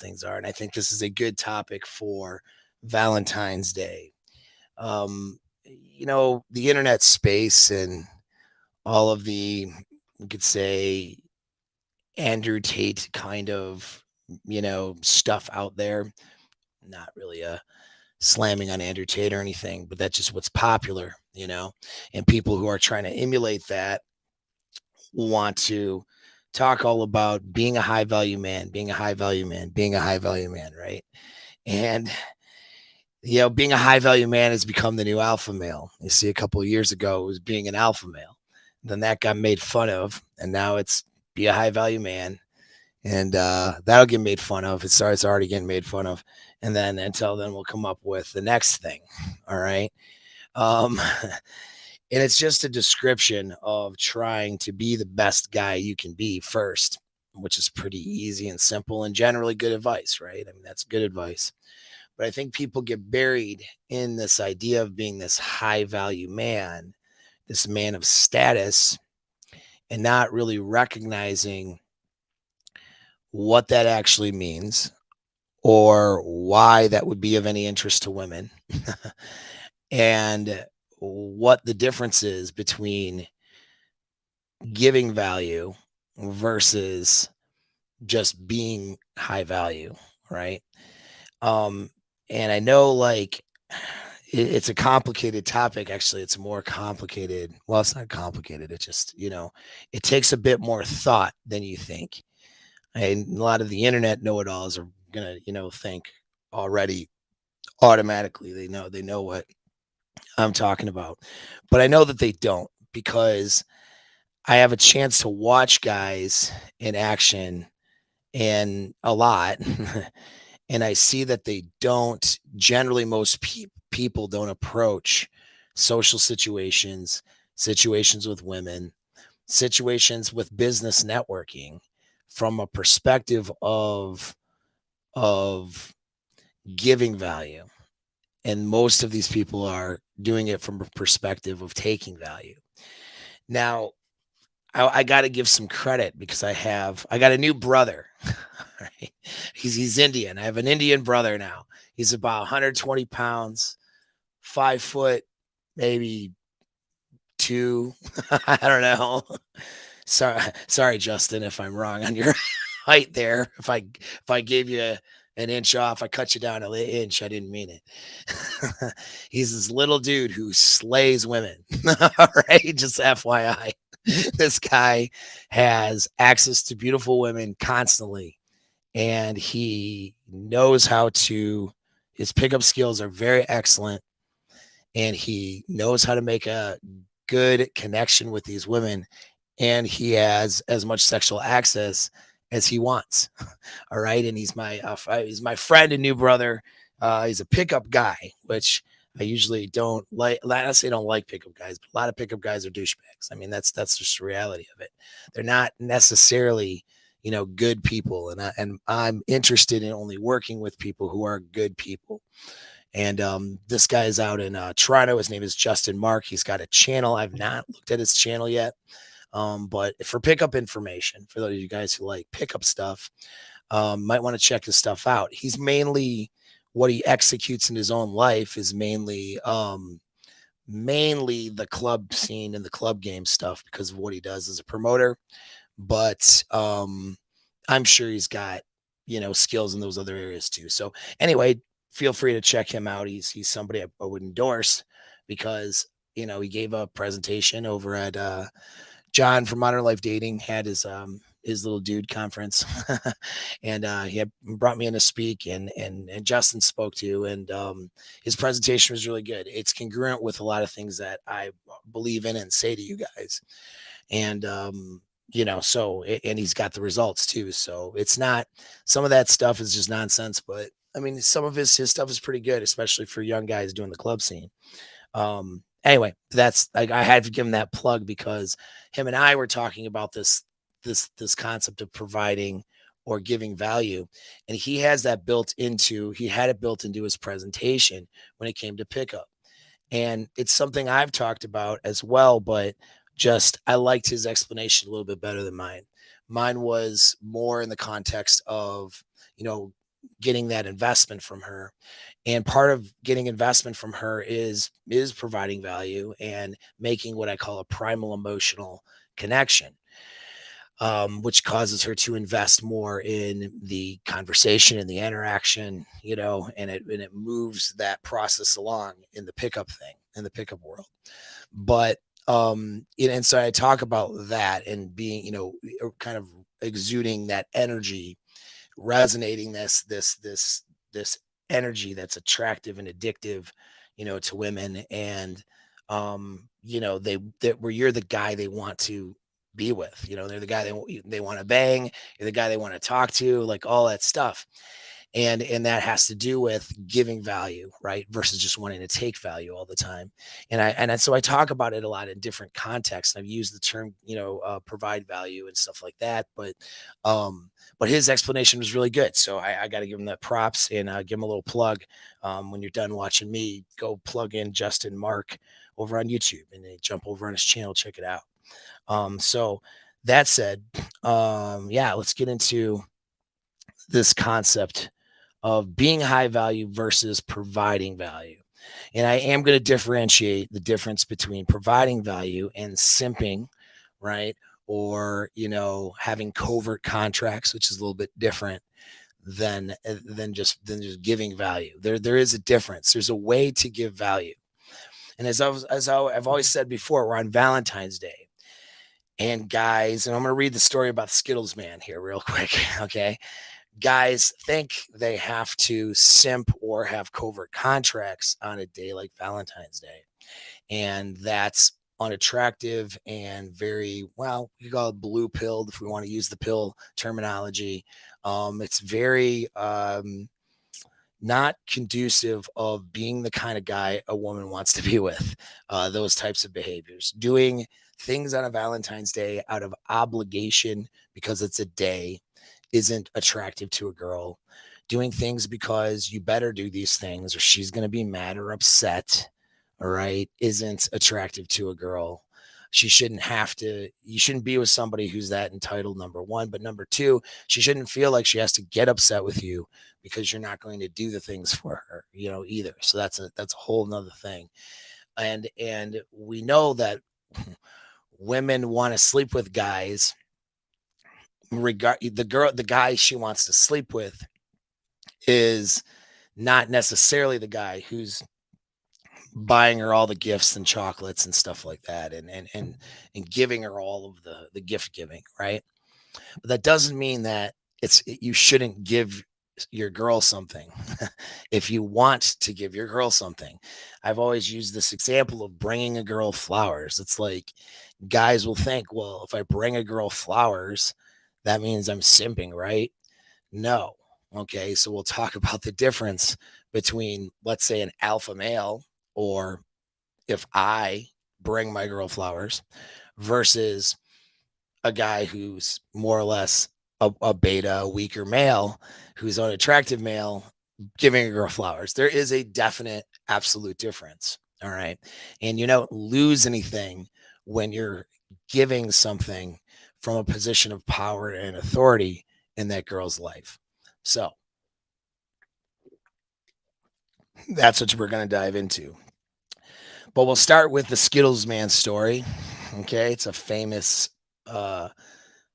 things are. And I think this is a good topic for Valentine's Day. The internet space and all of the, we could say, Andrew Tate kind of, stuff out there. Not really a slamming on Andrew Tate or anything, but that's just what's popular, and people who are trying to emulate that want to talk all about being a high value man, being a high value man, being a high value man, right? And being a high value man has become the new alpha male. You see, a couple of years ago, it was being an alpha male. Then that got made fun of, and now it's be a high value man, and that'll get made fun of. It's already getting made fun of, and then until then, we'll come up with the next thing. All right. Um, and it's just a description of trying to be the best guy you can be first, which is pretty easy and simple and generally good advice, right? I mean, that's good advice. But I think people get buried in this idea of being this high value man, this man of status, and not really recognizing what that actually means or why that would be of any interest to women and what the difference is between giving value versus just being high value, right? Um, and I know, like, it's a complicated topic. Actually, it's more complicated. Well, it's not complicated. It just, it takes a bit more thought than you think. And a lot of the internet know-it-alls are gonna, think already automatically. They know what I'm talking about. But I know that they don't, because I have a chance to watch guys in action and a lot. And I see that they don't generally, most people don't approach social situations with women, situations with business networking from a perspective of giving value. And most of these people are doing it from a perspective of taking value. Now, I got to give some credit because I got a new brother. Right? He's Indian. I have an Indian brother now. He's about 120 pounds, 5 foot, maybe two. I don't know. Sorry, Justin, if I'm wrong on your height there. If I gave you an inch off, I cut you down an inch. I didn't mean it. He's this little dude who slays women. All right, just FYI. This guy has access to beautiful women constantly, and he knows how to. His pickup skills are very excellent, and he knows how to make a good connection with these women, and he has as much sexual access as he wants. All right, and he's my friend and new brother. He's a pickup guy, which I usually don't like. I say don't like pickup guys, but a lot of pickup guys are douchebags. I mean, that's just the reality of it. They're not necessarily, good people, and I'm interested in only working with people who are good people. And this guy is out in Toronto. His name is Justin Mark. He's got a channel. I've not looked at his channel yet. But for pickup information, for those of you guys who like pickup stuff, might want to check his stuff out. He's mainly, what he executes in his own life is mainly the club scene and the club game stuff because of what he does as a promoter. But I'm sure he's got, skills in those other areas too. So anyway, feel free to check him out. He's somebody I would endorse because, he gave a presentation over at John from Modern Life Dating had his little dude conference, and he had brought me in to speak, and Justin spoke to, and his presentation was really good. It's congruent with a lot of things that I believe in and say to you guys, and and he's got the results too. So it's not, some of that stuff is just nonsense, but I mean, some of his stuff is pretty good, especially for young guys doing the club scene. Anyway, that's like, I had to give him that plug because him and I were talking about this concept of providing or giving value, and he had it built into his presentation when it came to pickup. And it's something I've talked about as well, but just I liked his explanation a little bit better than mine. Mine was more in the context of, getting that investment from her. And part of getting investment from her is providing value and making what I call a primal emotional connection, which causes her to invest more in the conversation and the interaction, and it moves that process along in the pickup thing, in the pickup world. But and so I talk about that and being, kind of exuding that energy, resonating this energy that's attractive and addictive, to women. And that where you're the guy they want to be with, they're the guy they want to bang, you're the guy they want to talk to, like all that stuff. And that has to do with giving value, right, versus just wanting to take value all the time. So I talk about it a lot in different contexts. I've used the term, provide value and stuff like that. But his explanation was really good, so I got to give him that props, and give him a little plug. When you're done watching me, go plug in Justin Mark over on YouTube, and then jump over on his channel, check it out. So that said, yeah, let's get into this concept of being high value versus providing value. And I am going to differentiate the difference between providing value and simping, right? Or, having covert contracts, which is a little bit different than just giving value. There is a difference. There's a way to give value. And I've always said before, we're on Valentine's Day. And guys, and I'm going to read the story about the Skittles Man here real quick, okay? Guys think they have to simp or have covert contracts on a day like Valentine's Day. And that's unattractive and very, well, you call it blue pilled if we want to use the pill terminology. It's very not conducive of being the kind of guy a woman wants to be with. Those types of behaviors, doing things on a Valentine's Day out of obligation because it's a day, isn't attractive to a girl. Doing things because you better do these things or she's going to be mad or upset, all right, isn't attractive to a girl. She shouldn't have to, you shouldn't be with somebody who's that entitled, number one. But number two, she shouldn't feel like she has to get upset with you because you're not going to do the things for her, either. So that's a whole nother thing. And we know that women want to sleep with guys, the guy she wants to sleep with is not necessarily the guy who's buying her all the gifts and chocolates and stuff like that, and giving her all of the gift giving, right? But that doesn't mean that you shouldn't give your girl something. If you want to give your girl something, I've always used this example of bringing a girl flowers. It's like guys will think, well, if I bring a girl flowers, that means I'm simping, right? No. Okay, so we'll talk about the difference between, let's say, an alpha male, or if I bring my girl flowers, versus a guy who's more or less a beta, a weaker male, who's an attractive male, giving a girl flowers. There is a definite, absolute difference. All right. And you don't lose anything when you're giving something from a position of power and authority in that girl's life. So that's what we're going to dive into. But we'll start with the Skittles Man story. Okay. It's a famous,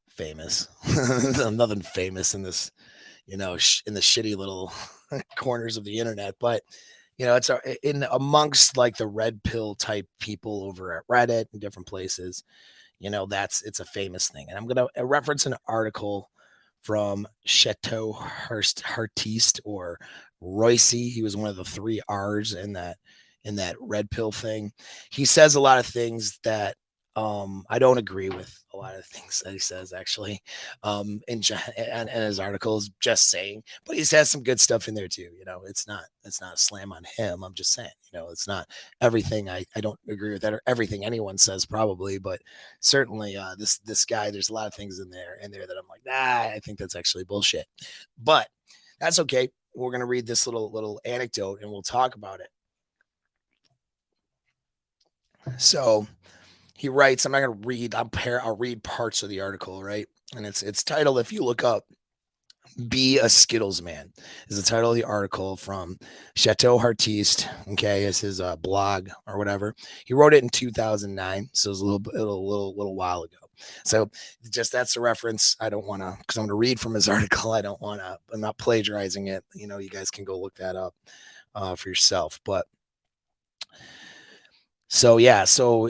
famous, nothing famous in this, in the shitty little corners of the internet. But, it's in amongst like the red pill type people over at Reddit and different places. It's a famous thing. And I'm going to reference an article from Chateau Hartiste, or Royce. He was one of the three R's in that red pill thing. He says a lot of things that I don't agree with, a lot of things that he says, actually, in his articles, just saying. But he has some good stuff in there too. It's not a slam on him. I'm just saying, it's not everything. I don't agree with that, or everything anyone says probably, but certainly this guy, there's a lot of things in there that I'm like, I think that's actually bullshit. But that's okay. We're gonna read this little anecdote and we'll talk about it. So he writes, I'm not going to read, I'll read parts of the article, right? And it's titled, if you look up Be a Skittles Man is the title of the article from Chateau Artiste. Okay, is his blog or whatever. He wrote it in 2009, so it was a little while ago. So just that's a reference. I don't want to, because I'm going to read from his article. I don't want to. I'm not plagiarizing it. You guys can go look that up for yourself. But so yeah, so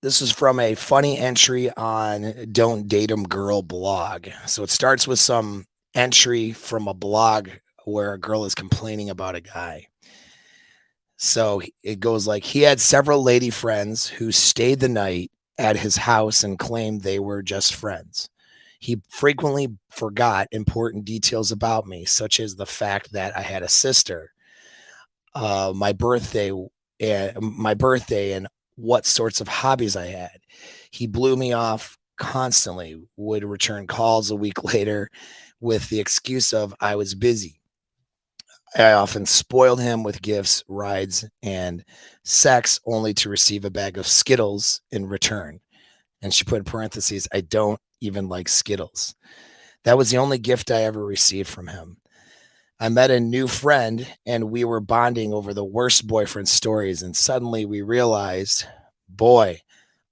this is from a funny entry on Don't Date 'em Girl blog. So it starts with some entry from a blog where a girl is complaining about a guy. So it goes like, he had several lady friends who stayed the night at his house and claimed they were just friends. He frequently forgot important details about me, such as the fact that I had a sister, my birthday, and what sorts of hobbies I had. He blew me off constantly, would return calls a week later with the excuse of I was busy. I often spoiled him with gifts, rides, and sex only to receive a bag of Skittles in return. And she put in parentheses, I don't even like Skittles. That was the only gift I ever received from him. I met a new friend and we were bonding over the worst boyfriend stories. And suddenly we realized, boy,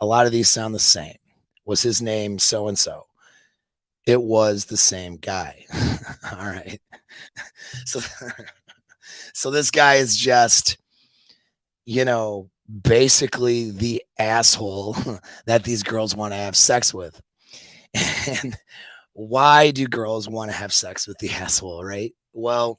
a lot of these sound the same. Was his name so and so? It was the same guy. All right. So, so this guy is just, basically the asshole that these girls want to have sex with. And why do girls want to have sex with the asshole, right? Well,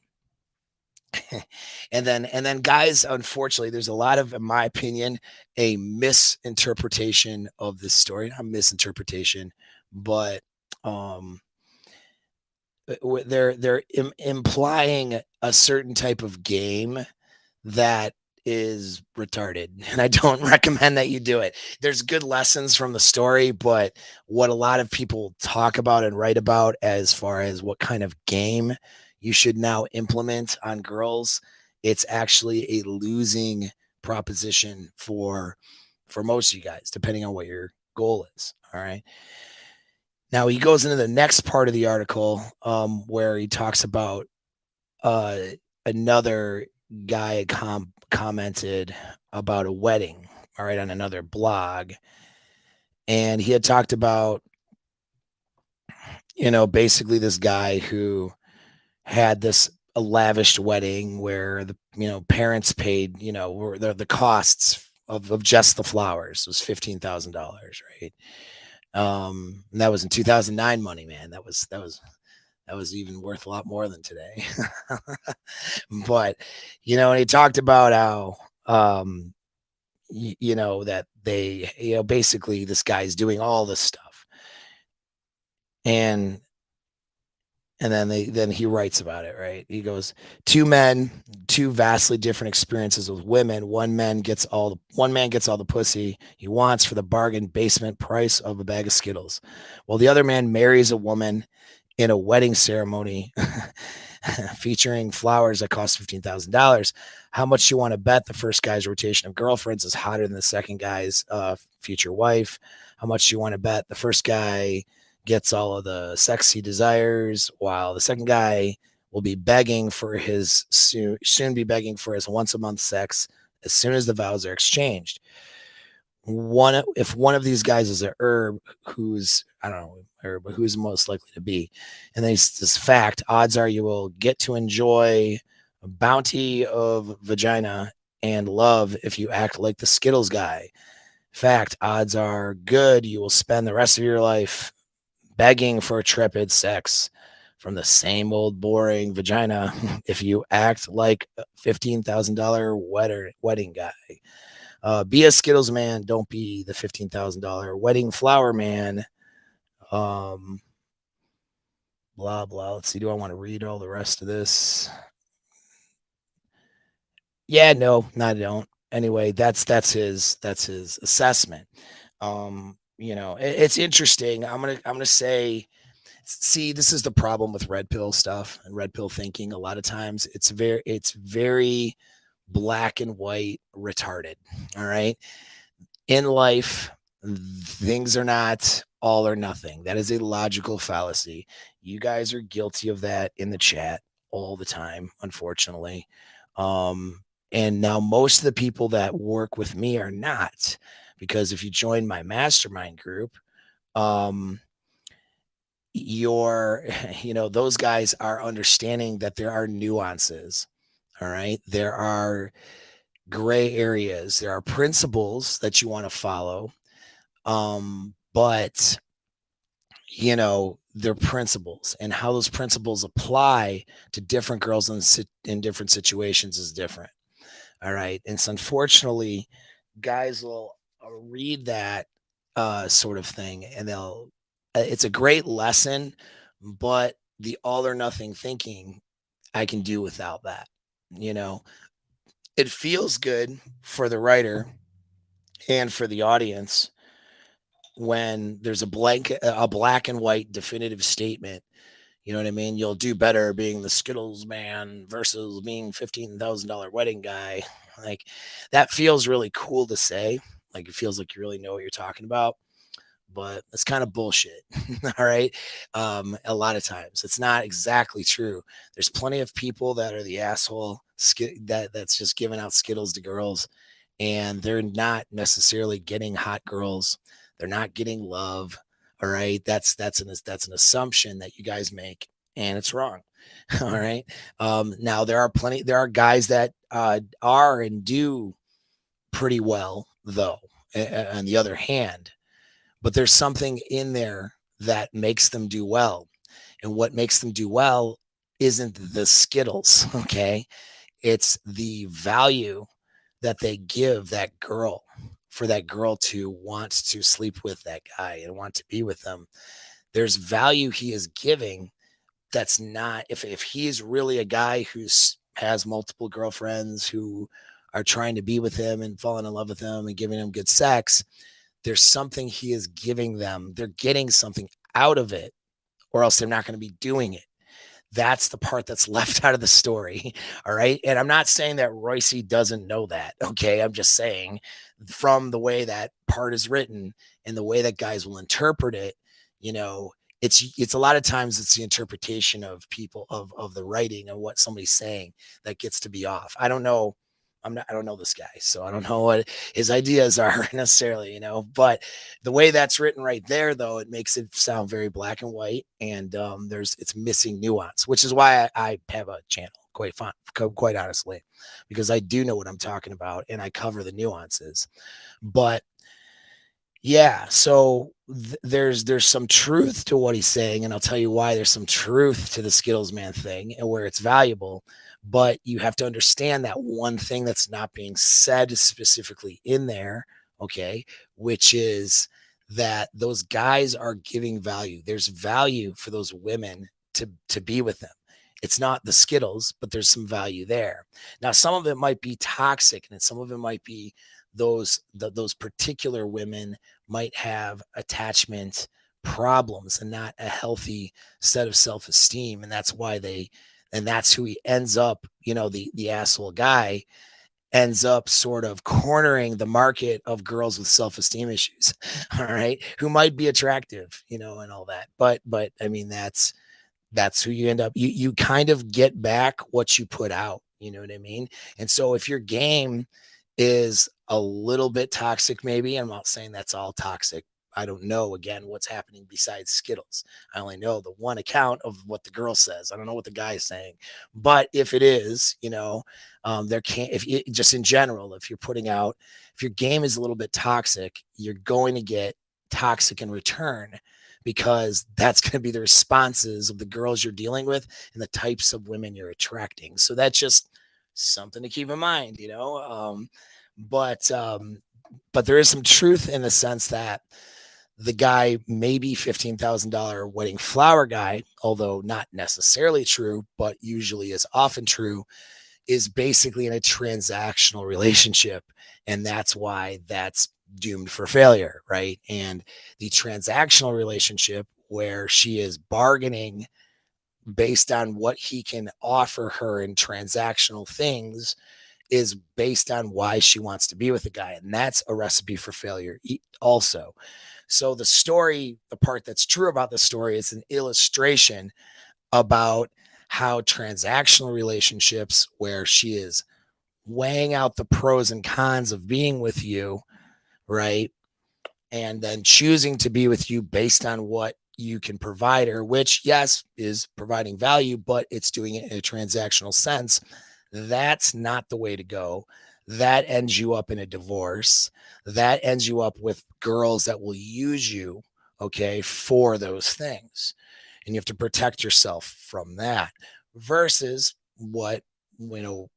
and then guys, unfortunately, there's a lot of, in my opinion, a misinterpretation of this story. Not misinterpretation, but um they're implying a certain type of game that is retarded, and I don't recommend that you do it. There's good lessons from the story, but what a lot of people talk about and write about as far as what kind of game you should now implement on girls, it's actually a losing proposition for most of you guys, depending on what your goal is. All right. Now he goes into the next part of the article, where he talks about uh, another guy commented about a wedding, all right, on another blog. And he had talked about, basically this guy who had this a lavish wedding where the, parents paid, were the costs of just the flowers was $15,000, right? And that was in 2009 money, man. That was even worth a lot more than today. But, and he talked about how, that they, basically this guy's doing all this stuff. And then he writes about it, right? He goes, two men, two vastly different experiences with women. One man gets all the pussy he wants for the bargain basement price of a bag of Skittles, while the other man marries a woman in a wedding ceremony featuring flowers that cost $15,000. How much you want to bet the first guy's rotation of girlfriends is hotter than the second guy's future wife? How much you want to bet the first guy gets all of the sexy desires, while the second guy will be begging for his soon be begging for his once a month sex as soon as the vows are exchanged? If one of these guys is a herb, who's, I don't know, herb, but who's most likely to be? And this fact, odds are you will get to enjoy a bounty of vagina and love if you act like the Skittles guy. Fact, odds are good you will spend the rest of your life begging for trepid sex from the same old boring vagina if you act like a $15,000 wedding guy. Be a Skittles man. Don't be the $15,000 wedding flower man. Um, blah blah. Let's see. Do I want to read all the rest of this? Yeah, no, I don't. Anyway, that's his assessment. It's interesting. I'm gonna say, see, this is the problem with red pill stuff and red pill thinking. A lot of times, it's very black and white, retarded. All right. In life, things are not all or nothing. That is a logical fallacy. You guys are guilty of that in the chat all the time, unfortunately. And now most of the people that work with me are not, because if you join my mastermind group, um, you're, those guys are understanding that there are nuances. All right. There are gray areas. There are principles that you want to follow. But their principles and how those principles apply to different girls in different situations is different. All right. And so unfortunately, guys will read that sort of thing and it's a great lesson, but the all or nothing thinking, I can do without that. You know, it feels good for the writer and for the audience when there's a black and white definitive statement. You know what I mean? You'll do better being the Skittles man versus being $15,000 wedding guy. Like, that feels really cool to say. Like, it feels like you really know what you're talking about, but it's kind of bullshit. All right. A lot of times it's not exactly true. There's plenty of people that are the asshole that's just giving out Skittles to girls, and they're not necessarily getting hot girls. They're not getting love. All right. That's an assumption that you guys make, and it's wrong. All right. Now there are guys that are and do pretty well, though. On the other hand, but there's something in there that makes them do well. And what makes them do well isn't the Skittles, okay? It's the value that they give that girl, for that girl to want to sleep with that guy and want to be with them. There's value he is giving that's not, if he's really a guy who's has multiple girlfriends who are trying to be with him and falling in love with him and giving him good sex, there's something he is giving them. They're getting something out of it, or else they're not going to be doing it. That's the part that's left out of the story. All right. And I'm not saying that Royce doesn't know that. Okay. I'm just saying, from the way that part is written and the way that guys will interpret it, you know, it's a lot of times it's the interpretation of people of the writing and what somebody's saying that gets to be off. I don't know. I don't know this guy, so I don't know what his ideas are necessarily, but the way that's written right there, though, it makes it sound very black and white, and it's missing nuance, which is why I have a channel, quite honestly, because I do know what I'm talking about and I cover the nuances. But yeah, so there's some truth to what he's saying, and I'll tell you why there's some truth to the Skittles Man thing and where it's valuable. But you have to understand that one thing that's not being said specifically in there, okay, which is that those guys are giving value. There's value for those women to be with them. It's not the Skittles, but there's some value there. Now, some of it might be toxic, and some of it might be those particular women might have attachment problems and not a healthy set of self-esteem, and that's who he ends up, the asshole guy ends up sort of cornering the market of girls with self-esteem issues. All right, who might be attractive, and all that, but I mean, that's who you end up, you kind of get back what you put out, you know what I mean? And so if your game is a little bit toxic, maybe, I'm not saying that's all toxic. I don't know, again, what's happening besides Skittles. I only know the one account of what the girl says. I don't know what the guy is saying. But if it is, there can't, if you, just in general, if your game is a little bit toxic, you're going to get toxic in return, because that's going to be the responses of the girls you're dealing with and the types of women you're attracting. So that's just something to keep in mind, but there is some truth in the sense that the guy may be $15,000 wedding flower guy, although not necessarily true, but usually is often true, is basically in a transactional relationship. And that's why that's doomed for failure, right? And the transactional relationship where she is bargaining based on what he can offer her in transactional things is based on why she wants to be with a guy. And that's a recipe for failure also. So the story, the part that's true about the story is an illustration about how transactional relationships where she is weighing out the pros and cons of being with you, right? And then choosing to be with you based on what you can provide her, which, yes, is providing value, but it's doing it in a transactional sense. That's not the way to go. That ends you up in a divorce. That ends you up with girls that will use you, okay, for those things. And you have to protect yourself from that versus what, you know,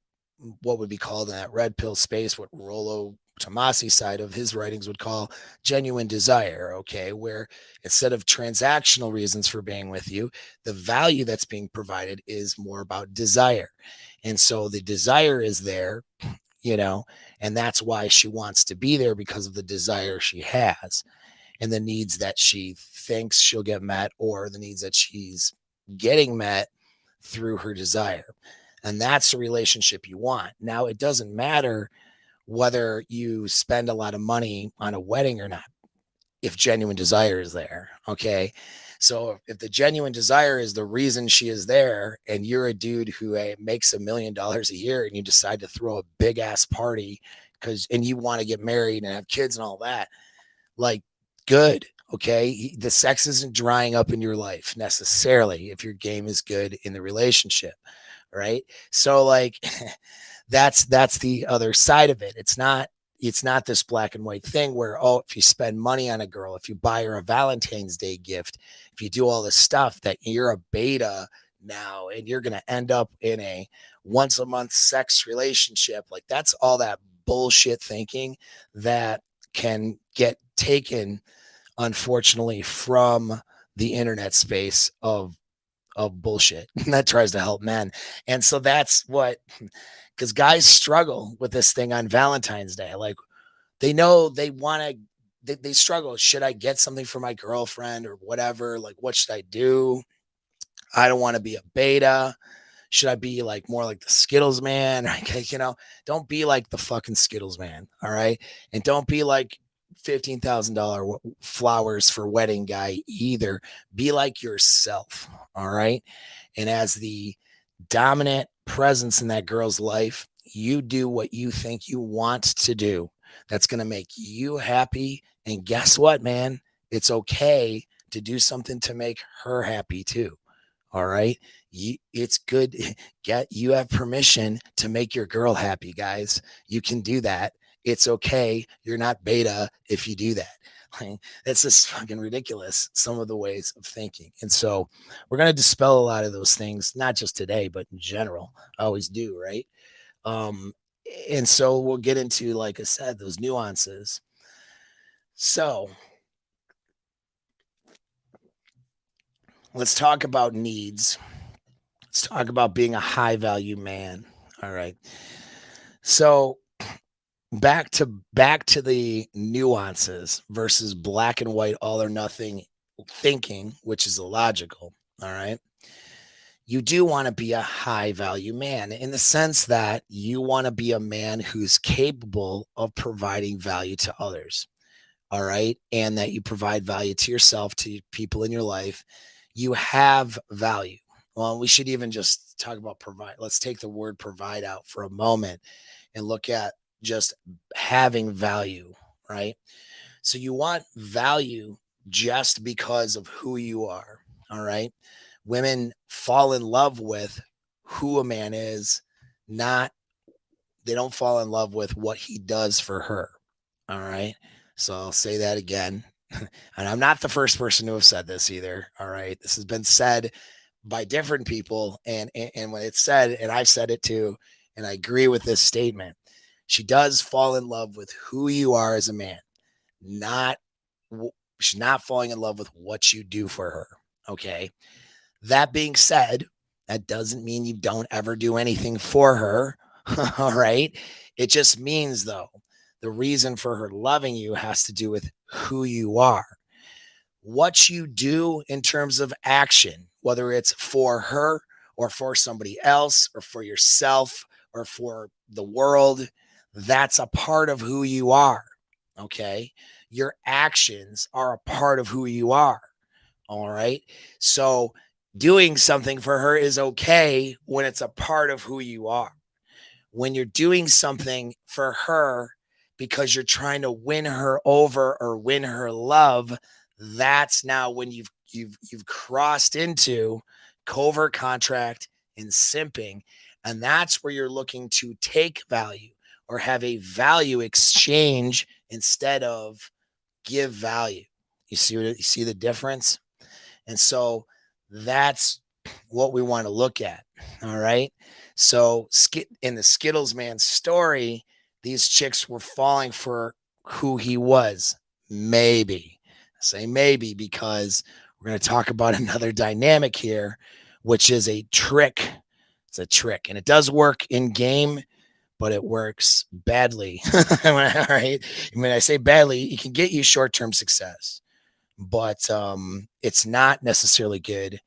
what would be called in that red pill space, what Rollo Tomasi side of his writings would call genuine desire, okay, where instead of transactional reasons for being with you, the value that's being provided is more about desire. And so the desire is there, you know, and that's why she wants to be there because of the desire she has and the needs that she thinks she'll get met or the needs that she's getting met through her desire. And that's the relationship you want. Now, it doesn't matter whether you spend a lot of money on a wedding or not, if genuine desire is there. Okay. So if the genuine desire is the reason she is there, and you're a dude who makes $1 million a year and you decide to throw a big ass party and you want to get married and have kids and all that, like, good. Okay. The sex isn't drying up in your life necessarily if your game is good in the relationship. Right. So, like, that's the other side of it. It's not this black and white thing where, oh, if you spend money on a girl, if you buy her a Valentine's Day gift, if you do all this stuff, that you're a beta now and you're going to end up in a once a month sex relationship. Like, that's all that bullshit thinking that can get taken, unfortunately, from the internet space of bullshit that tries to help men. And so that's what, because guys struggle with this thing on Valentine's Day. Like, they know they want to, they struggle. Should I get something for my girlfriend or whatever? Like, what should I do? I don't want to be a beta. Should I be like more like the Skittles Man? Don't be like the fucking Skittles Man. All right. And don't be like $15,000 flowers for wedding guy either. Be like yourself. All right. And as the dominant presence in that girl's life, you do what you think you want to do. That's going to make you happy. And guess what, man? It's okay to do something to make her happy too. All right. It's good. You have permission to make your girl happy, guys. You can do that. It's okay. You're not beta if you do that. It's just fucking ridiculous, some of the ways of thinking. And so we're going to dispel a lot of those things, not just today, but in general. I always do, right? Um, and so we'll get into, like I said, those nuances. So let's talk about needs. Let's talk about being a high value man. All right. So back to the nuances versus black and white, all or nothing thinking, which is illogical. All right. You do want to be a high value man in the sense that you want to be a man who's capable of providing value to others. All right. And that you provide value to yourself, to people in your life. You have value. Well, we should even just talk about provide. Let's take the word provide out for a moment and look at just having value, right? So you want value just because of who you are. All right. Women fall in love with who a man is, not, they don't fall in love with what he does for her. All right. So I'll say that again. And I'm not the first person to have said this either. All right. This has been said by different people. And when it's said, and I've said it too, and I agree with this statement, she does fall in love with who you are as a man, not, she's not falling in love with what you do for her. Okay. That being said, that doesn't mean you don't ever do anything for her. All right. It just means, though, the reason for her loving you has to do with who you are. What you do in terms of action, whether it's for her or for somebody else or for yourself, or for the world. That's a part of who you are. Okay. Your actions are a part of who you are. All right. So doing something for her is okay when it's a part of who you are. When you're doing something for her because you're trying to win her over or win her love, that's now when you've crossed into covert contract and simping, and that's where you're looking to take value or have a value exchange instead of give value. You see the difference? And so that's what we want to look at. All right. So in the Skittles Man story, these chicks were falling for who he was. Maybe. I say maybe because we're going to talk about another dynamic here, which is a trick. It's a trick, and it does work in game, but it works badly. All right. When I say badly, it can get you short-term success, but it's not necessarily good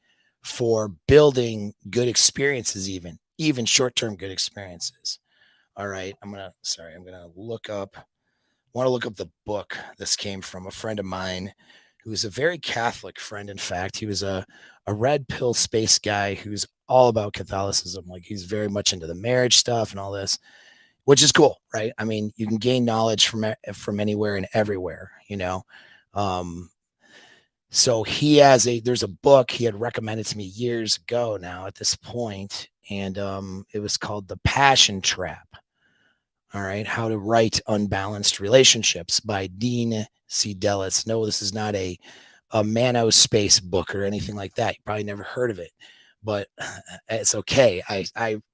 for building good experiences, even short-term good experiences. All right, I'm gonna want to look up the book this came from. A friend of mine who is a very Catholic friend. In fact, he was a red pill space guy who's all about Catholicism. Like, he's very much into the marriage stuff and all this, which is cool, right? I mean, you can gain knowledge from anywhere and everywhere, you know. um so there's a book he had recommended to me years ago now at this point, and it was called The Passion Trap. All right, How to Write Unbalanced Relationships by Dean C. Dellis. No, this is not a Manosphere book or anything like that. You probably never heard of it, but it's okay.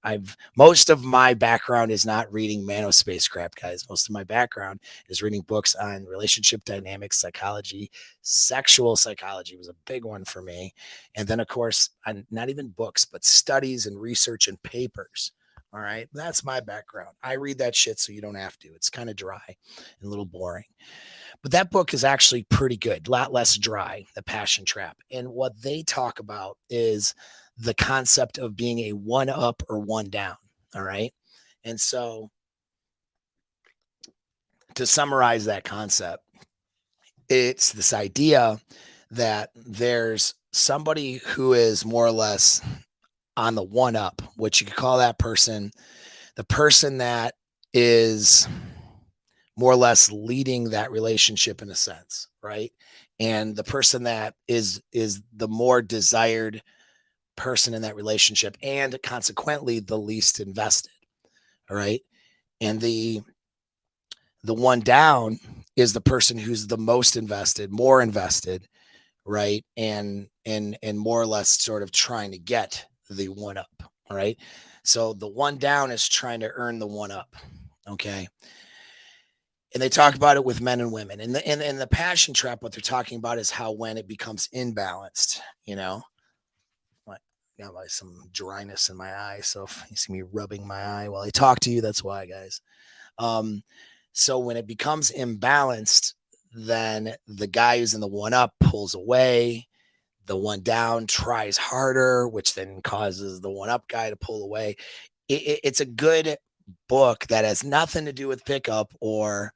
I've most of my background is not reading Manosphere crap, guys. Most of my background is reading books on relationship dynamics, psychology. Sexual psychology was a big one for me, and then of course, not even books, but studies and research and papers. All right, that's my background. I read that shit so you don't have to. It's kind of dry and a little boring. But that book is actually pretty good, a lot less dry, The Passion Trap. And what they talk about is the concept of being a one up or one down. All right. And so to summarize that concept, it's this idea that there's somebody who is more or less on the one up, which you could call that person the person that is more or less leading that relationship in a sense, right? And the person that is the more desired person in that relationship, and consequently the least invested. All right. And the one down is the person who's the most invested, more invested, right? And more or less sort of trying to get the one up. All right. So the one down is trying to earn the one up. Okay. And they talk about it with men and women. And the passion trap, what they're talking about is how when it becomes imbalanced, you know, like, got like some dryness in my eye. So if you see me rubbing my eye while I talk to you, that's why, guys. Um, so when it becomes imbalanced, then the guy who's in the one up pulls away, the one down tries harder, which then causes the one up guy to pull away. It's a good book that has nothing to do with pickup or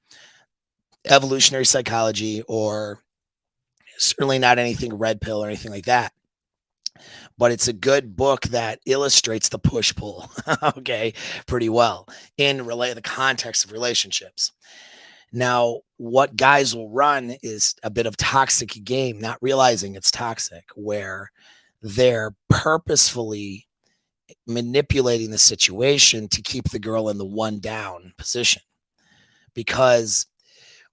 evolutionary psychology, or certainly not anything red pill or anything like that. But it's a good book that illustrates the push pull, okay, pretty well in the context of relationships. Now, what guys will run is a bit of toxic game, not realizing it's toxic, where they're purposefully manipulating the situation to keep the girl in the one down position, because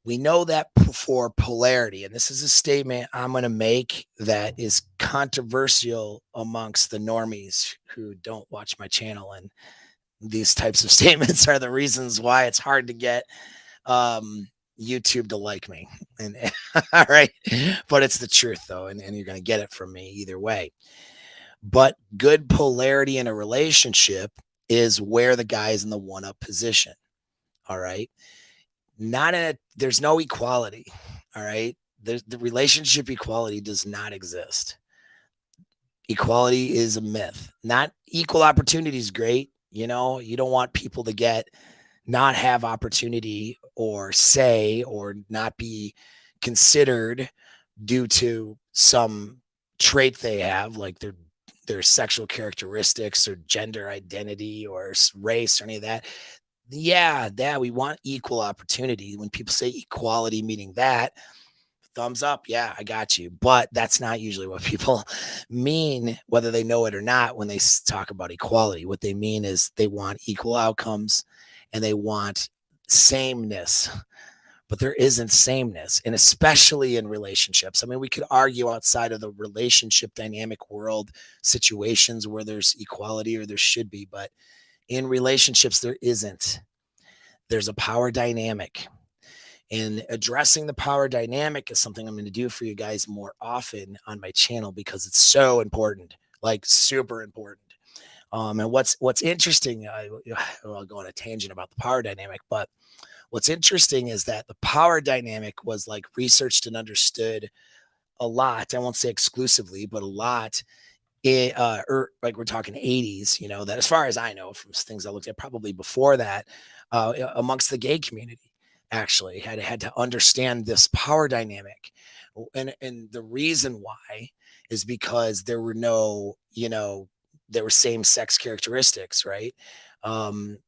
we know that for polarity, and this is a statement I'm going to make that is controversial amongst the normies who don't watch my channel, and these types of statements are the reasons why it's hard to get YouTube to like me. And all right, but it's the truth though, and you're going to get it from me either way. But good polarity in a relationship is where the guy is in the one up position. All right. There's no equality. All right. The relationship equality does not exist. Equality is a myth. Not equal opportunity is great. You know, you don't want people to not have opportunity or say or not be considered due to some trait they have, like their sexual characteristics or gender identity or race or any of that. Yeah, that we want equal opportunity. When people say equality, meaning that, thumbs up. Yeah, I got you. But that's not usually what people mean, whether they know it or not, when they talk about equality. What they mean is they want equal outcomes and they want sameness, but there isn't sameness. And especially in relationships. I mean, we could argue outside of the relationship dynamic world situations where there's equality or there should be, but in relationships, there isn't. There's a power dynamic. And addressing the power dynamic is something I'm going to do for you guys more often on my channel because it's so important, like super important. And what's interesting, I'll go on a tangent about the power dynamic, but what's interesting is that the power dynamic was like researched and understood a lot. I won't say exclusively, but a lot like we're talking 80s, you know, that as far as I know from things I looked at probably before that, amongst the gay community, actually had to understand this power dynamic. And the reason why is because there were no, you know, there were same sex characteristics, right?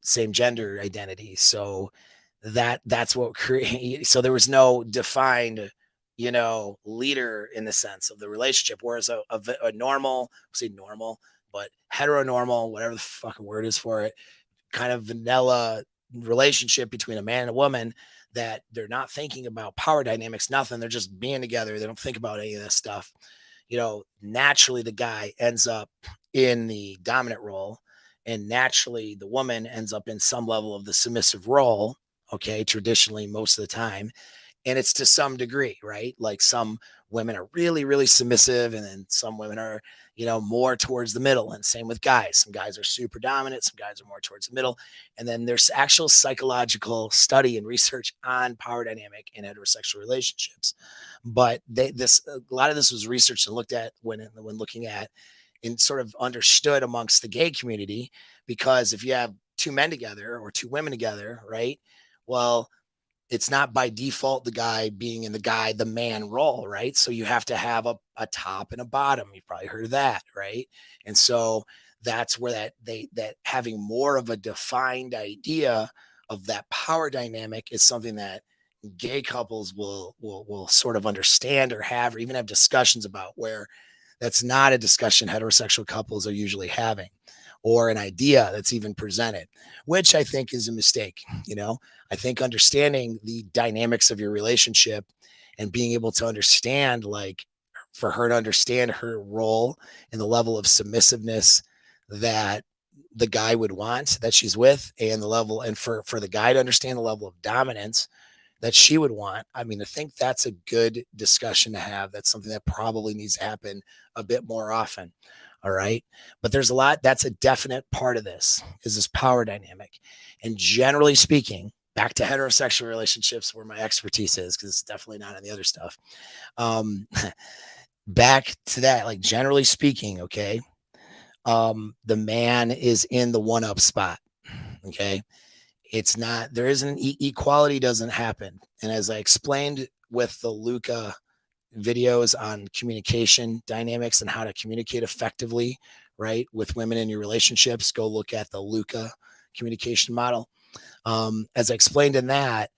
Same gender identity. So that's what create so there was no defined, you know, leader in the sense of the relationship. Whereas a normal, say normal, but heteronormal, whatever the fucking word is for it, kind of vanilla relationship between a man and a woman, that they're not thinking about power dynamics, nothing. They're just being together. They don't think about any of this stuff. You know, naturally the guy ends up in the dominant role, and naturally the woman ends up in some level of the submissive role. Okay, traditionally, most of the time, and it's to some degree, right? Like some women are really, really submissive, and then some women are, you know, more towards the middle. And same with guys. Some guys are super dominant, some guys are more towards the middle. And then there's actual psychological study and research on power dynamic in heterosexual relationships. But a lot of this was researched and looked at when looking at and sort of understood amongst the gay community, because if you have two men together or two women together, right? Well, it's not by default the guy being in the man role, right? So you have to have a top and a bottom. You've probably heard of that, right? And so that's where that having more of a defined idea of that power dynamic is something that gay couples will sort of understand or have or even have discussions about, where that's not a discussion heterosexual couples are usually having, or an idea that's even presented, which I think is a mistake. You know, I think understanding the dynamics of your relationship and being able to understand, like, for her to understand her role and the level of submissiveness that the guy would want that she's with, and the level, and for the guy to understand the level of dominance that she would want. I mean, I think that's a good discussion to have. That's something that probably needs to happen a bit more often. All right. But there's a lot that's a definite part of this is this power dynamic. And generally speaking, back to heterosexual relationships where my expertise is, because it's definitely not on the other stuff. Um, back to that, like generally speaking, okay. The man is in the one up spot. Okay. It's not, there isn't equality doesn't happen. And as I explained with the Luca videos on communication dynamics and how to communicate effectively, right, with women in your relationships, go look at the Luca communication model. As I explained in that,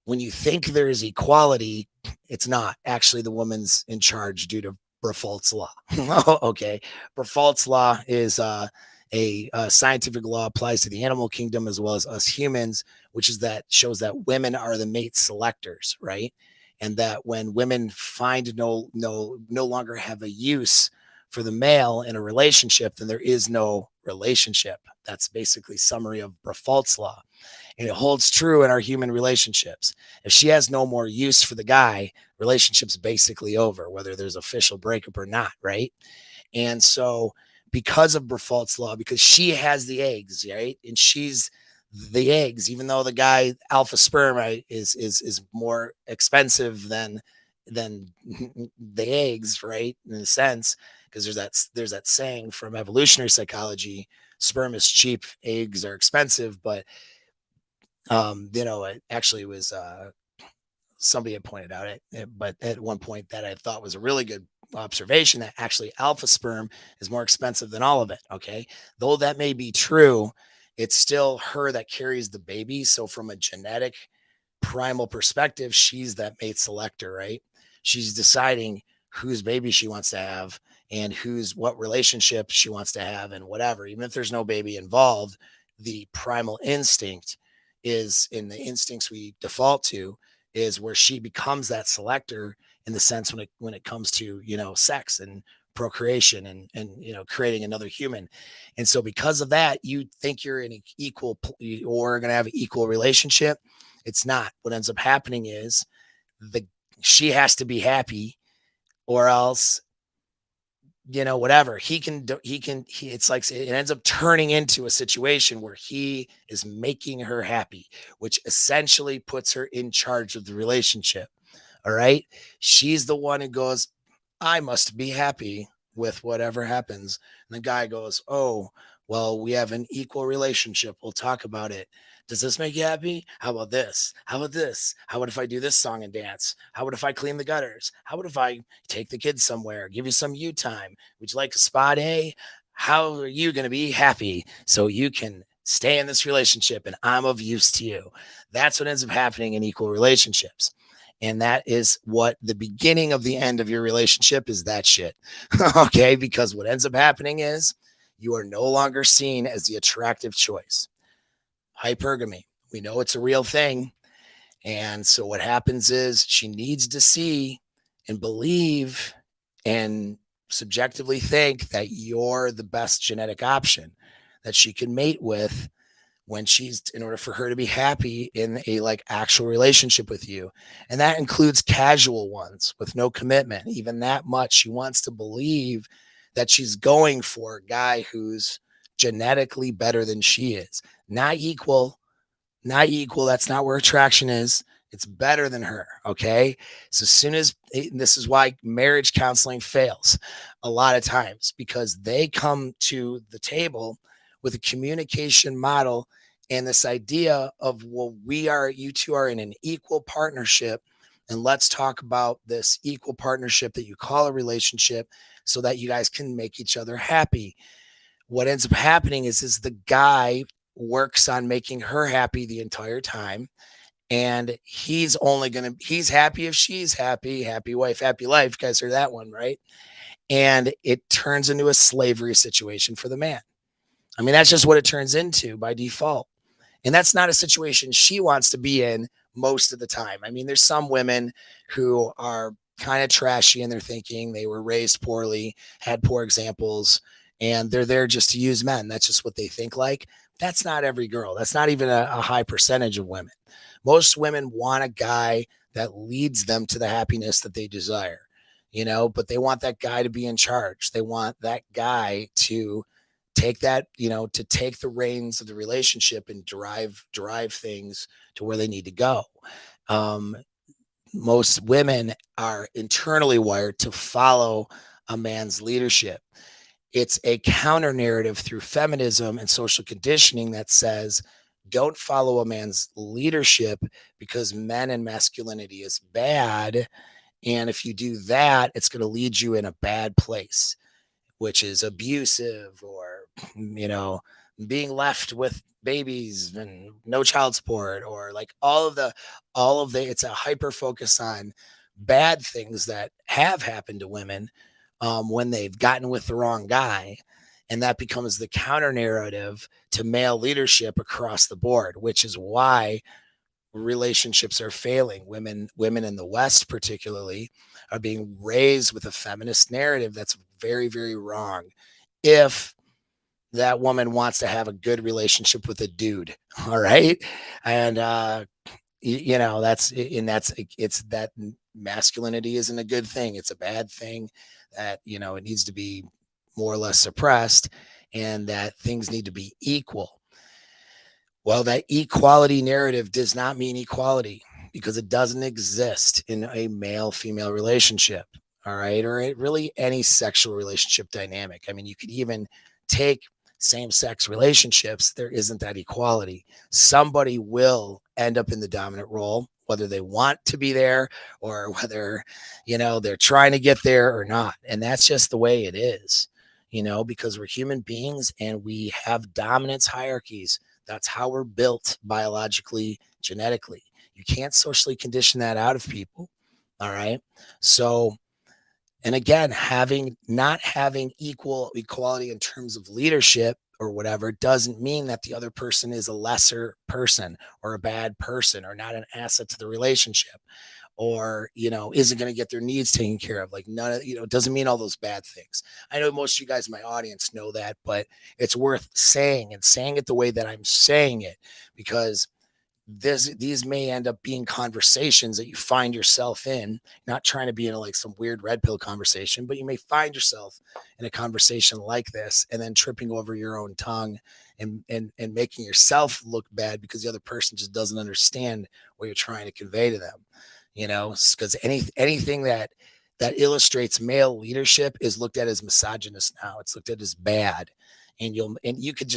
when you think there is equality, it's not actually the woman's in charge due to Brafalt's law. Okay. Brafalt's law is a scientific law, applies to the animal kingdom as well as us humans, which is that shows that women are the mate selectors, right? And that when women find no longer have a use for the male in a relationship, then there is no relationship. That's basically summary of Brafalt's law. And it holds true in our human relationships. If she has no more use for the guy, relationship's basically over, whether there's official breakup or not, right? And so because of Brafalt's law, because she has the eggs, right? And she's the eggs, even though the guy alpha sperm is more expensive than the eggs, right? In a sense, because there's that saying from evolutionary psychology, sperm is cheap, eggs are expensive, but it actually was somebody had pointed out it, but at one point that I thought was a really good observation, that actually alpha sperm is more expensive than all of it. Okay. Though that may be true, it's still her that carries the baby. So from a genetic primal perspective, she's that mate selector, right? She's deciding whose baby she wants to have and what relationship she wants to have and whatever. Even if there's no baby involved, the primal instinct is in the instincts we default to is where she becomes that selector in the sense when it comes to, sex and procreation and creating another human. And so because of that, you think you're in an equal or going to have an equal relationship. It's not. What ends up happening is the she has to be happy, or else, whatever it's like it ends up turning into a situation where he is making her happy, which essentially puts her in charge of the relationship. All right. She's the one who goes, I must be happy with whatever happens. And the guy goes, oh, well, we have an equal relationship. We'll talk about it. Does this make you happy? How about this? How about this? How about if I do this song and dance? How about if I clean the gutters? How about if I take the kids somewhere, give you some you time? Would you like a spa day? How are you going to be happy so you can stay in this relationship and I'm of use to you? That's what ends up happening in equal relationships. And that is what the beginning of the end of your relationship is, that shit. Okay. Because what ends up happening is you are no longer seen as the attractive choice. Hypergamy. We know it's a real thing. And so what happens is she needs to see and believe and subjectively think that you're the best genetic option that she can mate with in order for her to be happy in a actual relationship with you. And that includes casual ones with no commitment. Even that much, she wants to believe that she's going for a guy who's genetically better than she is. Not equal, not equal. That's not where attraction is. It's better than her. Okay. So as soon as this is why marriage counseling fails a lot of times, because they come to the table with a communication model and this idea of, well, you two are in an equal partnership. And let's talk about this equal partnership that you call a relationship so that you guys can make each other happy. What ends up happening is the guy works on making her happy the entire time. And he's happy if she's happy. Happy wife, happy life. You guys heard that one, right? And it turns into a slavery situation for the man. I mean, that's just what it turns into by default. And that's not a situation she wants to be in most of the time. I mean, there's some women who are kind of trashy in their thinking. They were raised poorly, had poor examples, and they're there just to use men. That's just what they think like. That's not every girl. That's not even a high percentage of women. Most women want a guy that leads them to the happiness that they desire, but they want that guy to be in charge. They want that guy to take the reins of the relationship and drive things to where they need to go. Most women are internally wired to follow a man's leadership. It's a counter narrative through feminism and social conditioning that says, don't follow a man's leadership because men and masculinity is bad. And if you do that, it's going to lead you in a bad place, which is abusive or, being left with babies and no child support, or it's a hyper focus on bad things that have happened to women when they've gotten with the wrong guy. And that becomes the counter narrative to male leadership across the board, which is why relationships are failing. Women in the West particularly are being raised with a feminist narrative that's very, very wrong. If that woman wants to have a good relationship with a dude, all right, and it's that masculinity isn't a good thing. It's a bad thing. That it needs to be more or less suppressed, and that things need to be equal. Well, that equality narrative does not mean equality, because it doesn't exist in a male-female relationship, all right, or really any sexual relationship dynamic. I mean, you could even take same-sex relationships, there isn't that equality. Somebody will end up in the dominant role, whether they want to be there or whether, they're trying to get there or not. And that's just the way it is, because we're human beings and we have dominance hierarchies. That's how we're built biologically, genetically. You can't socially condition that out of people. All right. So, and again, not having equality in terms of leadership or whatever doesn't mean that the other person is a lesser person or a bad person or not an asset to the relationship or, isn't going to get their needs taken care of. Like none of, it doesn't mean all those bad things. I know most of you guys in my audience know that, but it's worth saying and saying it the way that I'm saying it, because these may end up being conversations that you find yourself in, not trying to be in like some weird red pill conversation, but you may find yourself in a conversation like this and then tripping over your own tongue and making yourself look bad because the other person just doesn't understand what you're trying to convey to them. Because anything that illustrates male leadership is looked at as misogynist now. It's looked at as bad. And you could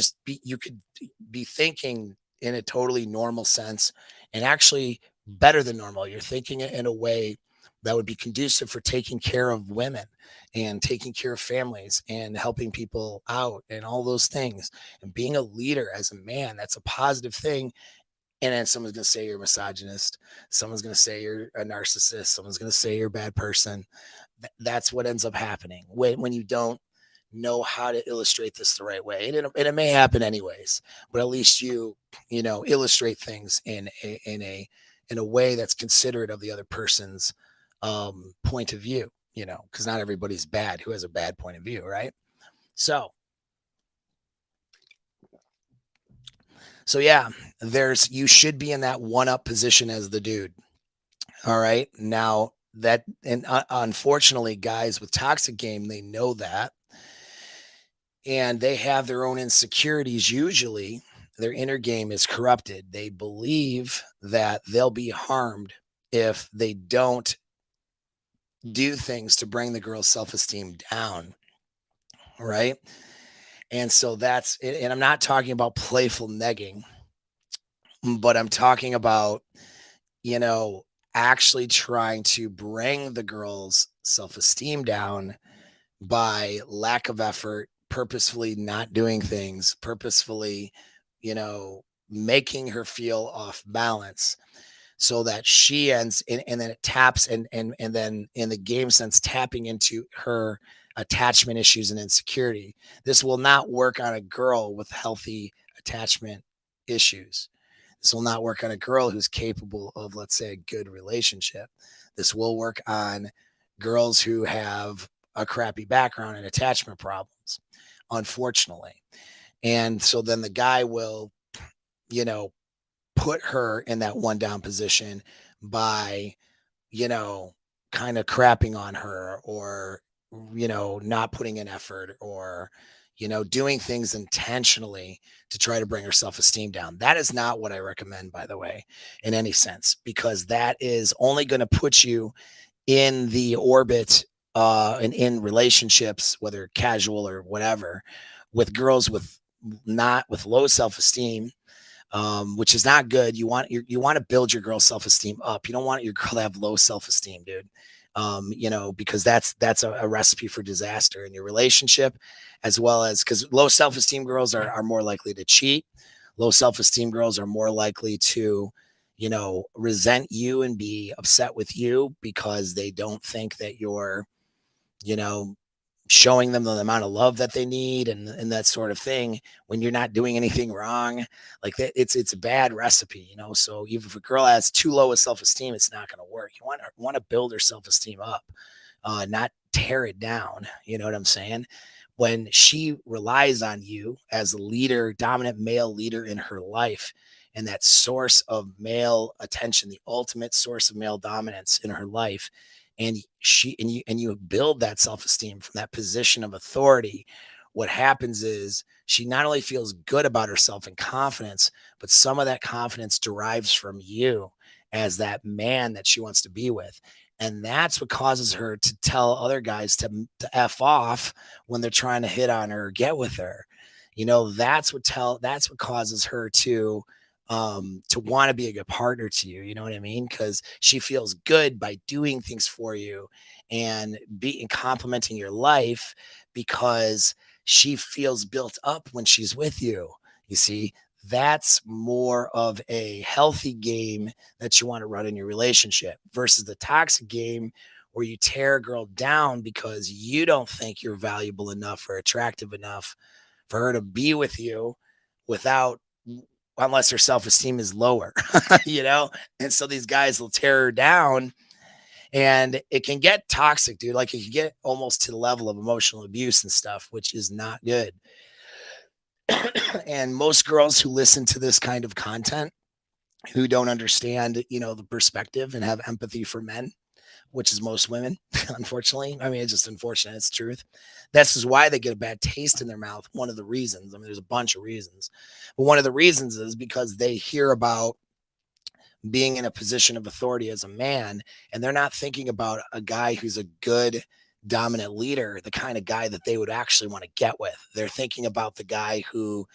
be thinking in a totally normal sense and actually better than normal. You're thinking it in a way that would be conducive for taking care of women and taking care of families and helping people out and all those things. And being a leader as a man, that's a positive thing. And then someone's going to say you're a misogynist. Someone's going to say you're a narcissist. Someone's going to say you're a bad person. That's what ends up happening when you don't know how to illustrate this the right way. And it may happen anyways, but at least illustrate things in a way that's considerate of the other person's point of view, because not everybody's bad who has a bad point of view, right? So yeah, you should be in that one-up position as the dude. All right. Now unfortunately, guys with toxic game, they know that. And they have their own insecurities. Usually their inner game is corrupted. They believe that they'll be harmed if they don't do things to bring the girl's self-esteem down. Right. And so and I'm not talking about playful negging, but I'm talking about, actually trying to bring the girl's self-esteem down by lack of effort, purposefully not doing things, purposefully, making her feel off balance so that she ends and then it taps and then in the game sense, tapping into her attachment issues and insecurity. This will not work on a girl with healthy attachment issues. This will not work on a girl who's capable of, let's say, a good relationship. This will work on girls who have a crappy background and attachment problems, unfortunately. And so then the guy will, put her in that one down position by, kind of crapping on her or, not putting in effort or, doing things intentionally to try to bring her self-esteem down. That is not what I recommend, by the way, in any sense, because that is only going to put you in the orbit and in relationships, whether casual or whatever, with girls with low self-esteem, which is not good. You want to build your girl's self-esteem up. You don't want your girl to have low self-esteem, dude. Because that's a recipe for disaster in your relationship, as well as because low self-esteem girls are more likely to cheat. Low self-esteem girls are more likely to, resent you and be upset with you because they don't think that you're, showing them the amount of love that they need and that sort of thing when you're not doing anything wrong. Like that, it's a bad recipe, So even if a girl has too low a self-esteem, it's not going to work. You want to build her self-esteem up, not tear it down. You know what I'm saying? When she relies on you as a leader, dominant male leader in her life, and that source of male attention, the ultimate source of male dominance in her life, and you build that self-esteem from that position of authority, what happens is she not only feels good about herself and confidence, but some of that confidence derives from you as that man that she wants to be with. And that's what causes her to tell other guys to F off when they're trying to hit on her or get with her. That's what causes her to want to be a good partner to you. You know what I mean? Because she feels good by doing things for you and complimenting your life, because she feels built up when she's with you. You see, that's more of a healthy game that you want to run in your relationship versus the toxic game where you tear a girl down because you don't think you're valuable enough or attractive enough for her to be with you without unless her self-esteem is lower, And so these guys will tear her down, and it can get toxic, dude. Like, it can get almost to the level of emotional abuse and stuff, which is not good. And most girls who listen to this kind of content, who don't understand, the perspective and have empathy for men, which is most women, unfortunately. I mean, it's just unfortunate. It's truth. This is why they get a bad taste in their mouth. One of the reasons, I mean, there's a bunch of reasons, but one of the reasons is because they hear about being in a position of authority as a man, and they're not thinking about a guy who's a good dominant leader, the kind of guy that they would actually want to get with. They're thinking about the guy who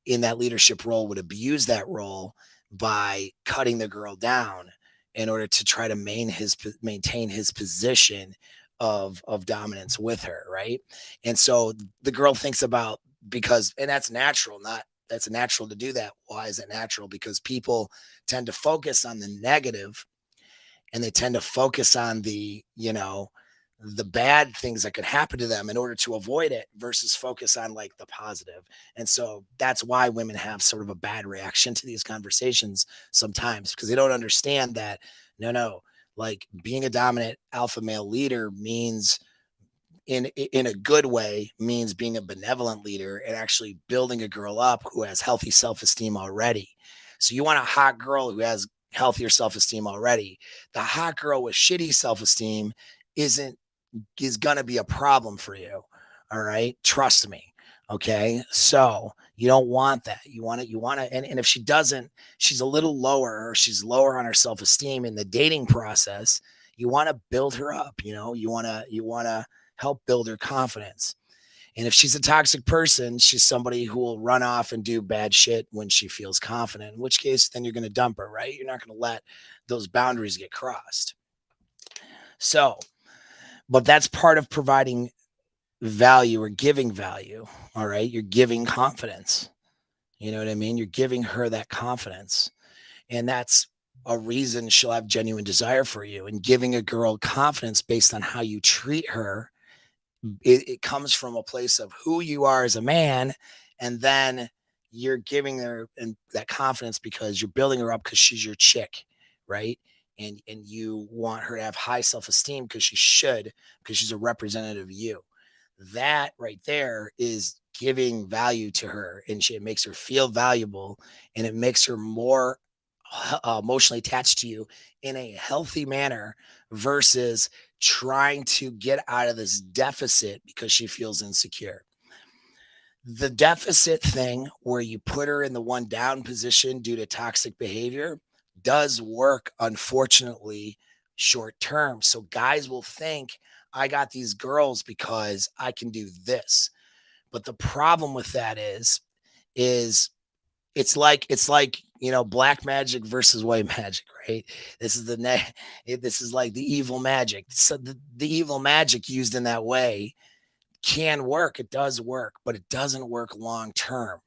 in that leadership role would abuse that role by cutting the girl down in order to try to maintain his position of dominance with her, right? And so the girl thinks about, and that's natural, not that's natural to do that. Why is it natural? Because people tend to focus on the negative, and they tend to focus on the bad things that could happen to them in order to avoid it versus focus on like the positive. And so that's why women have sort of a bad reaction to these conversations sometimes, because they don't understand that no, like being a dominant alpha male leader means in a good way means being a benevolent leader and actually building a girl up who has healthy self-esteem already. So you want a hot girl who has healthier self-esteem already. The hot girl with shitty self-esteem is going to be a problem for you. All right. Trust me. Okay. So you don't want that. You want to, and if she doesn't, she's a little lower, or she's lower on her self-esteem in the dating process, you want to build her up. You want to help build her confidence. And if she's a toxic person, she's somebody who will run off and do bad shit when she feels confident, in which case then you're going to dump her, right? You're not going to let those boundaries get crossed. So, but that's part of providing value or giving value. All right. You're giving confidence. You know what I mean? You're giving her that confidence. And that's a reason she'll have genuine desire for you. And giving a girl confidence based on how you treat her, it comes from a place of who you are as a man. And then you're giving her that confidence because you're building her up because she's your chick, right? And you want her to have high self-esteem because she's a representative of you. That right there is giving value to her, and it makes her feel valuable, and it makes her more emotionally attached to you in a healthy manner versus trying to get out of this deficit because she feels insecure. The deficit thing, where you put her in the one down position due to toxic behavior, does work, unfortunately, short term. So guys will think, I got these girls because I can do this. But the problem with that is it's like black magic versus white magic, right? This is like the evil magic. So the evil magic used in that way can work. It does work, but it doesn't work long term,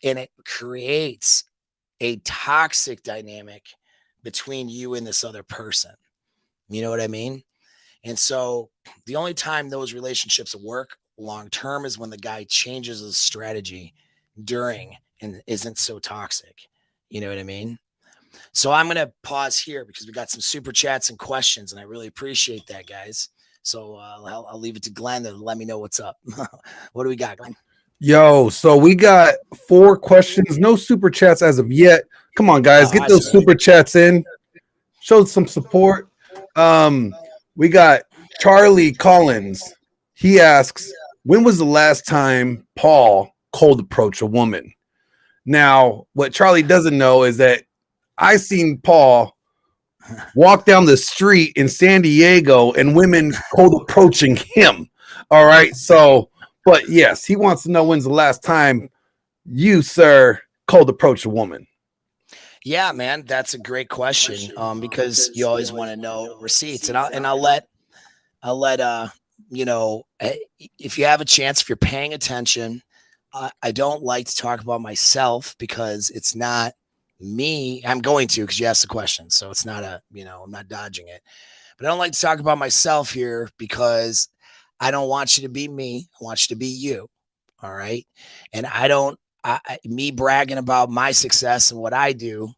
and it creates a toxic dynamic between you and this other person. You know what I mean? And so the only time those relationships work long term is when the guy changes his strategy during and isn't so toxic. You know what I mean? So I'm going to pause here because we got some super chats and questions, and I really appreciate that, guys. So I'll leave it to Glenn to let me know what's up. What do we got, Glenn? Yo, so we got 4 questions, no super chats as of yet. Come on, guys, get those super chats in. Show some support. We got Charlie Collins. He asks, when was the last time Paul cold approached a woman? Now, what Charlie doesn't know is that I seen Paul walk down the street in San Diego and women cold approaching him. All right. So But yes, he wants to know when's the last time you, sir, cold approached a woman. Yeah, man, that's a great question. Because you always want to know receipts, and I'll let you know, if you have a chance, if you're paying attention, I don't like to talk about myself because it's not me. I'm going to because you asked the question, so it's not I'm not dodging it. But I don't like to talk about myself here because I don't want you to be me. I want you to be you. All right, and I don't. Me bragging about my success and what I do,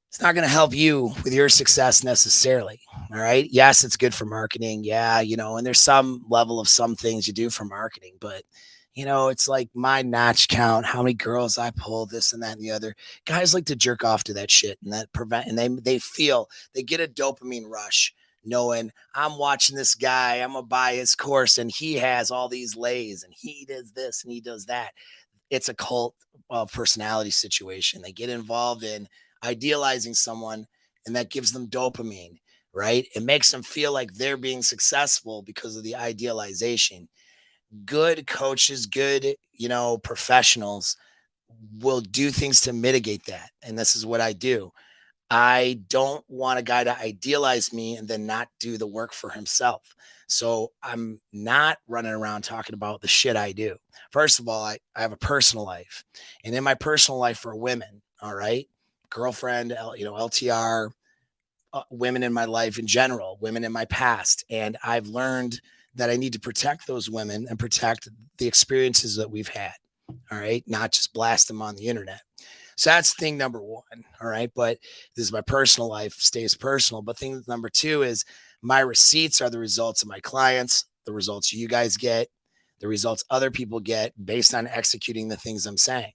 it's not going to help you with your success necessarily. All right. Yes, it's good for marketing. Yeah. And there's some level of some things you do for marketing, but it's like my notch count, how many girls I pull, this and that and the other. Guys like to jerk off to that shit and and they get a dopamine rush knowing I'm watching this guy, I'm gonna buy his course and he has all these lays and he does this and he does that. It's a cult personality situation. They get involved in idealizing someone, and that gives them dopamine, right? It makes them feel like they're being successful because of the idealization. Good coaches, good, professionals will do things to mitigate that. And this is what I do. I don't want a guy to idealize me and then not do the work for himself. So I'm not running around talking about the shit I do. First of all, I have a personal life. And in my personal life for women, all right, girlfriend, LTR, women in my life in general, women in my past. And I've learned that I need to protect those women and protect the experiences that we've had. All right. Not just blast them on the internet. So that's thing number one. All right. But this is my personal life, stays personal. But thing number two is my receipts are the results of my clients, the results you guys get, the results other people get based on executing the things I'm saying,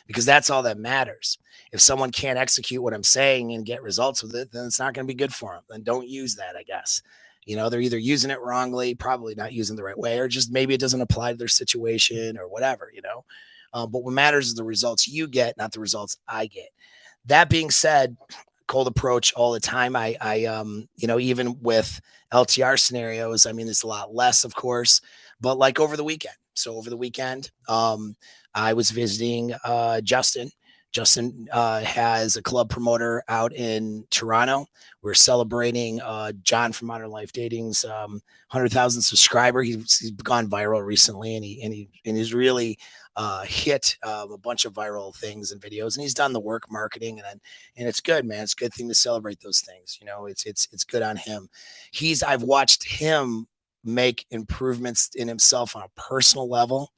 because that's all that matters. If someone can't execute what I'm saying and get results with it, then it's not going to be good for them. Then don't use that, I guess. They're either using it wrongly, probably not using the right way, or just maybe it doesn't apply to their situation or whatever. But what matters is the results you get, not the results I get. That being said, cold approach all the time. Even with LTR scenarios, I mean, it's a lot less, of course, but like over the weekend. So over the weekend, I was visiting Justin. Justin has a club promoter out in Toronto. We're celebrating John from Modern Life Dating's 100,000 subscriber. He's gone viral recently, and he's really hit a bunch of viral things and videos, and he's done the work marketing, and it's good, man. It's a good thing to celebrate those things. It's good on him. I've watched him make improvements in himself on a personal level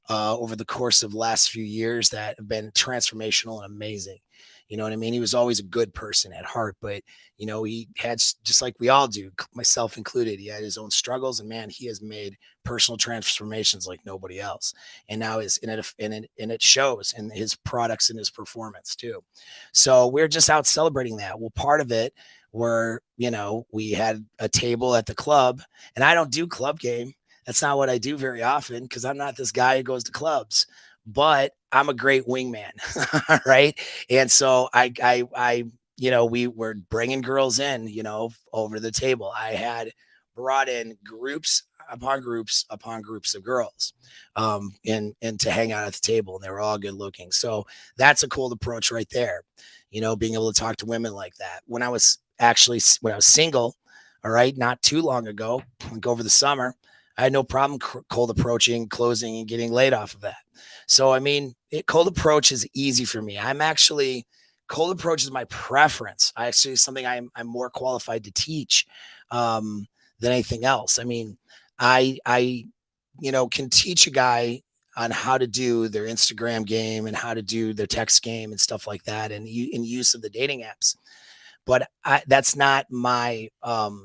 over the course of the last few years that have been transformational and amazing. You know what I mean? He was always a good person at heart, but he had, just like we all do, myself included, he had his own struggles, and man, he has made personal transformations like nobody else. And now it shows in his products and his performance too. So we're just out celebrating that. Well, part of it we had a table at the club, and I don't do club game. That's not what I do very often because I'm not this guy who goes to clubs, but I'm a great wingman. Right. And so we were bringing girls in, over the table. I had brought in groups upon groups upon groups of girls and to hang out at the table, and they were all good looking. So that's a cool approach right there. Being able to talk to women like that. When I was single, all right, not too long ago, like over the summer, I had no problem cold approaching, closing, and getting laid off of that. So, I mean, cold approach is easy for me. Cold approach is my preference. Something I'm more qualified to teach than anything else. I mean, I can teach a guy on how to do their Instagram game and how to do their text game and stuff like that, and in use of the dating apps. But that's not my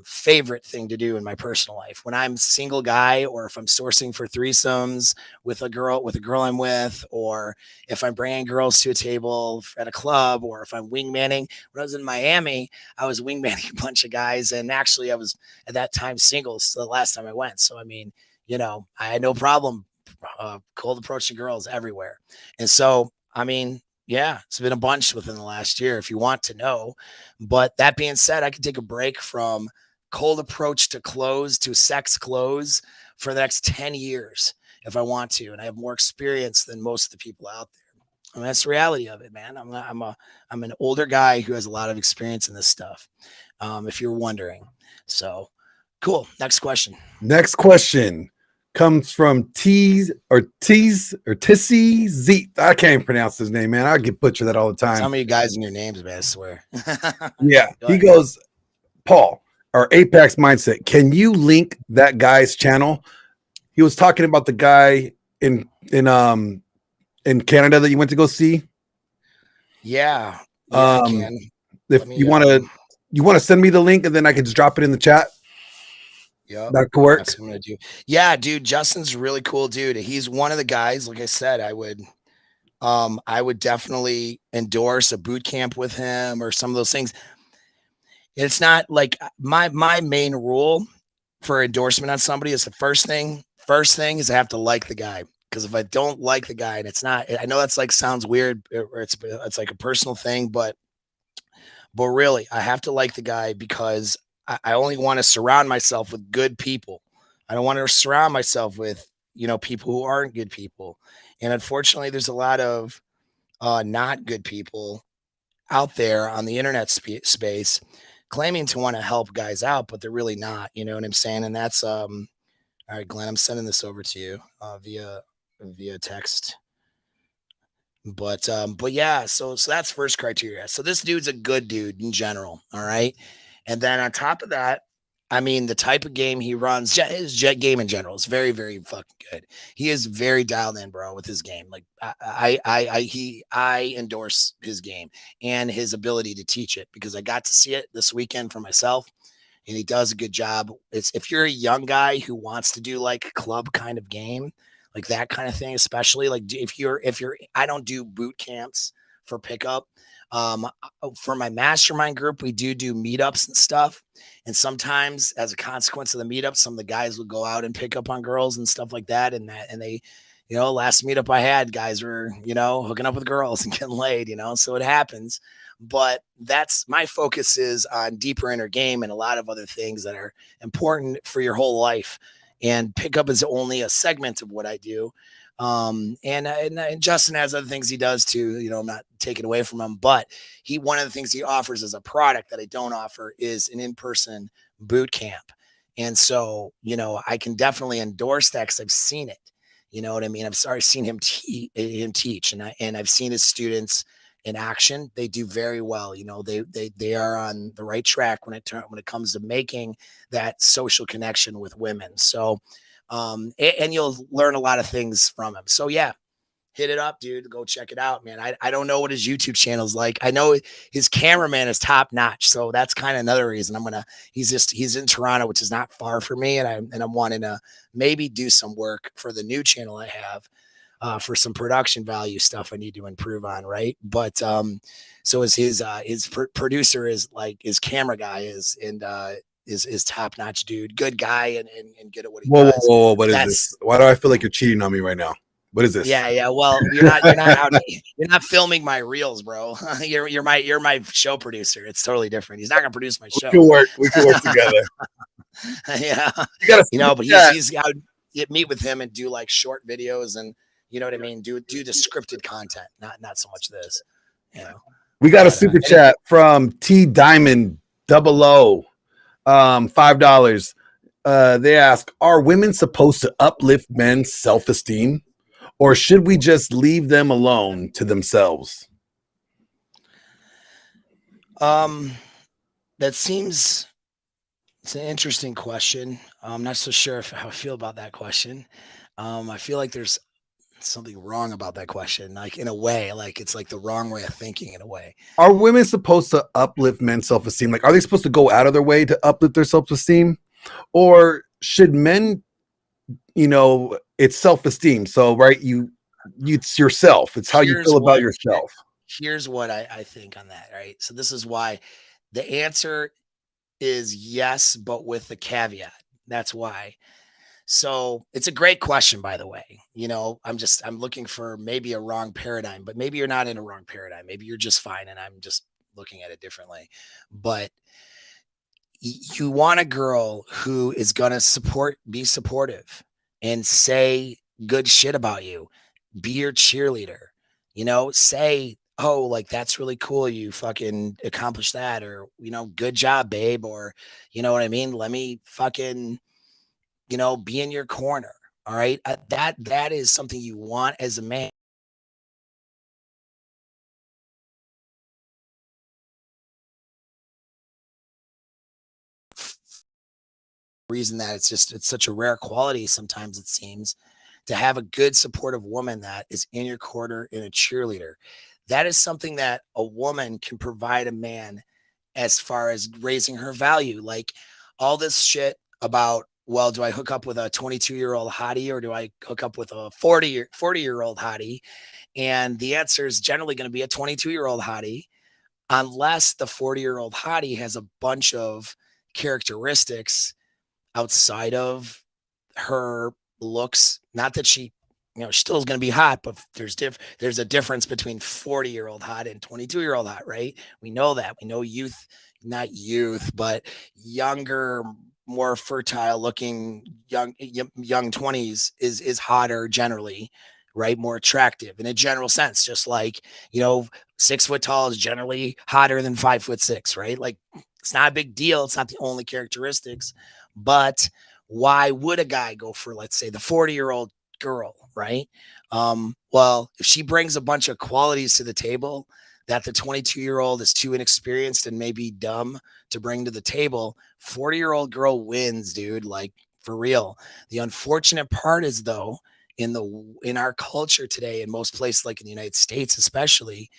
favorite thing to do in my personal life. When I'm a single guy, or if I'm sourcing for threesomes with a girl I'm with, or if I'm bringing girls to a table at a club, or if I'm wingmanning. When I was in Miami, I was wingmanning a bunch of guys, and actually I was at that time single. So the last time I went. So I mean, I had no problem cold approaching girls everywhere. And so, I mean, yeah, it's been a bunch within the last year, if you want to know. But that being said, I could take a break from cold approach to close to sex close for the next 10 years if I want to, and I have more experience than most of the people out there. I mean, that's the reality of it, man. I'm an older guy who has a lot of experience in this stuff. If you're wondering. So cool. Next question. Next question comes from Tissy Z. I can't even pronounce his name, man. I get butchered that all the time. How many guys in your names, man? I swear. Yeah. He goes, Paul, our Apex Mindset. Can you link that guy's channel? He was talking about the guy in Canada that you went to go see. Yeah. I can. If you want to send me the link and then I can just drop it in the chat. Yeah, that could work. That's what I'm gonna do. Yeah, dude, Justin's a really cool dude. He's one of the guys. Like I said, I would definitely endorse a boot camp with him or some of those things. It's not like my main rule for endorsement on somebody is the first thing is I have to like the guy. Because if I don't like the guy, and it's not, I know that's like sounds weird, or it's like a personal thing, but really, I have to like the guy because I only want to surround myself with good people. I don't want to surround myself with, people who aren't good people. And unfortunately, there's a lot of not good people out there on the internet space claiming to want to help guys out, but they're really not. You know what I'm saying? And that's all right, Glenn. I'm sending this over to you via text. But yeah, so that's first criteria. So this dude's a good dude in general. All right. And then on top of that, I mean, the type of game he runs, his jet game in general is very, very fucking good. He is very dialed in, bro, with his game. Like I endorse his game and his ability to teach it because I got to see it this weekend for myself, and he does a good job. It's if you're a young guy who wants to do like a club kind of game, like that kind of thing, especially like if you're, I don't do boot camps for pickup. For my mastermind group, we do meetups and stuff. And sometimes as a consequence of the meetup, some of the guys would go out and pick up on girls and stuff like that. And they, last meetup I had, guys were, hooking up with girls and getting laid, so it happens. But that's my focus is on deeper inner game and a lot of other things that are important for your whole life. And pickup is only a segment of what I do. And Justin has other things he does too, I'm not taking away from him, but one of the things he offers as a product that I don't offer is an in-person boot camp. And so, I can definitely endorse that because I've seen it. You know what I mean? I've seen him teach, and I've seen his students in action. They do very well. They are on the right track when it comes to making that social connection with women. So, and you'll learn a lot of things from him. So yeah, hit it up, dude. Go check it out, man. I don't know what his YouTube channel is like. I know his cameraman is top notch. So that's kind of another reason he's in Toronto, which is not far from me. And I'm wanting to maybe do some work for the new channel I have, for some production value stuff I need to improve on. Right. But, so is his producer is like his camera guy is top notch dude, good guy and good at what he does. Whoa, what is this? Why do I feel like you're cheating on me right now? What is this? Yeah. Well, you're not filming my reels, bro. You're my show producer. It's totally different. He's not gonna produce my show. We can work together. Yeah. But he's got to meet with him and do like short videos and you know what I mean? Do the scripted content, not so much this. We got a super chat from T Diamond 00. $5. They ask, are women supposed to uplift men's self-esteem, or should we just leave them alone to themselves? That seems, it's an interesting question. I'm not so sure how I feel about that question. I feel like there's something wrong about that question, like in a way, like it's like the wrong way of thinking in a way. Are women supposed to uplift men's self-esteem? Like, are they supposed to go out of their way to uplift their self-esteem, or should men, it's self-esteem. So, right. It's yourself. It's how you feel about yourself. Here's what I think on that. Right. So this is why the answer is yes, but with the caveat. That's why. So it's a great question, by the way. I'm looking for maybe a wrong paradigm, but maybe you're not in a wrong paradigm. Maybe you're just fine. And I'm just looking at it differently. But you want a girl who is going to be supportive and say good shit about you. Be your cheerleader. You know, say, oh, like that's really cool. You fucking accomplished that, or good job, babe, or you know what I mean. Let me fucking be in your corner. All right, that is something you want as a man. Reason that it's such a rare quality sometimes it seems to have a good supportive woman that is in your corner and a cheerleader. That is something that a woman can provide a man as far as raising her value. Like all this shit about, well, do I hook up with a 22-year-old hottie or do I hook up with a 40-year-old hottie? And the answer is generally going to be a 22-year-old hottie, unless the 40-year-old hottie has a bunch of characteristics outside of her looks. Not that she, she still is going to be hot, but there's a difference between 40-year-old hot and 22-year-old hot, right? We know that. We know youth, not youth, but younger, more fertile looking young 20s is hotter generally, right? More attractive in a general sense, just like, 6 foot tall is generally hotter than 5'6", right? Like it's not a big deal. It's not the only characteristics, but why would a guy go for, let's say, the 40-year-old girl, right? Well, if she brings a bunch of qualities to the table that the 22-year-old is too inexperienced and maybe dumb to bring to the table, 40-year-old girl wins, dude. Like for real. The unfortunate part is though, in our culture today, in most places like in the United States, especially,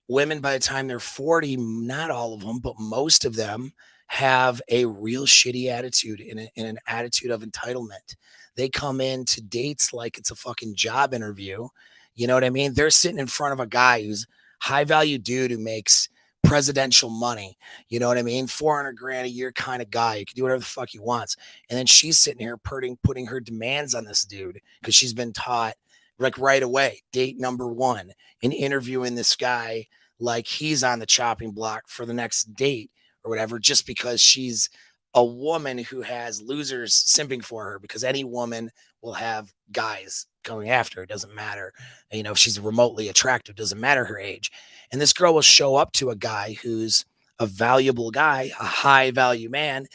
women by the time they're 40, not all of them, but most of them have a real shitty attitude and an attitude of entitlement. They come into dates like it's a fucking job interview. You know what I mean? They're sitting in front of a guy who's high value dude who makes presidential money. You know what I mean? 400 grand a year kind of guy. He can do whatever the fuck he wants. And then she's sitting here putting her demands on this dude because she's been taught like right away, date number one, and interviewing this guy like he's on the chopping block for the next date or whatever, just because she's a woman who has losers simping for her, because any woman will have guys going after her. It doesn't matter. If she's remotely attractive, doesn't matter her age. And this girl will show up to a guy who's a valuable guy, a high value man,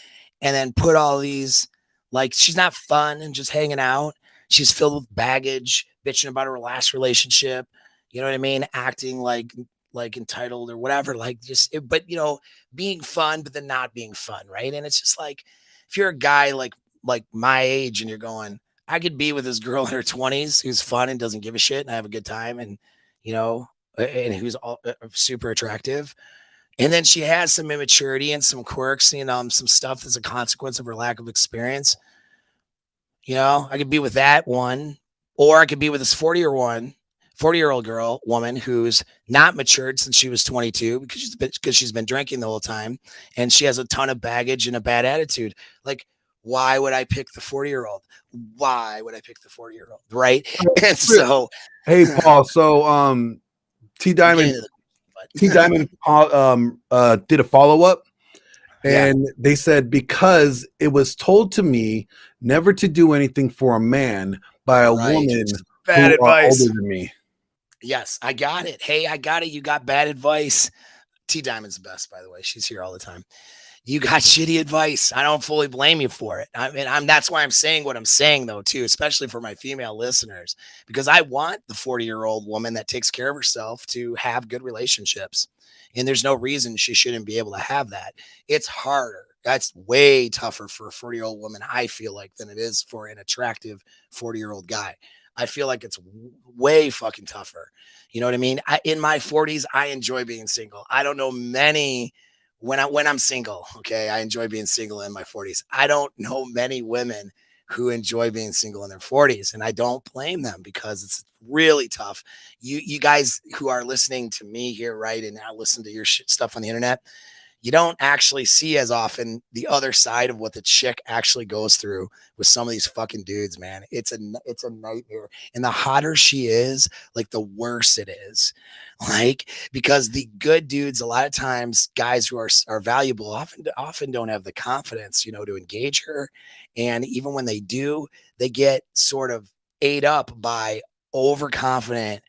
and then put all these, like, she's not fun and just hanging out. She's filled with baggage, bitching about her last relationship. You know what I mean? Acting like entitled or whatever, like just, but being fun, but then not being fun, right? And it's just like, if you're a guy like my age and you're going, I could be with this girl in her 20s who's fun and doesn't give a shit and I have a good time and and who's super attractive. And then she has some immaturity and some quirks, some stuff that's a consequence of her lack of experience. I could be with that one, or I could be with this 40-year-old woman who's not matured since she was 22 because she's been drinking the whole time and she has a ton of baggage and a bad attitude. Like, why would I pick the 40-year-old? Why would I pick the 40-year-old? Right. And so, Hey, Paul. So, T I'm getting Diamond, to the, T Diamond, did a follow up, yeah, and they said because it was told to me never to do anything for a man by a right. woman Bad who are older advice. than me. Yes, I got it. Hey, I got it. You got bad advice. T Diamond's the best, by the way. She's here all the time. You got shitty advice. I don't fully blame you for it. I mean, that's why I'm saying what I'm saying, though, too, especially for my female listeners, because I want the 40-year-old woman that takes care of herself to have good relationships. And there's no reason she shouldn't be able to have that. It's harder. That's way tougher for a 40-year-old woman, I feel like, than it is for an attractive 40-year-old guy. I feel like it's way fucking tougher. You know what I mean? In my 40s, I enjoy being single. I don't know many when I'm single, okay, I enjoy being single in my 40s. I don't know many women who enjoy being single in their 40s, and I don't blame them because it's really tough. You guys who are listening to me here, right, and now listen to your stuff on the internet, you don't actually see as often the other side of what the chick actually goes through with some of these fucking dudes, man. It's a nightmare. And the hotter she is, like the worse it is. Like, because the good dudes, a lot of times, guys who are valuable often don't have the confidence, to engage her. And even when they do, they get sort of ate up by overconfident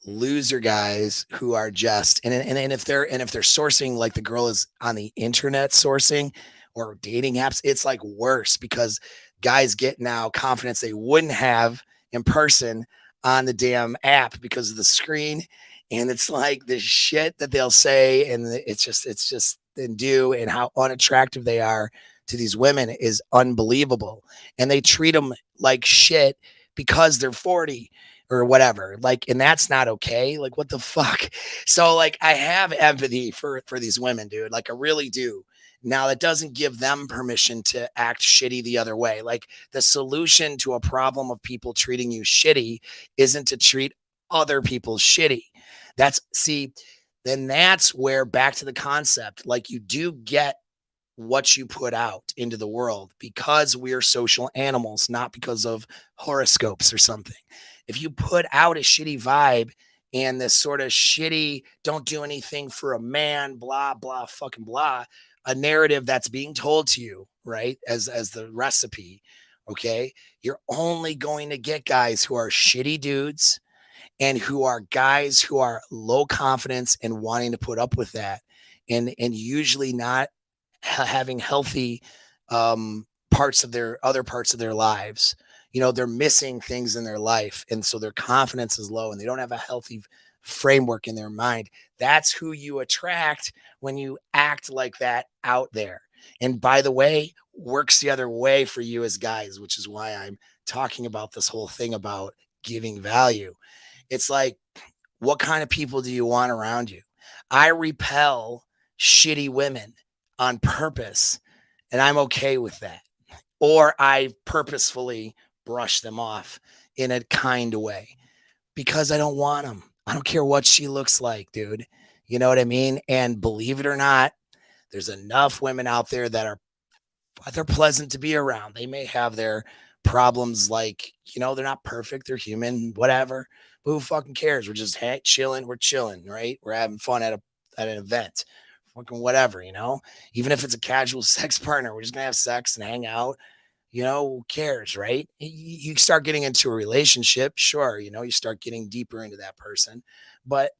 loser guys who are just and if they're sourcing like the girl is on the internet sourcing or dating apps, it's like worse because guys get now confidence they wouldn't have in person on the damn app because of the screen. And it's like the shit that they'll say and it's just and do and how unattractive they are to these women is unbelievable. And they treat them like shit because they're 40 or whatever. Like, and that's not okay. Like, what the fuck? So, like, I have empathy for these women, dude. Like, I really do. Now, that doesn't give them permission to act shitty the other way. Like, the solution to a problem of people treating you shitty isn't to treat other people shitty. See, then that's where back to the concept, like, you do get what you put out into the world because we're social animals, not because of horoscopes or something. If you put out a shitty vibe and this sort of shitty, don't do anything for a man, blah, blah, fucking blah, a narrative that's being told to you, right? As the recipe, okay? You're only going to get guys who are shitty dudes and who are guys who are low confidence and wanting to put up with that. And usually not having healthy parts of their other parts of their lives. They're missing things in their life. And so their confidence is low and they don't have a healthy framework in their mind. That's who you attract when you act like that out there. And by the way, works the other way for you as guys, which is why I'm talking about this whole thing about giving value. It's like, what kind of people do you want around you? I repel shitty women on purpose, and I'm okay with that. Or I purposefully brush them off in a kind way because I don't want them. I don't care what she looks like, dude. You know what I mean? And believe it or not, there's enough women out there that they're pleasant to be around. They may have their problems, like, they're not perfect, they're human, whatever. But who fucking cares? We're just chilling, we're chilling, right? We're having fun at an event. Fucking whatever, even if it's a casual sex partner, we're just gonna have sex and hang out. Who cares, right? You start getting into a relationship, sure, you start getting deeper into that person, but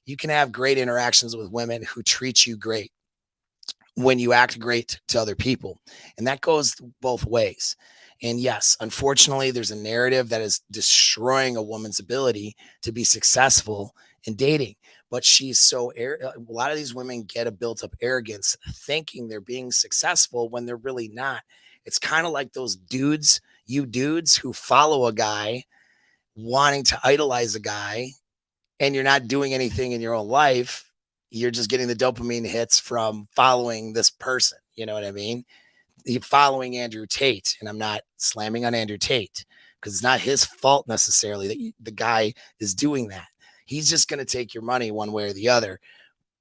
you can have great interactions with women who treat you great when you act great to other people. And that goes both ways. And yes, unfortunately, there's a narrative that is destroying a woman's ability to be successful in dating. But she's a lot of these women get a built up arrogance thinking they're being successful when they're really not. It's kind of like those dudes who follow a guy wanting to idolize a guy, and you're not doing anything in your own life. You're just getting the dopamine hits from following this person. You know what I mean? You're following Andrew Tate, and I'm not slamming on Andrew Tate because it's not his fault necessarily that the guy is doing that. He's just going to take your money one way or the other.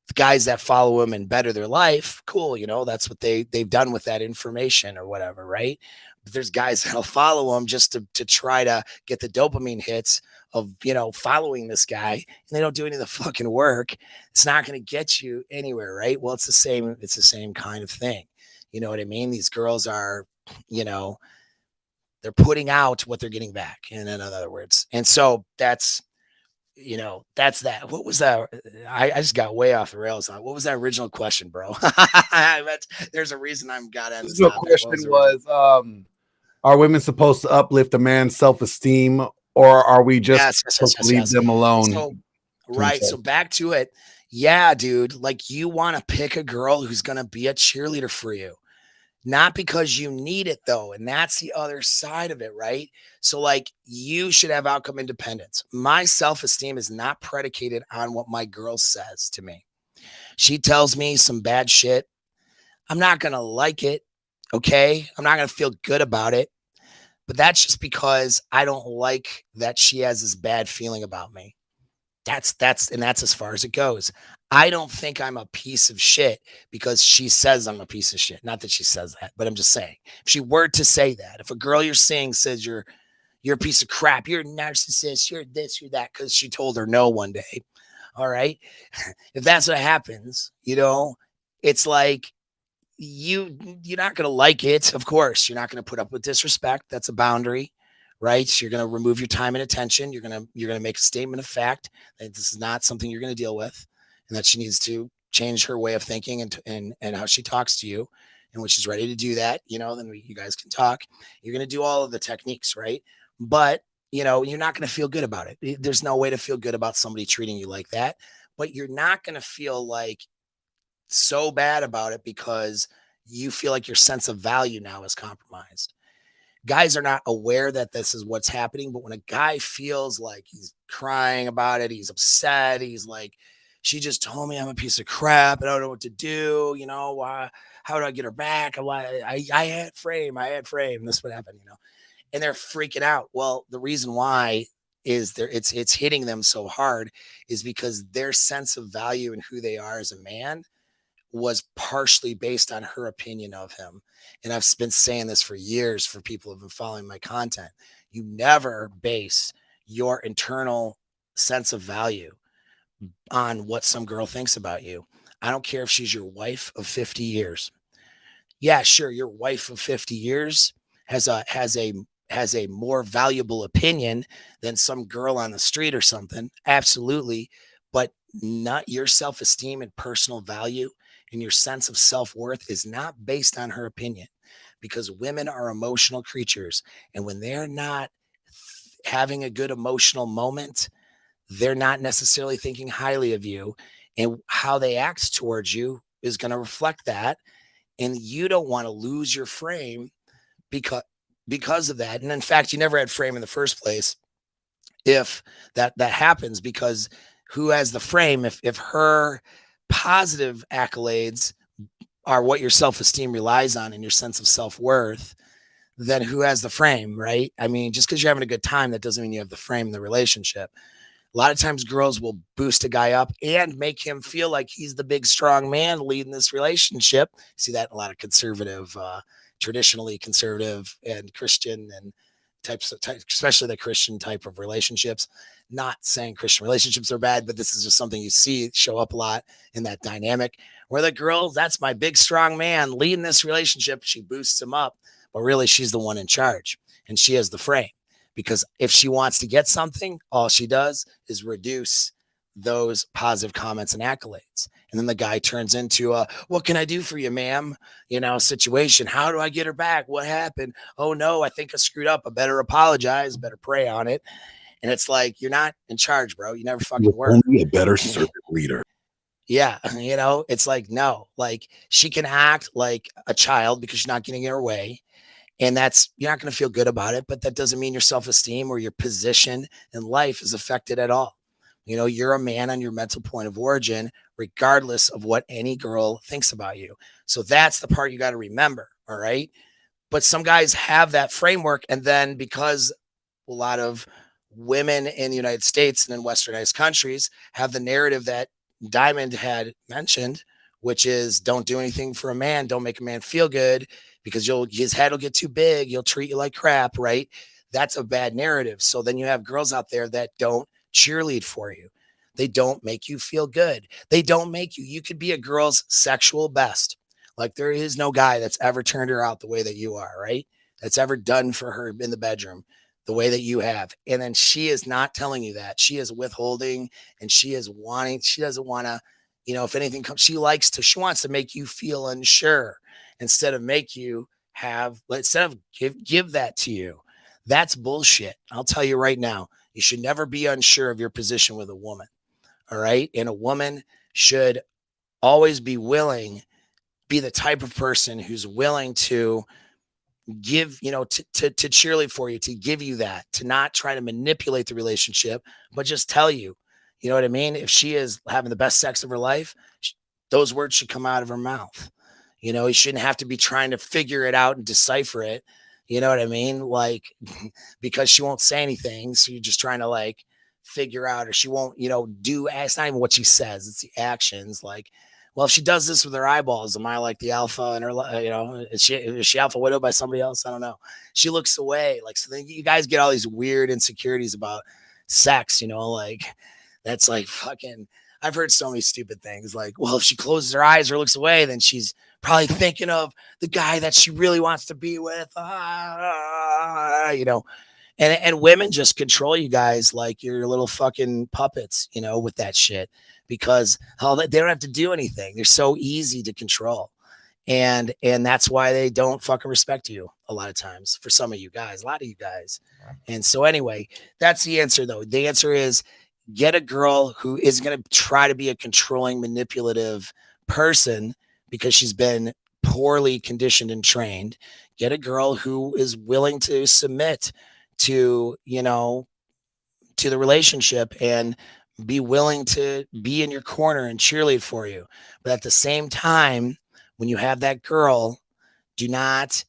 The guys that follow him and better their life, cool. That's what they've done with that information or whatever, right? But there's guys that'll follow him just to try to get the dopamine hits of following this guy, and they don't do any of the fucking work. It's not going to get you anywhere, right? Well, it's the same kind of thing. You know what I mean? These girls are, they're putting out what they're getting back, in other words. And so that's that. What was that? I just got way off the rails. What was that original question, bro? There's a reason I'm got on this The topic. question was, are women supposed to uplift a man's self-esteem, or are we just supposed to leave them alone? So, right. So back to it. Yeah, dude. Like, you want to pick a girl who's going to be a cheerleader for you. Not because you need it, though. And that's the other side of it, right? So, like, you should have outcome independence. My self-esteem is not predicated on what my girl says to me. She tells me some bad shit. I'm not going to like it. Okay. I'm not going to feel good about it. But that's just because I don't like that she has this bad feeling about me. That's as far as it goes. I don't think I'm a piece of shit because she says I'm a piece of shit. Not that she says that, but I'm just saying. If she were to say that, if a girl you're seeing says you're a piece of crap, you're a narcissist, you're this, you're that, because she told her no one day. All right. If that's what happens, it's like you're not gonna like it. Of course, you're not gonna put up with disrespect. That's a boundary. right? You're going to remove your time and attention. You're going to make a statement of fact that this is not something you're going to deal with, and that she needs to change her way of thinking and how she talks to you. And when she's ready to do that, then you guys can talk. You're going to do all of the techniques, right? But you're not going to feel good about it. There's no way to feel good about somebody treating you like that, but you're not going to feel like so bad about it because you feel like your sense of value now is compromised. Guys are not aware that this is what's happening, but when a guy feels like he's crying about it, he's upset, he's like, she just told me I'm a piece of crap and I don't know what to do. How do I get her back? I had frame. This would happen, and they're freaking out. Well, the reason why is it's hitting them so hard is because their sense of value and who they are as a man was partially based on her opinion of him. And I've been saying this for years for people who've been following my content. You never base your internal sense of value on what some girl thinks about you. I don't care if she's your wife of 50 years. Yeah, sure, your wife of 50 years has a more valuable opinion than some girl on the street or something. Absolutely. But not your self-esteem and personal value and your sense of self-worth is not based on her opinion, because women are emotional creatures. And when they're not having a good emotional moment, they're not necessarily thinking highly of you. And how they act towards you is going to reflect that. And you don't want to lose your frame because of that. And in fact, you never had frame in the first place if that happens, because who has the frame? If her positive accolades are what your self-esteem relies on and your sense of self-worth, then who has the frame, right? I mean, just because you're having a good time, that doesn't mean you have the frame in the relationship. A lot of times girls will boost a guy up and make him feel like he's the big, strong man leading this relationship. See that in a lot of conservative, traditionally conservative and Christian and especially the Christian type of relationships. Not saying Christian relationships are bad, but this is just something you see show up a lot in that dynamic where the girl, that's my big, strong man leading this relationship. She boosts him up, but really she's the one in charge and she has the frame. Because if she wants to get something, all she does is reduce those positive comments and accolades. And then the guy turns into a, what can I do for you, ma'am? Situation. How do I get her back? What happened? Oh no, I think I screwed up. I better apologize, better pray on it. And it's like, you're not in charge, bro. You never fucking were. Only a better servant leader. Yeah. It's like, no, like she can act like a child because she's not getting in her way. And you're not going to feel good about it, but that doesn't mean your self-esteem or your position in life is affected at all. You're a man on your mental point of origin, regardless of what any girl thinks about you. So that's the part you got to remember. All right. But some guys have that framework. And then because a lot of women in the United States and in westernized countries have the narrative that Diamond had mentioned, which is don't do anything for a man. Don't make a man feel good because his head will get too big. He'll treat you like crap, right? That's a bad narrative. So then you have girls out there that don't cheerlead for you. They don't make you feel good. They don't make you could be a girl's sexual best. Like there is no guy that's ever turned her out the way that you are, right? That's ever done for her in the bedroom the way that you have. And then she is not telling you that. She is withholding and she doesn't want to, if anything comes, she wants to make you feel unsure instead of give that to you. That's bullshit. I'll tell you right now, you should never be unsure of your position with a woman. All right. And a woman should always be the type of person who's willing to give, to cheerlead for you, to give you that, to not try to manipulate the relationship, but just tell you, you know what I mean? If she is having the best sex of her life, those words should come out of her mouth. You shouldn't have to be trying to figure it out and decipher it. You know what I mean? Like, because she won't say anything. So you're just trying to like figure out, or she won't, it's not even what she says. It's the actions. Like, well, if she does this with her eyeballs, am I like the alpha and her, is she alpha widowed by somebody else? I don't know. She looks away. Like, so then you guys get all these weird insecurities about sex, like that's like fucking, I've heard so many stupid things like, well, if she closes her eyes or looks away, then she's probably thinking of the guy that she really wants to be with, And women just control you guys like you're little fucking puppets, with that shit, because they don't have to do anything. They're so easy to control. And that's why they don't fucking respect you a lot of times, for some of you guys, a lot of you guys. And so anyway, that's the answer though. The answer is get a girl who is going to try to be a controlling, manipulative person because she's been poorly conditioned and trained. Get a girl who is willing to submit to, to the relationship and be willing to be in your corner and cheerlead for you. But at the same time, when you have that girl, do not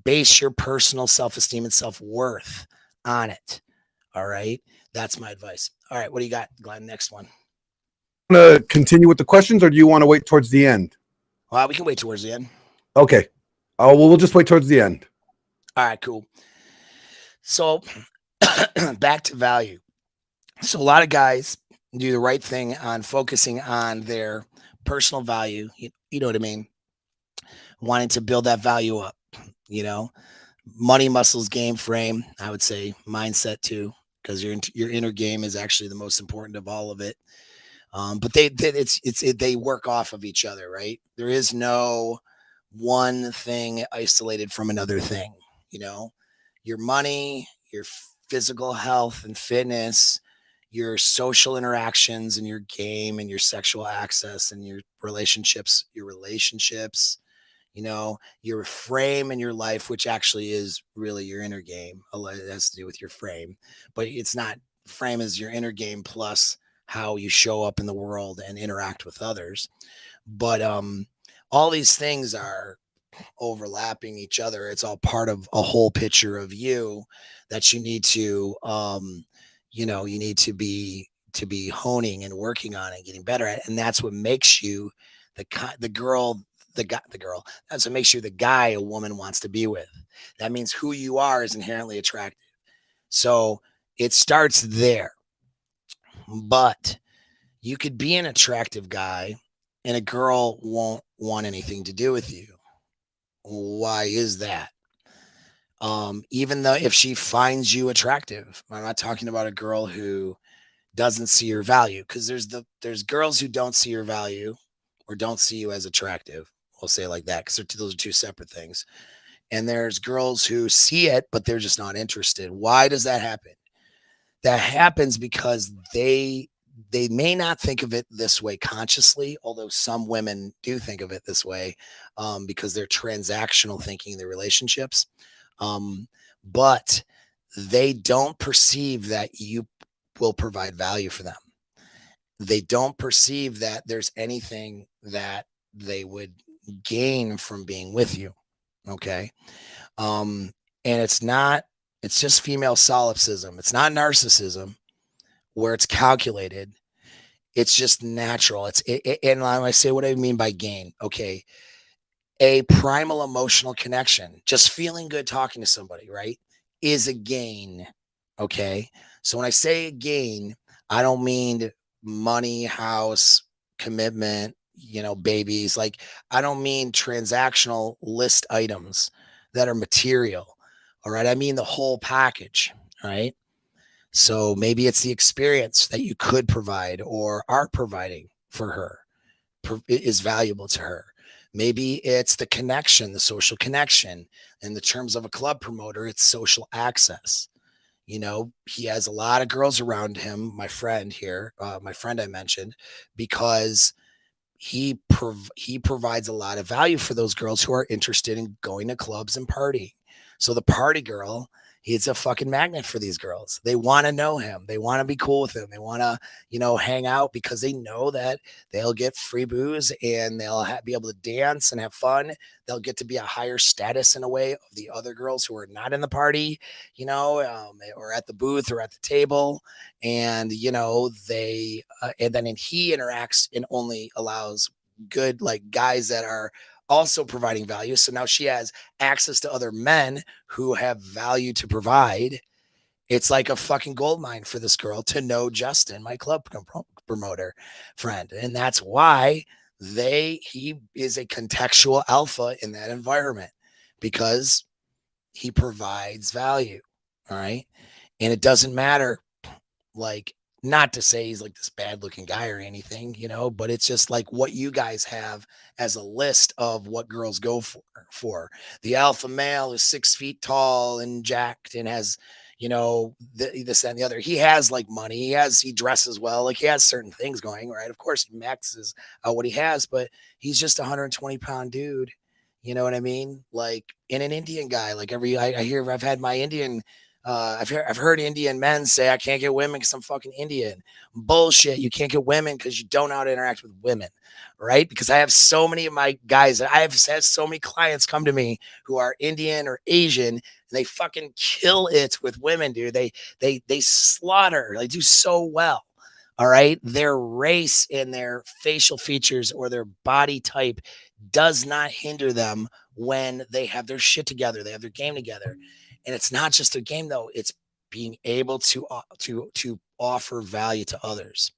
base your personal self-esteem and self-worth on it. All right. That's my advice. All right. What do you got, Glenn? Next one. Want to continue with the questions, or do you want to wait towards the end? Well, we can wait towards the end. Okay. Oh, well, we'll just wait towards the end. All right, cool. So back to value. So a lot of guys do the right thing on focusing on their personal value. You know what I mean? Wanting to build that value up, money, muscles, game, frame. I would say mindset too, because your inner game is actually the most important of all of it. But they work off of each other, right? There is no one thing isolated from another thing. Your money, your physical health and fitness, your social interactions and your game and your sexual access and your relationships, your frame and your life, which actually is really your inner game. It has to do with your frame, but it's not. Frame is your inner game plus how you show up in the world and interact with others. But all these things are overlapping each other. It's all part of a whole picture of you that you need to be honing and working on and getting better at. And that's what makes you the girl. That's what makes you the guy a woman wants to be with. That means who you are is inherently attractive. So it starts there. But you could be an attractive guy and a girl won't want anything to do with you. Why is that? Even though if she finds you attractive, I'm not talking about a girl who doesn't see your value, because there's girls who don't see your value or don't see you as attractive. We'll say it like that, because those are two separate things. And there's girls who see it, but they're just not interested. Why does that happen? That happens because they may not think of it this way consciously, although some women do think of it this way, because they're transactional thinking in their relationships. But they don't perceive that you will provide value for them. They don't perceive that there's anything that they would gain from being with you. Okay. And it's just female solipsism. It's not narcissism where it's calculated. It's just natural. And when I say what I mean by gain, okay, a primal emotional connection, just feeling good talking to somebody, right, is a gain. Okay. So when I say a gain, I don't mean money, house, commitment, babies. Like, I don't mean transactional list items that are material. All right. I mean the whole package. Right. So maybe it's the experience that you could provide or are providing for her is valuable to her. Maybe it's the connection, the social connection. In the terms of a club promoter, it's social access. He has a lot of girls around him, my friend here, my friend I mentioned, because he provides a lot of value for those girls who are interested in going to clubs and partying. So the party girl, he's a fucking magnet for these girls. They want to know him. They want to be cool with him. They want to, hang out because they know that they'll get free booze and they'll be able to dance and have fun. They'll get to be a higher status in a way of the other girls who are not in the party, or at the booth or at the table. And, and then he interacts and only allows good, like, guys that are also providing value. So now she has access to other men who have value to provide. It's like a fucking gold mine for this girl to know Justin, my club promoter friend. And that's why he is a contextual alpha in that environment, because he provides value. All right. And it doesn't matter, like, not to say he's like this bad looking guy or anything, but it's just like what you guys have as a list of what girls go for. The alpha male is 6 feet tall and jacked and has, this, that, and the other. He has like money. He dresses well. Like he has certain things going, right? Of course, he maxes out what he has, but he's just a 120-pound dude. You know what I mean? Like in an Indian guy, like I hear, I've had my Indian I've heard Indian men say I can't get women because I'm fucking Indian. Bullshit. You can't get women because you don't know how to interact with women, right? Because I have so many of my guys, I have had so many clients come to me who are Indian or Asian, and they fucking kill it with women, dude. They slaughter. They do so well. All right. Their race and their facial features or their body type does not hinder them when they have their shit together. They have their game together. And it's not just a game though, it's being able to offer value to others.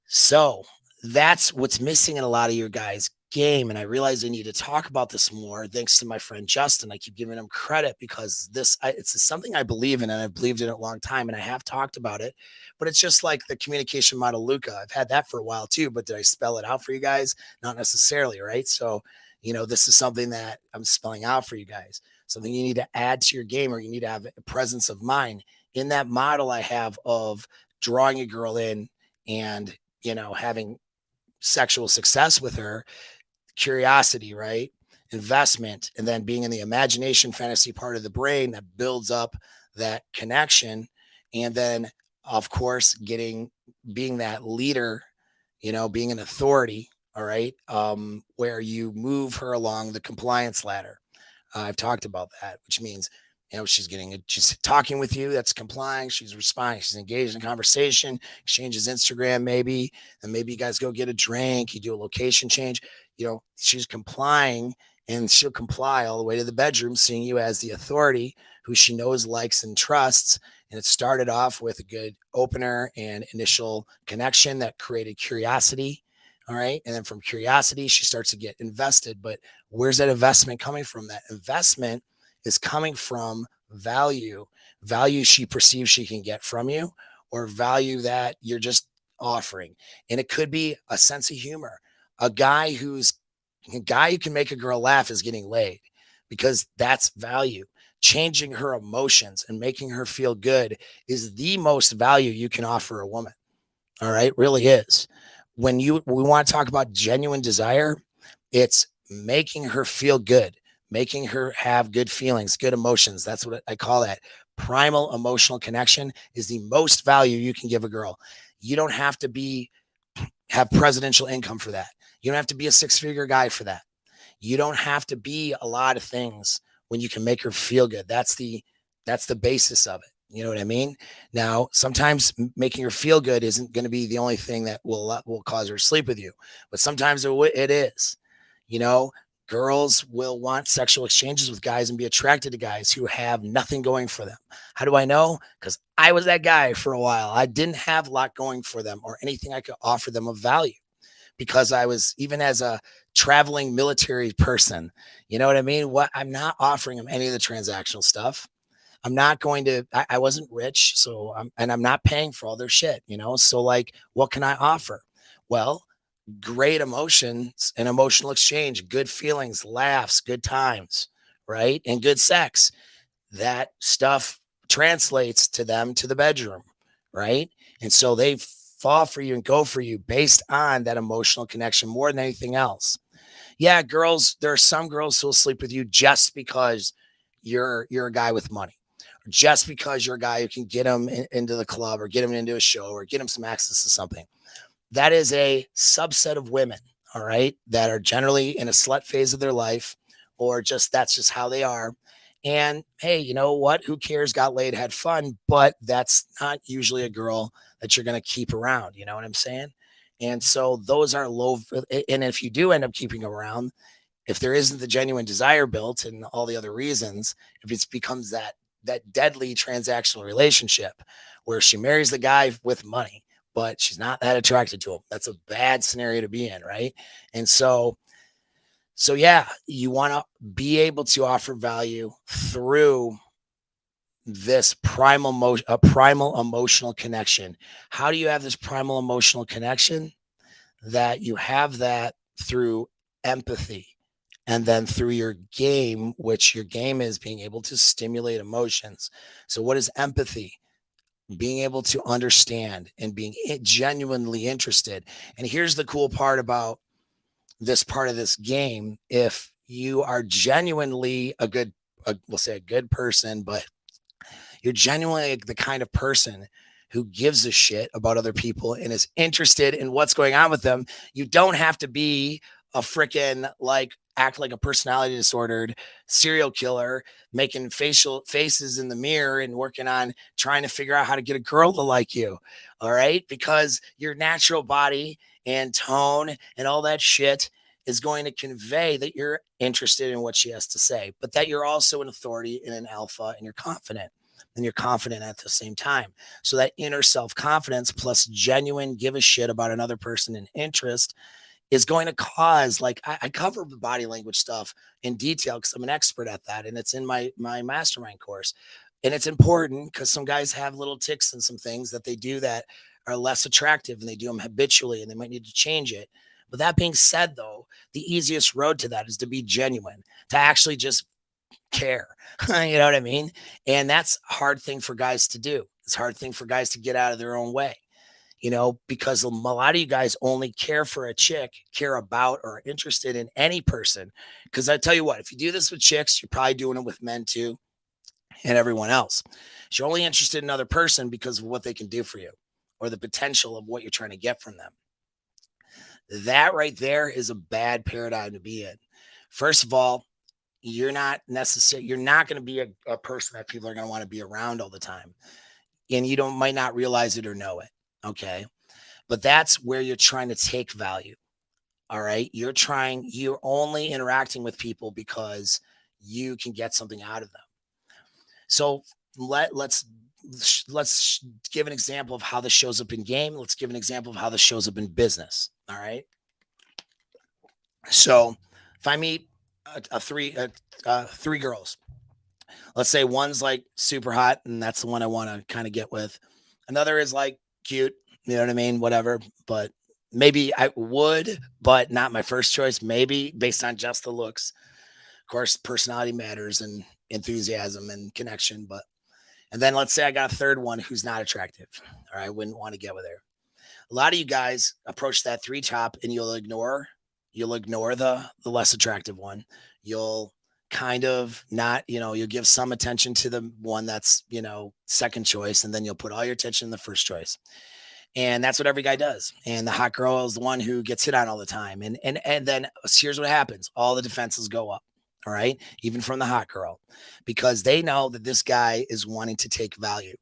So that's what's missing in a lot of your guys' game. And I realize I need to talk about this more thanks to my friend Justin. I keep giving him credit because it's something I believe in, and I've believed in it a long time, and I have talked about it. But it's just like the communication model Luca. I've had that for a while too, but did I spell it out for you guys? Not necessarily, right? So, this is something that I'm spelling out for you guys. Something you need to add to your game, or you need to have a presence of mind. In that model I have of drawing a girl in and having sexual success with her, curiosity, right? Investment, and then being in the imagination fantasy part of the brain that builds up that connection. And then, of course, being that leader, being an authority, all right, where you move her along the compliance ladder. I've talked about that, which means, she's talking with you. That's complying. She's responding. She's engaged in conversation, exchanges Instagram, maybe, and maybe you guys go get a drink. You do a location change. She's complying, and she'll comply all the way to the bedroom, seeing you as the authority who she knows, likes, and trusts. And it started off with a good opener and initial connection that created curiosity. All right. And then from curiosity, she starts to get invested. But where's that investment coming from? That investment is coming from value she perceives she can get from you, or value that you're just offering. And it could be a sense of humor. A guy who can make a girl laugh is getting laid, because that's value. Changing her emotions and making her feel good is the most value you can offer a woman. All right, really is. When we want to talk about genuine desire, it's making her feel good, making her have good feelings, good emotions. That's what I call that. Primal emotional connection is the most value you can give a girl. You don't have to have presidential income for that. You don't have to be a 6-figure guy for that. You don't have to be a lot of things when you can make her feel good. That's the basis of it. You know what I mean? Now, sometimes making her feel good isn't going to be the only thing that will cause her to sleep with you, but sometimes it is. Girls will want sexual exchanges with guys and be attracted to guys who have nothing going for them. How do I know? Because I was that guy for a while. I didn't have a lot going for them or anything I could offer them of value, because I was, even as a traveling military person, you know what I mean? I'm not offering them any of the transactional stuff. I'm not going to, I wasn't rich. So I'm not paying for all their shit, So like, what can I offer? Well, great emotions and emotional exchange, good feelings, laughs, good times, right? And good sex. That stuff translates to them to the bedroom, right? And so they fall for you and go for you based on that emotional connection more than anything else. Yeah, girls, there are some girls who will sleep with you just because you're a guy with money, or just because you're a guy who can get them into the club or get them into a show or get them some access to something. That is a subset of women, all right, that are generally in a slut phase of their life, or that's just how they are. And hey, you know what? Who cares? Got laid, had fun, but that's not usually a girl that you're going to keep around. You know what I'm saying? And so those are low. And if you do end up keeping them around, if there isn't the genuine desire built and all the other reasons, if it becomes that deadly transactional relationship where she marries the guy with money, but she's not that attracted to him, that's a bad scenario to be in, right? And so yeah, you want to be able to offer value through this primal emotional connection. How do you have this primal emotional connection? That you have that through empathy, and then through your game, which your game is being able to stimulate emotions. So what is empathy? Being able to understand and being genuinely interested. And here's the cool part about this part of this game. If you are genuinely we'll say a good person, but you're genuinely the kind of person who gives a shit about other people and is interested in what's going on with them, you don't have to be a freaking act like a personality disordered serial killer, making facial faces in the mirror and working on trying to figure out how to get a girl to like you. All right. Because your natural body and tone and all that shit is going to convey that you're interested in what she has to say, but that you're also an authority and an alpha and you're confident. And you're confident at the same time. So that inner self-confidence plus genuine give a shit about another person and interest is going to cause, I cover the body language stuff in detail because I'm an expert at that. And it's in my mastermind course. And it's important because some guys have little ticks and some things that they do that are less attractive and they do them habitually and they might need to change it. But that being said, though, the easiest road to that is to be genuine, to actually just care. You know what I mean? And that's a hard thing for guys to do. It's a hard thing for guys to get out of their own way, because a lot of you guys only care for a chick, care about or are interested in any person. Because I tell you what, if you do this with chicks, you're probably doing it with men too and everyone else. You're only interested in another person because of what they can do for you or the potential of what you're trying to get from them. That right there is a bad paradigm to be in. First of all, you're not going to be a person that people are going to want to be around all the time, and you might not realize it or know it. Okay. But that's where you're trying to take value. All right. You're only interacting with people because you can get something out of them. So let's give an example of how this shows up in game. Let's give an example of how this shows up in business. All right. So if I meet three girls, let's say one's like super hot and that's the one I want to kind of get with. Another is like cute, you know what I mean? Whatever. But maybe I would, but not my first choice. Maybe based on just the looks. Of course, personality matters and enthusiasm and connection. And then let's say I got a third one who's not attractive, or I wouldn't want to get with her. A lot of you guys approach that three top and you'll ignore the less attractive one. You'll kind of not, you'll give some attention to the one that's, second choice, and then you'll put all your attention in the first choice. And that's what every guy does. And the hot girl is the one who gets hit on all the time. And then here's what happens. All the defenses go up. All right. Even from the hot girl, because they know that this guy is wanting to take value.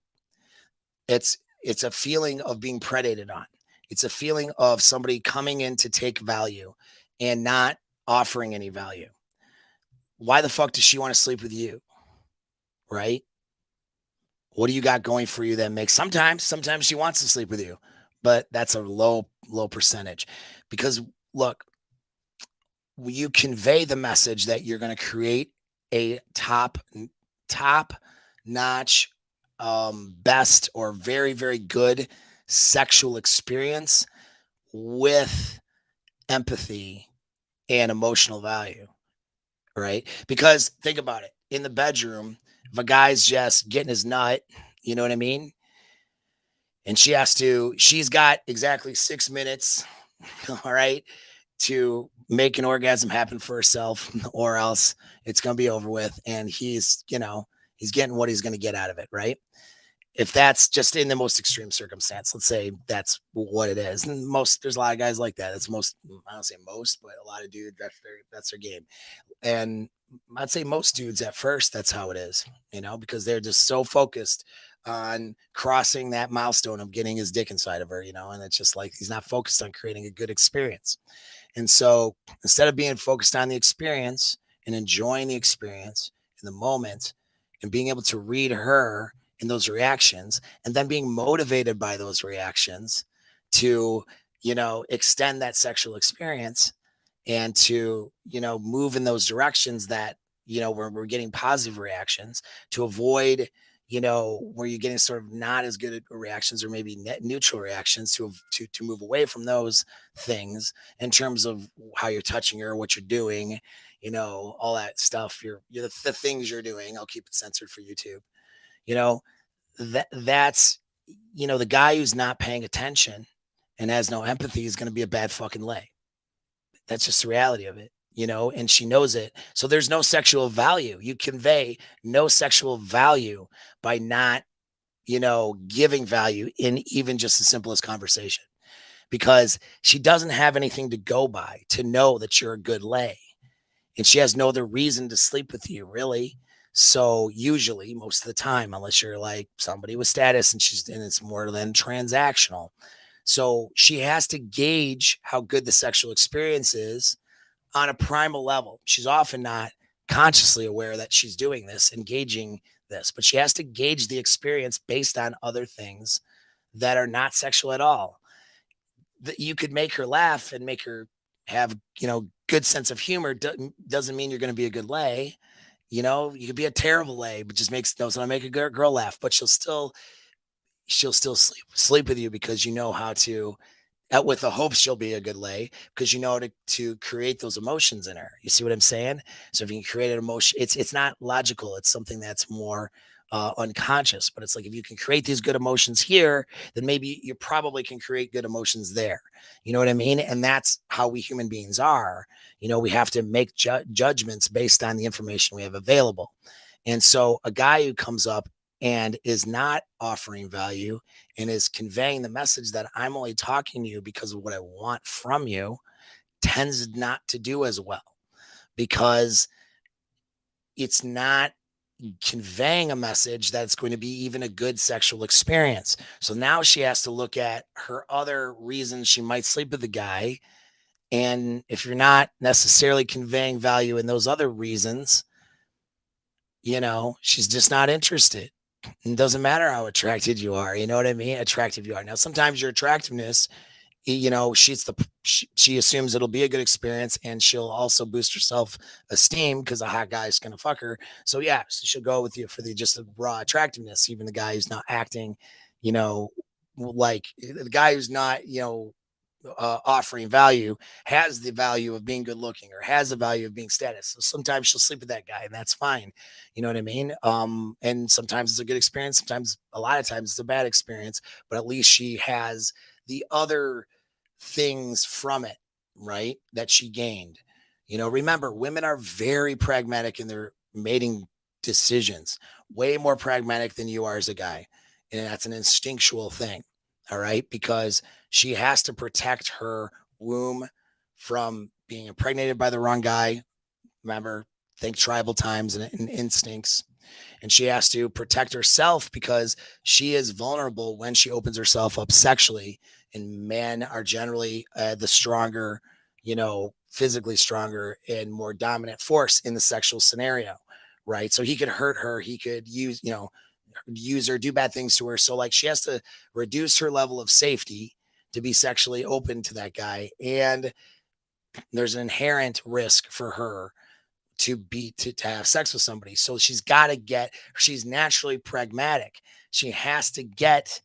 It's a feeling of being predated on. It's a feeling of somebody coming in to take value and not offering any value. Why the fuck does she want to sleep with you? Right? What do you got going for you that makes sometimes she wants to sleep with you, but that's a low percentage. Because look, you convey the message that you're going to create a top notch, best or very, very good sexual experience with empathy and emotional value, right? Because think about it. In the bedroom, if a guy's just getting his nut, you know what I mean? And she's got exactly 6 minutes, all right, to make an orgasm happen for herself, or else it's going to be over with. And he's getting what he's going to get out of it, right? If that's just in the most extreme circumstance, let's say that's what it is. And there's a lot of guys like that. That's I don't say most, but a lot of dudes, that's their game. And I'd say most dudes at first, that's how it is, because they're just so focused on crossing that milestone of getting his dick inside of her, and it's just like, he's not focused on creating a good experience. And so instead of being focused on the experience and enjoying the experience in the moment and being able to read her in those reactions and then being motivated by those reactions to, extend that sexual experience and to, move in those directions that, where we're getting positive reactions, to avoid, where you're getting sort of not as good reactions or maybe net neutral reactions to move away from those things in terms of how you're touching her, what you're doing, all that stuff. You're the things you're doing. I'll keep it censored for YouTube. You know, that's the guy who's not paying attention and has no empathy is going to be a bad fucking lay. That's just the reality of it, and she knows it. So there's no sexual value. You convey no sexual value by not, giving value in even just the simplest conversation because she doesn't have anything to go by to know that you're a good lay. And she has no other reason to sleep with you, really. So usually, most of the time, unless you're like somebody with status and it's more than transactional. So she has to gauge how good the sexual experience is on a primal level. She's often not consciously aware that she's doing this, engaging this, but she has to gauge the experience based on other things that are not sexual at all. That you could make her laugh and make her have, good sense of humor doesn't mean you're going to be a good lay. You could be a terrible lay, but just knows how to make a girl laugh, but she'll still sleep with you because you know how to with the hopes she'll be a good lay because you know to create those emotions in her. You see what I'm saying? So if you can create an emotion, it's not logical. It's something that's more unconscious. But it's like if you can create these good emotions here, then maybe you probably can create good emotions there. You know what I mean? And that's how we human beings are. We have to make judgments based on the information we have available. And so a guy who comes up and is not offering value and is conveying the message that I'm only talking to you because of what I want from you tends not to do as well because it's not conveying a message that's going to be even a good sexual experience. So now she has to look at her other reasons she might sleep with the guy. And if you're not necessarily conveying value in those other reasons, she's just not interested. It doesn't matter how attracted you are. You know what I mean? Attractive you are. Now, sometimes your attractiveness, she assumes it'll be a good experience and she'll also boost her self-esteem because a hot guy's going to fuck her. So yeah, so she'll go with you for just the raw attractiveness, even the guy who's not acting, like the guy who's not, offering value has the value of being good looking or has the value of being status. So sometimes she'll sleep with that guy and that's fine. You know what I mean? And sometimes it's a good experience. Sometimes a lot of times it's a bad experience, but at least she has the other things from it, right? That she gained. Remember, women are very pragmatic in their mating decisions, way more pragmatic than you are as a guy. And that's an instinctual thing. All right. Because she has to protect her womb from being impregnated by the wrong guy. Remember, think tribal times and instincts. And she has to protect herself because she is vulnerable when she opens herself up sexually. And men are generally the stronger, physically stronger and more dominant force in the sexual scenario. Right. So he could hurt her. He could use her, do bad things to her. So like she has to reduce her level of safety to be sexually open to that guy. And there's an inherent risk for her to have sex with somebody. So she's naturally pragmatic. She has to get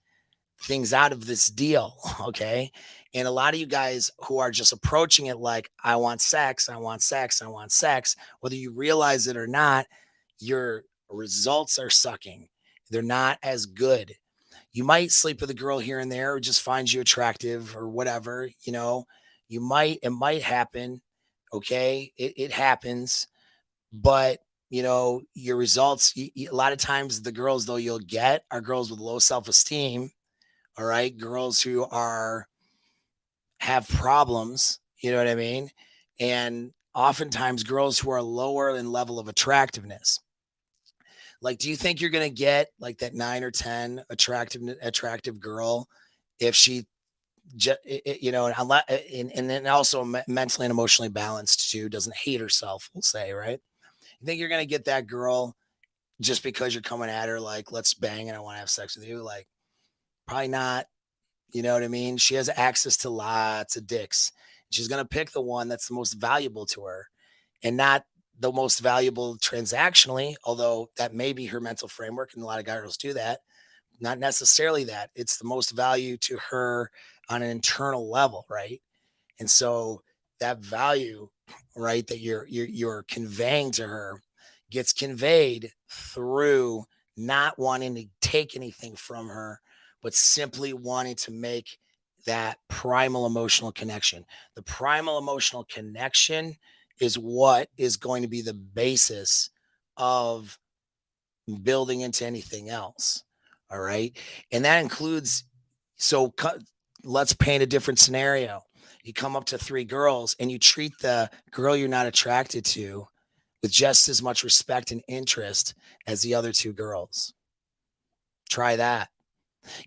things out of this deal. Okay. And a lot of you guys who are just approaching it like, I want sex, I want sex, I want sex, whether you realize it or not, your results are sucking. They're not as good. You might sleep with a girl here and there or just finds you attractive or whatever, it might happen. Okay. It happens, but your results, a lot of times the girls though you'll get are girls with low self-esteem. All right. Girls who have problems, you know what I mean? And oftentimes girls who are lower in level of attractiveness. Like, do you think you're going to get like that 9 or 10 attractive girl if she and then also mentally and emotionally balanced too, doesn't hate herself, we'll say, right? You think you're going to get that girl just because you're coming at her like, let's bang and I want to have sex with you? Like, probably not. You know what I mean? She has access to lots of dicks. She's going to pick the one that's the most valuable to her and not the most valuable transactionally, although that may be her mental framework, and a lot of girls do that. Not necessarily that. It's the most value to her on an internal level, right? And so that value, right, that you're conveying to her gets conveyed through not wanting to take anything from her, but simply wanting to make that primal emotional connection. The primal emotional connection is what is going to be the basis of building into anything else. All right. And that includes, so let's paint a different scenario. You come up to three girls and you treat the girl you're not attracted to with just as much respect and interest as the other two girls. Try that.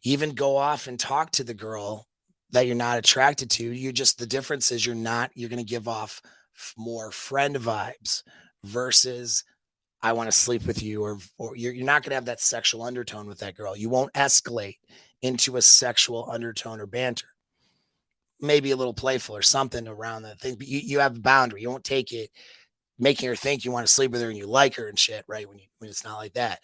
Even go off and talk to the girl that you're not attracted to. You just, the difference is you're going to give off more friend vibes versus I want to sleep with you, or you're not going to have that sexual undertone with that girl. You won't escalate into a sexual undertone or banter. Maybe a little playful or something around that thing, but you have a boundary. You won't take it making her think you want to sleep with her and you like her and shit, right? When it's not like that,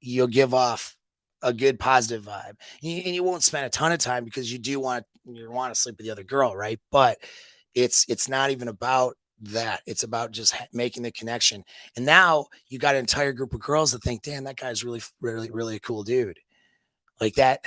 you'll give off a good positive vibe, and you won't spend a ton of time because you want to sleep with the other girl, right? But it's not even about that. It's about just making the connection. And now you got an entire group of girls that think, damn, that guy's really, really, really a cool dude. Like that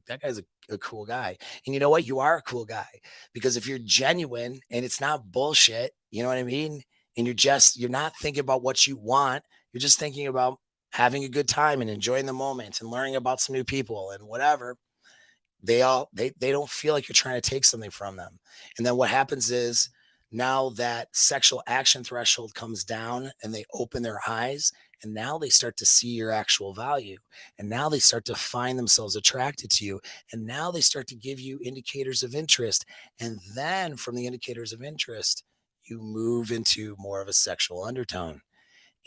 guy's a cool guy. And you know what? You are a cool guy because if you're genuine and it's not bullshit, you know what I mean? And you're not thinking about what you want. You're just thinking about having a good time and enjoying the moment and learning about some new people and whatever. They don't feel like you're trying to take something from them. And then what happens is now that sexual action threshold comes down and they open their eyes, and now they start to see your actual value, and now they start to find themselves attracted to you, and now they start to give you indicators of interest, and then from the indicators of interest you move into more of a sexual undertone,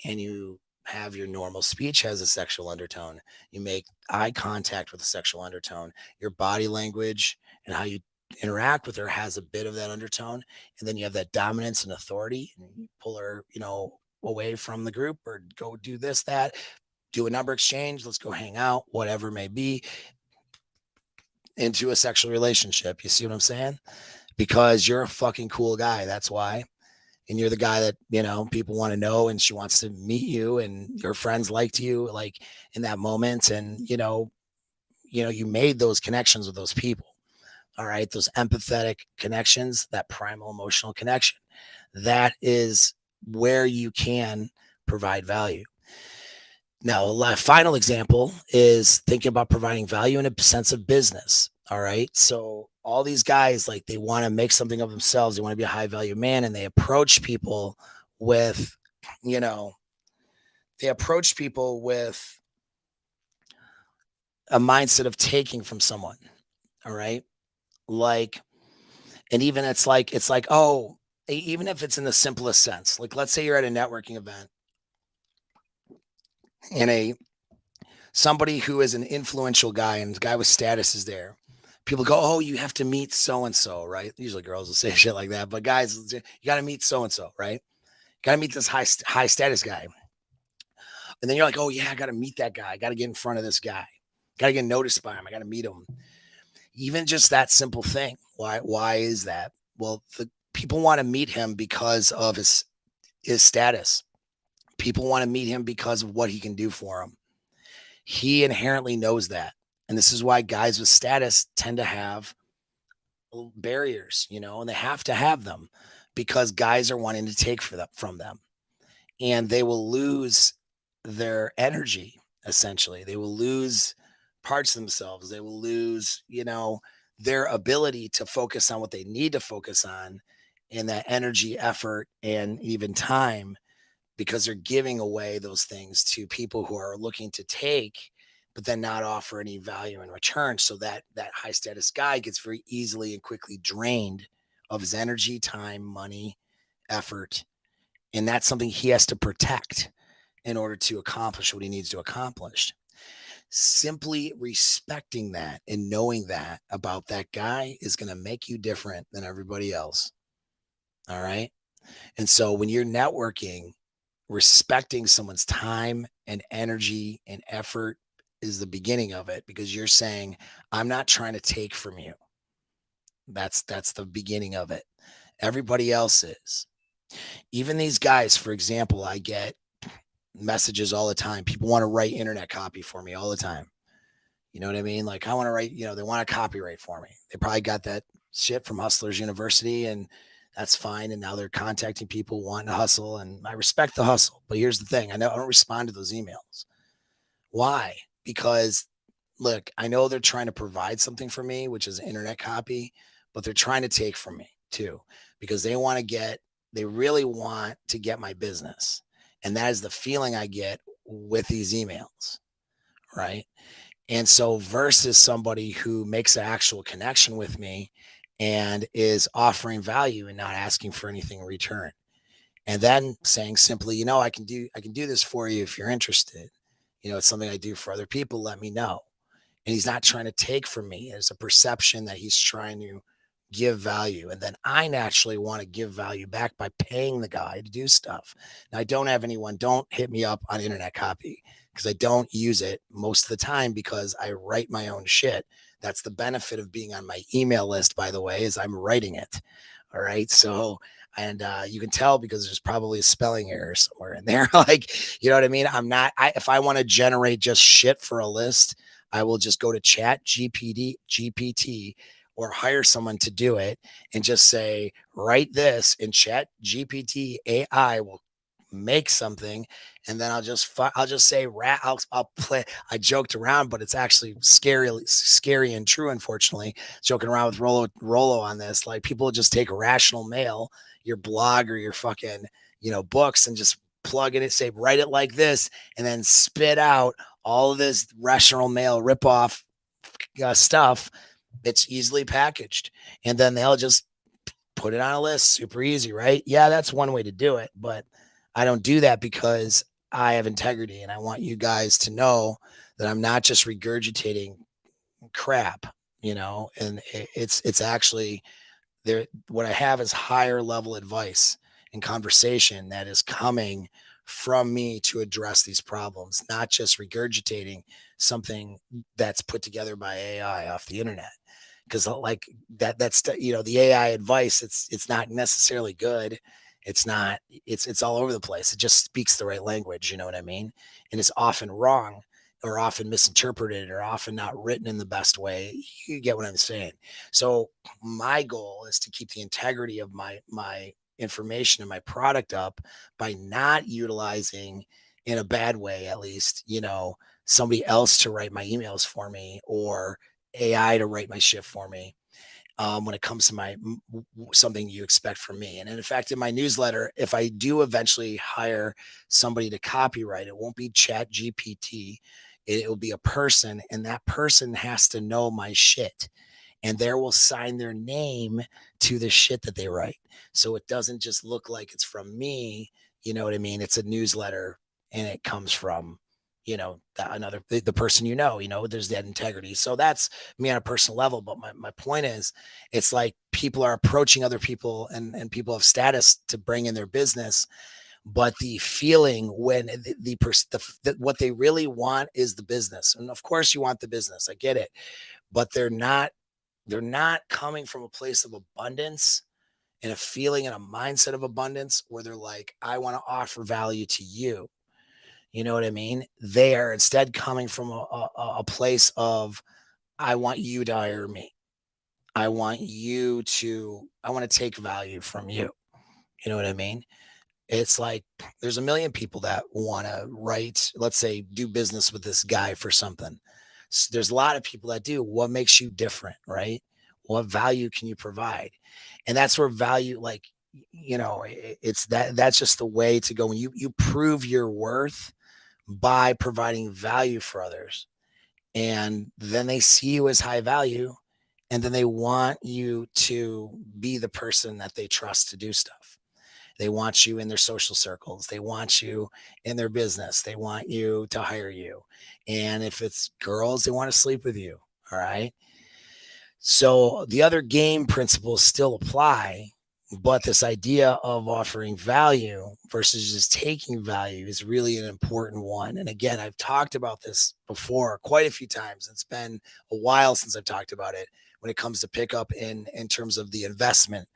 and you have your normal speech has a sexual undertone. You make eye contact with a sexual undertone. Your body language and how you interact with her has a bit of that undertone. And then you have that dominance and authority, and you pull her, away from the group or go do this, that, do a number exchange. Let's go hang out, whatever it may be, into a sexual relationship. You see what I'm saying? Because you're a fucking cool guy. That's why. And you're the guy that, people want to know, and she wants to meet you, and your friends liked you like in that moment. And, you made those connections with those people. All right. Those empathetic connections, that primal emotional connection, that is where you can provide value. Now, a final example is thinking about providing value in a sense of business. All right. So all these guys, like, they want to make something of themselves. They want to be a high value man, and they approach people with, they approach people with a mindset of taking from someone. All right. Like, and even it's like, oh, even if it's in the simplest sense, like, let's say you're at a networking event and somebody who is an influential guy and the guy with status is there. People go, oh, you have to meet so and so, right? Usually girls will say shit like that, but guys, you got to meet so and so, right? Got to meet this high status guy, and then you're like, oh yeah, I got to meet that guy. I got to get in front of this guy. Got to get noticed by him. I got to meet him. Even just that simple thing. Why is that? Well, the people want to meet him because of his status. People want to meet him because of what he can do for them. He inherently knows that. And this is why guys with status tend to have barriers, and they have to have them because guys are wanting to take from them, and they will lose their energy. Essentially, they will lose parts of themselves. They will lose, their ability to focus on what they need to focus on, and that energy, effort, and even time, because they're giving away those things to people who are looking to take, but then not offer any value in return. So that high status guy gets very easily and quickly drained of his energy, time, money, effort. And that's something he has to protect in order to accomplish what he needs to accomplish. Simply respecting that and knowing that about that guy is going to make you different than everybody else. All right. And so when you're networking, respecting someone's time and energy and effort is the beginning of it, because you're saying, I'm not trying to take from you. That's the beginning of it. Everybody else is. Even these guys, for example, I get messages all the time. People want to write internet copy for me all the time. You know what I mean? Like, I want to write, they want a copyright for me. They probably got that shit from Hustlers University, and that's fine. And now they're contacting people wanting to hustle. And I respect the hustle. But here's the thing, I don't respond to those emails. Why? Because look, I know they're trying to provide something for me, which is internet copy, but they're trying to take from me too, because they really want to get my business. And that is the feeling I get with these emails. Right. And so versus somebody who makes an actual connection with me and is offering value and not asking for anything in return. And then saying simply, I can do this for you if you're interested. It's something I do for other people. Let me know. And he's not trying to take from me. There's a perception that he's trying to give value. And then I naturally want to give value back by paying the guy to do stuff. Now, don't hit me up on internet copy, because I don't use it most of the time because I write my own shit. That's the benefit of being on my email list, by the way, is I'm writing it. All right. So, and you can tell because there's probably a spelling error somewhere in there. Like, you know what I mean? If I want to generate just shit for a list, I will just go to GPT, or hire someone to do it and just say, write this, in Chat GPT AI will make something. And then I'll just say, I'll play. I joked around, but it's actually scary and true. Unfortunately, joking around with Rollo on this, like, people just take rational mail, your blog or your fucking, books, and just plug in it, say, write it like this, and then spit out all of this rational mail ripoff stuff. It's easily packaged, and then they'll just put it on a list. Super easy, right? Yeah, that's one way to do it, but I don't do that because I have integrity, and I want you guys to know that I'm not just regurgitating crap, and it's actually there. What I have is higher level advice and conversation that is coming from me to address these problems, not just regurgitating something that's put together by AI off the internet. Because like that's the AI advice, it's not necessarily good. It's all over the place. It just speaks the right language, you know what I mean? And it's often wrong, or often misinterpreted, or often not written in the best way. You get what I'm saying? So my goal is to keep the integrity of my information and my product up by not utilizing, in a bad way at least, somebody else to write my emails for me, or AI to write my shit for me. When it comes to something you expect from me. And in fact, in my newsletter, if I do eventually hire somebody to copyright, it won't be Chat GPT. It will be a person, and that person has to know my shit, and there will sign their name to the shit that they write. So it doesn't just look like it's from me. You know what I mean? It's a newsletter, and it comes from, the person, there's that integrity. So that's me on a personal level. But my point is, it's like people are approaching other people, and people of status to bring in their business. But the feeling when what they really want is the business. And of course you want the business. I get it. But they're not coming from a place of abundance and a feeling and a mindset of abundance where they're like, I want to offer value to you. You know what I mean? They are instead coming from a place of, I want you to hire me. I want to take value from you. You know what I mean? It's like there's a million people that want to write, let's say, do business with this guy for something. So there's a lot of people that do. What makes you different, right? What value can you provide? And that's where value, like, it's that's just the way to go. When you prove your worth by providing value for others, and then they see you as high value, and then they want you to be the person that they trust to do stuff. They want you in their social circles. They want you in their business. They want you to hire you. And if it's girls, they want to sleep with you. All right. So the other game principles still apply, But this idea of offering value versus just taking value is really an important one. And again, I've talked about this before quite a few times. It's been a while since I've talked about it when it comes to pickup in terms of the investment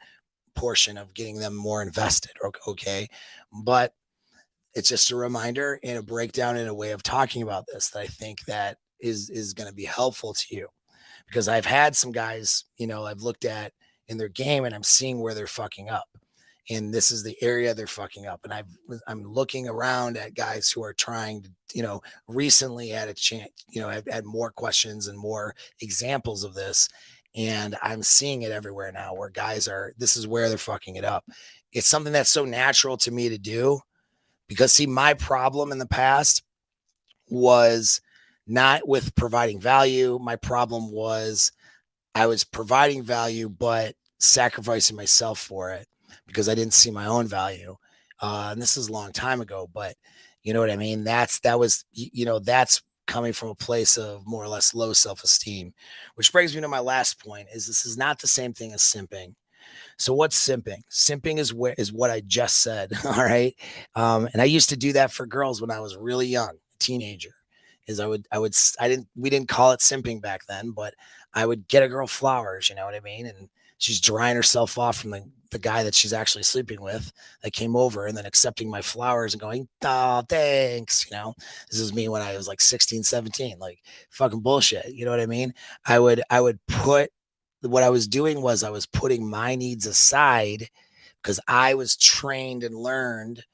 portion of getting them more invested. Okay. But it's just a reminder and a breakdown in a way of talking about this that I think that is going to be helpful to you, because I've had some guys, I've looked at in their game and I'm seeing where they're fucking up. And this is the area they're fucking up. And I'm looking around at guys who are trying to, recently had a chance, have had more questions and more examples of this. And I'm seeing it everywhere now where guys are, this is where they're fucking it up. It's something that's so natural to me to do because, see, my problem in the past was not with providing value. My problem was I was providing value, but sacrificing myself for it because I didn't see my own value. And this is a long time ago, but you know what I mean? That's coming from a place of more or less low self-esteem, which brings me to my last point is this is not the same thing as simping. So what's simping? Simping is what I just said. All right. And I used to do that for girls when I was really young, a teenager. Is we didn't call it simping back then, but I would get a girl flowers, you know what I mean? And she's drying herself off from the guy that she's actually sleeping with that came over and then accepting my flowers and going, oh, thanks. This is me when I was like 16, 17, like fucking bullshit. You know what I mean? I would put what I was doing was I was putting my needs aside because I was trained and learned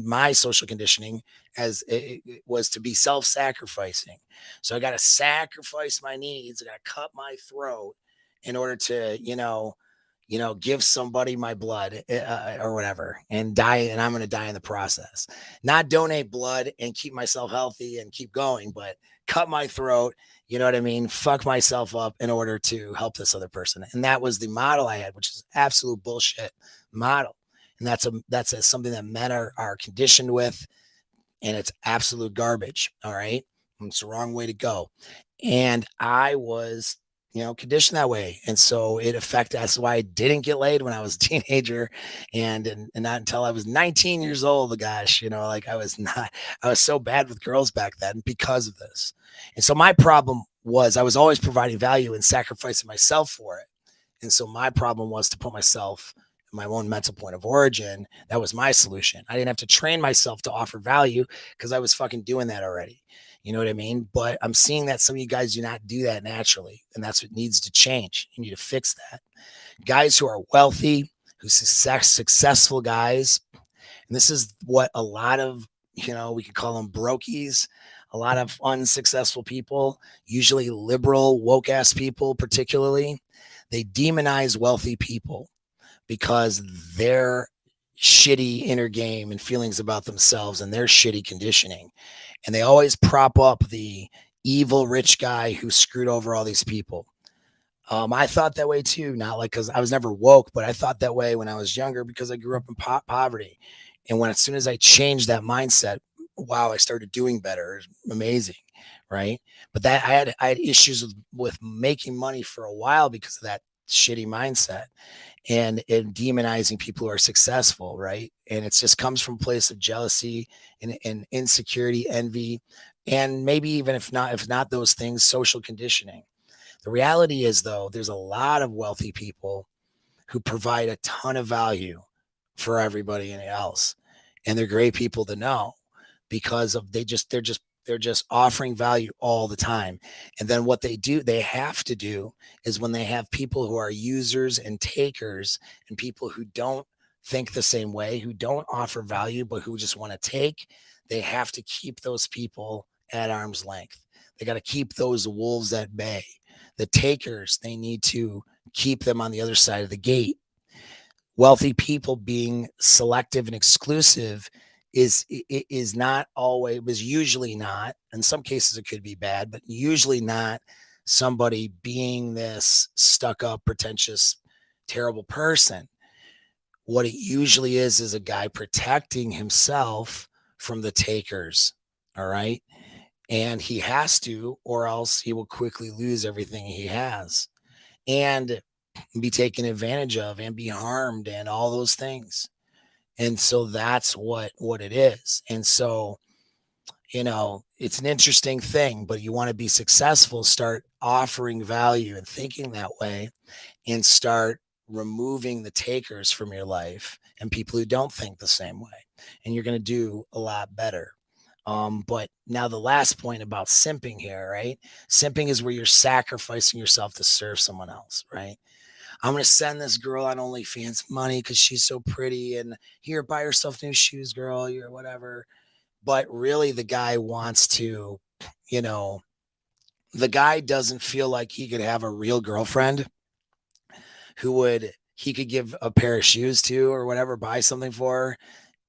my social conditioning as it was to be self-sacrificing. So I got to sacrifice my needs. I got to cut my throat in order to, give somebody my blood or whatever and die. And I'm going to die in the process, not donate blood and keep myself healthy and keep going, but cut my throat. You know what I mean? Fuck myself up in order to help this other person. And that was the model I had, which is absolute bullshit model. And that's something that men are conditioned with, and it's absolute garbage. All right. It's the wrong way to go. And I was, conditioned that way. And so it affected, that's why I didn't get laid when I was a teenager and not until I was 19 years old. Gosh, like I was so bad with girls back then because of this. And so my problem was I was always providing value and sacrificing myself for it. And so my problem was to put myself in my own mental point of origin. That was my solution. I didn't have to train myself to offer value because I was fucking doing that already. You know what I mean? But I'm seeing that some of you guys do not do that naturally. And that's what needs to change. You need to fix that. Guys who are wealthy, who successful guys. And this is what a lot of, we could call them brokies, a lot of unsuccessful people, usually liberal, woke ass people, particularly, they demonize wealthy people because their shitty inner game and feelings about themselves and their shitty conditioning. And they always prop up the evil rich guy who screwed over all these people. I thought that way too, not like because I was never woke, but I thought that way when I was younger because I grew up in poverty. And as soon as I changed that mindset, wow, I started doing better. It was amazing, right? But that I had issues with making money for a while because of that shitty mindset and demonizing people who are successful, right? And it just comes from a place of jealousy and insecurity, envy, and maybe even if not those things, social conditioning. The reality is, though, there's a lot of wealthy people who provide a ton of value for everybody else, and they're great people to know because of they're just offering value all the time. And then what they have to do is when they have people who are users and takers and people who don't think the same way, who don't offer value, but who just want to take, they have to keep those people at arm's length. They got to keep those wolves at bay. The takers, they need to keep them on the other side of the gate. Wealthy people being selective and exclusive is not always, was usually not, in some cases it could be bad, but usually not somebody being this stuck up, pretentious, terrible person. What it usually is a guy protecting himself from the takers. All right. And he has to, or else he will quickly lose everything he has. And be taken advantage of and be harmed and all those things. And so that's what it is. And so, it's an interesting thing, but you want to be successful, start offering value and thinking that way, and start removing the takers from your life and people who don't think the same way. And you're going to do a lot better. But now the last point about simping here, right? Simping is where you're sacrificing yourself to serve someone else, right? I'm going to send this girl on OnlyFans money because she's so pretty, and here, buy yourself new shoes, girl, you're whatever. But really, the guy wants to, you know, the guy doesn't feel like he could have a real girlfriend who would he could give a pair of shoes to or whatever, buy something for her,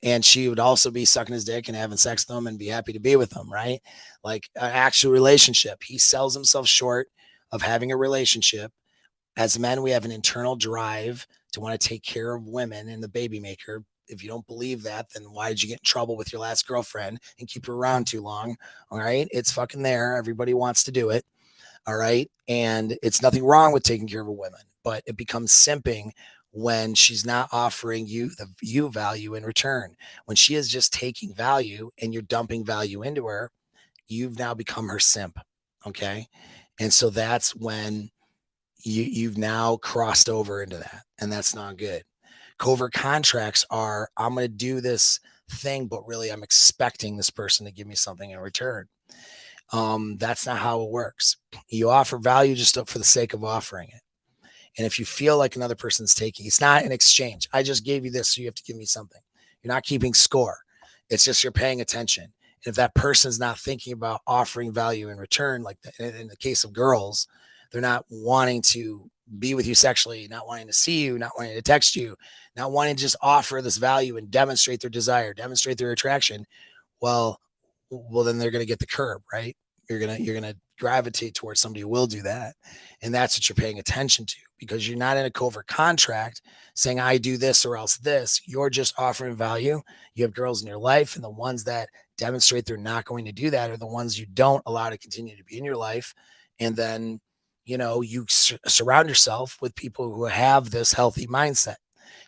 and she would also be sucking his dick and having sex with him and be happy to be with him, right? Like an actual relationship. He sells himself short of having a relationship. As men, we have an internal drive to want to take care of women and the baby maker. If you don't believe that, then why did you get in trouble with your last girlfriend and keep her around too long? All right. It's fucking there. Everybody wants to do it. All right. And it's nothing wrong with taking care of a woman, but it becomes simping when she's not offering you the you value in return. When she is just taking value and you're dumping value into her, you've now become her simp. Okay. And so that's when you've now crossed over into that, and that's not good. Covert contracts are, I'm going to do this thing, but really I'm expecting this person to give me something in return. That's not how it works. You offer value just for the sake of offering it. And if you feel like another person's taking, it's not an exchange. I just gave you this, so you have to give me something. You're not keeping score. It's just you're paying attention. And if that person's not thinking about offering value in return, like in the case of girls, they're not wanting to be with you sexually, not wanting to see you, not wanting to text you, not wanting to just offer this value and demonstrate their desire, demonstrate their attraction. Well, then they're going to get the curb, right? You're gonna gravitate towards somebody who will do that, and that's what you're paying attention to, because you're not in a covert contract saying I do this or else this. You're just offering value. You have girls in your life, and the ones that demonstrate they're not going to do that are the ones you don't allow to continue to be in your life, and then you surround yourself with people who have this healthy mindset,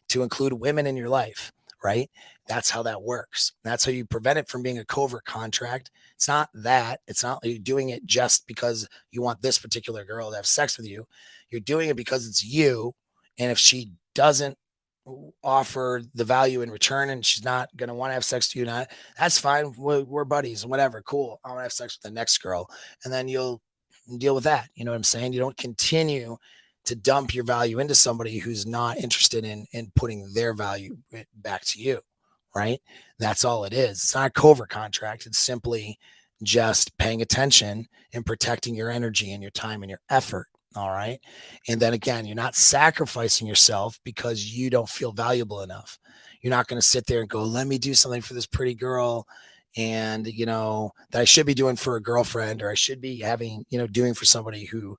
to include women in your life, right? That's how that works. That's how you prevent it from being a covert contract. It's not that. It's not like you're doing it just because you want this particular girl to have sex with you. You're doing it because it's you. And if she doesn't offer the value in return and she's not going to want to have sex with you, not, that's fine. We're buddies, whatever. Cool. I want to have sex with the next girl. And then you'll deal with that. You know what I'm saying? You don't continue to dump your value into somebody who's not interested in putting their value back to you, right? That's all it is. It's not a covert contract. It's simply just paying attention and protecting your energy and your time and your effort. All right. And then again, you're not sacrificing yourself because you don't feel valuable enough. You're not going to sit there and go, let me do something for this pretty girl and that I should be doing for a girlfriend, or I should be having doing for somebody who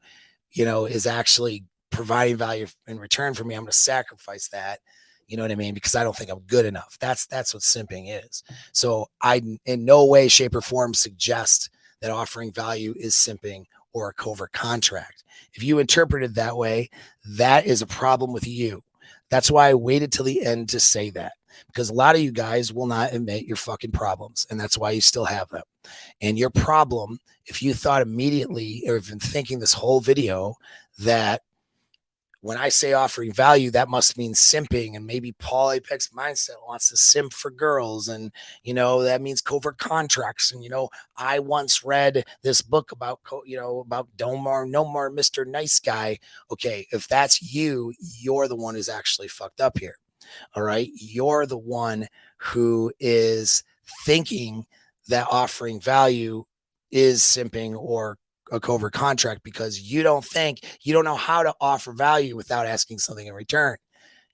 is actually providing value in return for me. I'm going to sacrifice that. You know what I mean? Because I don't think I'm good enough. That's what simping is. So I in no way, shape, or form suggest that offering value is simping or a covert contract. If you interpret it that way, that is a problem with you. That's why I waited till the end to say that, because a lot of you guys will not admit your fucking problems, and that's why you still have them. And your problem, if you thought immediately or have been thinking this whole video that when I say offering value, that must mean simping, and maybe Paul Apex Mindset wants to simp for girls, and that means covert contracts. And I once read this book about about don't more, no more Mr. Nice Guy. Okay, if that's you, you're the one who's actually fucked up here. All right, you're the one who is thinking that offering value is simping or a covert contract, because you don't know how to offer value without asking something in return.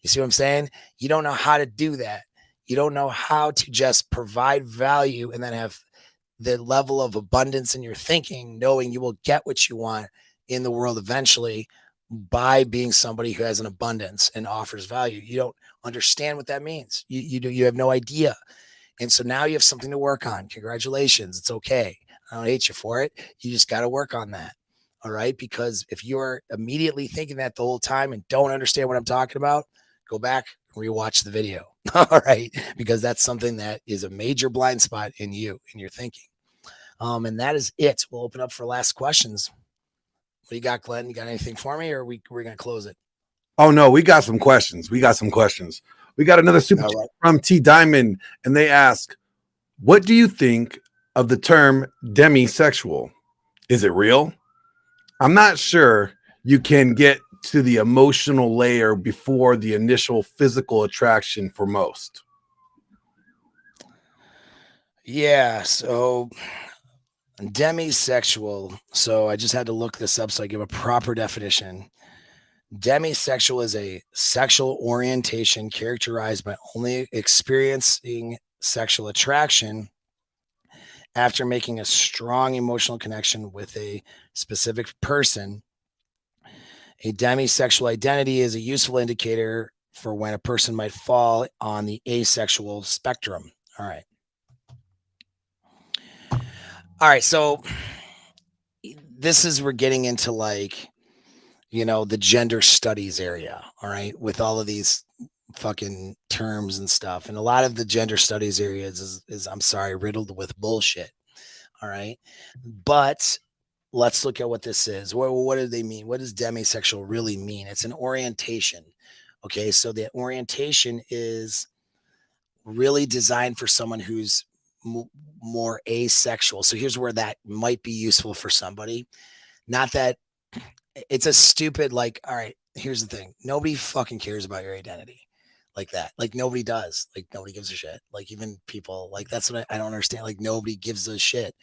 You see what I'm saying? You don't know how to do that. You don't know how to just provide value and then have the level of abundance in your thinking, knowing you will get what you want in the world eventually by being somebody who has an abundance and offers value. You don't understand what that means. You have no idea. And so now you have something to work on. Congratulations. It's okay. I don't hate you for it. You just got to work on that. All right. Because if you're immediately thinking that the whole time and don't understand what I'm talking about, go back and rewatch the video. All right. Because that's something that is a major blind spot in you, in your thinking. And that is it. We'll open up for last questions. What do you got, Glenn? You got anything for me, or we're going to close it? Oh, no, we got some questions. We got another super chat from T Diamond, and they ask, what do you think of the term demisexual? Is it real? I'm not sure you can get to the emotional layer before the initial physical attraction for most. Yeah, so demisexual. So I just had to look this up so I give a proper definition. Demisexual is a sexual orientation characterized by only experiencing sexual attraction after making a strong emotional connection with a specific person. A demisexual identity is a useful indicator for when a person might fall on the asexual spectrum. All right. All right. So this is, we're getting into like, the gender studies area. All right. With all of these fucking terms and stuff. And a lot of the gender studies areas is I'm sorry, riddled with bullshit. All right. But let's look at what this is. What do they mean? What does demisexual really mean? It's an orientation. Okay. So the orientation is really designed for someone who's more asexual. So here's where that might be useful for somebody. Not that it's a stupid, like, all right, here's the thing. Nobody fucking cares about your identity like that. Like nobody does. Like nobody gives a shit. Like even people, like that's what I don't understand. Like nobody gives a shit,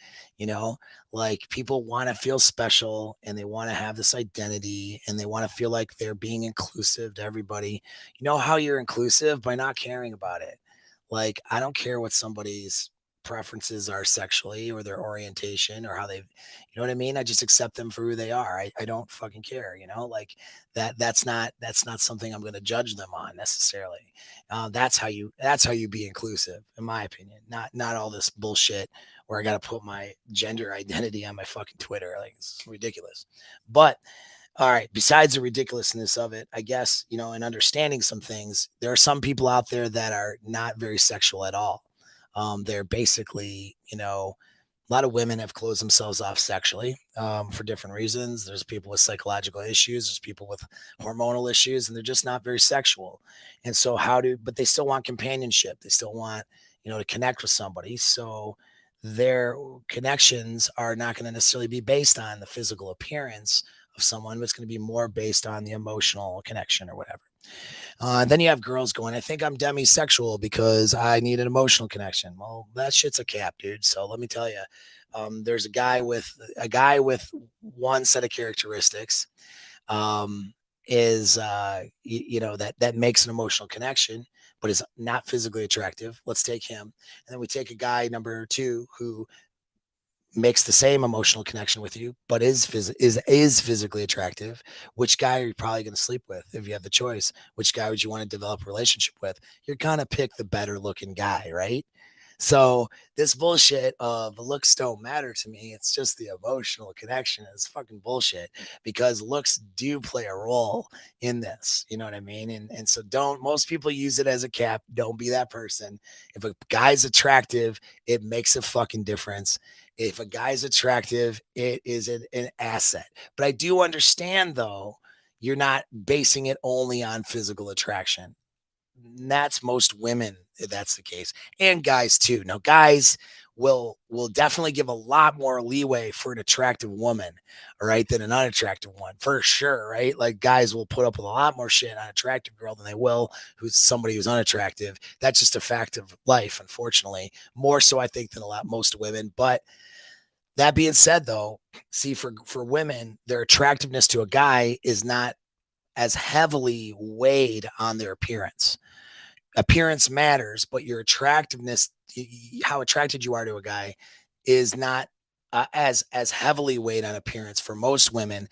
like people want to feel special and they want to have this identity and they want to feel like they're being inclusive to everybody. You know how you're inclusive? By not caring about it. Like I don't care what somebody's preferences are sexually or their orientation or how they, what I mean? I just accept them for who they are. I don't fucking care, like that's not something I'm going to judge them on necessarily. That's how you be inclusive, in my opinion. Not all this bullshit where I got to put my gender identity on my fucking Twitter. Like it's ridiculous. But all right, besides the ridiculousness of it, I guess, in understanding some things, there are some people out there that are not very sexual at all. They're basically, a lot of women have closed themselves off sexually for different reasons. There's people with psychological issues. There's people with hormonal issues, and they're just not very sexual. And so but they still want companionship. They still want, to connect with somebody. So their connections are not going to necessarily be based on the physical appearance of someone, but it's going to be more based on the emotional connection or whatever. Then you have girls going, I think I'm demisexual because I need an emotional connection. Well, that shit's a cap, dude. So let me tell you, there's a guy with one set of characteristics, is that makes an emotional connection, but is not physically attractive. Let's take him, and then we take a guy number 2 who makes the same emotional connection with you, but is physically attractive. Which guy are you probably going to sleep with if you have the choice? Which guy would you want to develop a relationship with? You're going to pick the better looking guy, right? So this bullshit of looks don't matter to me. It's just the emotional connection. It's fucking bullshit because looks do play a role in this. You know what I mean? And so most people use it as a cap. Don't be that person. If a guy's attractive, it makes a fucking difference. If a guy's attractive, it is an asset. But I do understand though, you're not basing it only on physical attraction. That's most women, if that's the case, and guys too. Now guys will definitely give a lot more leeway for an attractive woman, all right, than an unattractive one, for sure, right? Like guys will put up with a lot more shit on an attractive girl than they will who's somebody who's unattractive. That's just a fact of life, unfortunately, more so I think than most women. But that being said though, see, for women, their attractiveness to a guy is not as heavily weighed on their appearance. Appearance matters, but your attractiveness, how attracted you are to a guy, is not as heavily weighed on appearance for most women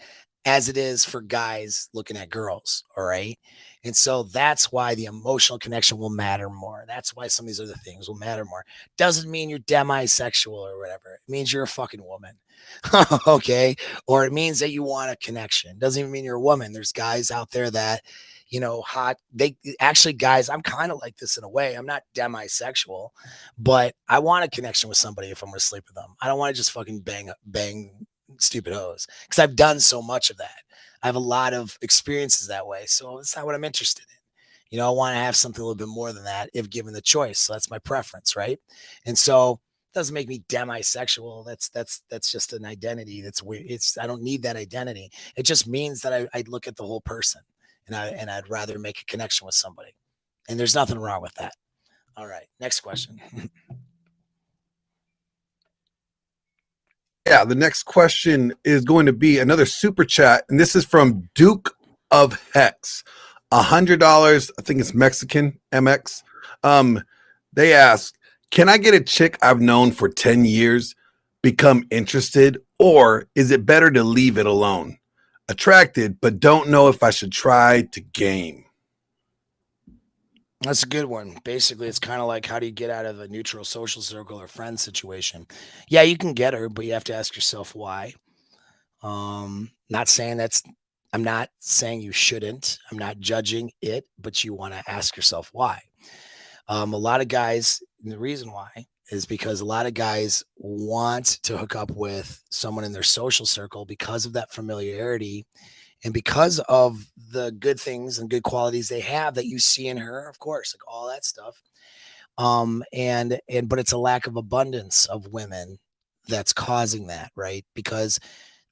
as it is for guys looking at girls. All right. And so that's why the emotional connection will matter more. That's why some of these other things will matter more. Doesn't mean you're demisexual or whatever. It means you're a fucking woman. Okay. Or it means that you want a connection. Doesn't even mean you're a woman. There's guys out there that, hot. They actually, guys, I'm kind of like this in a way. I'm not demisexual, but I want a connection with somebody if I'm going to sleep with them. I don't want to just fucking bang stupid hoes because I've done so much of that. I have a lot of experiences that way. So it's not what I'm interested in. I want to have something a little bit more than that if given the choice. So that's my preference, right? And so it doesn't make me demisexual. That's just an identity. That's weird. I don't need that identity. It just means that I look at the whole person and I'd rather make a connection with somebody. And there's nothing wrong with that. All right. Next question. Yeah, the next question is going to be another super chat, and this is from Duke of Hex. $100, I think it's Mexican, MX. They ask, can I get a chick I've known for 10 years become interested, or is it better to leave it alone? Attracted, but don't know if I should try to game. That's a good one. Basically, it's kind of like, how do you get out of a neutral social circle or friend situation? Yeah, you can get her, but you have to ask yourself why. Not saying I'm not saying you shouldn't. I'm not judging it, but you want to ask yourself why. A lot of guys, and the reason why is because a lot of guys want to hook up with someone in their social circle because of that familiarity and because of the good things and good qualities they have that you see in her, of course, like all that stuff. But it's a lack of abundance of women that's causing that, right? Because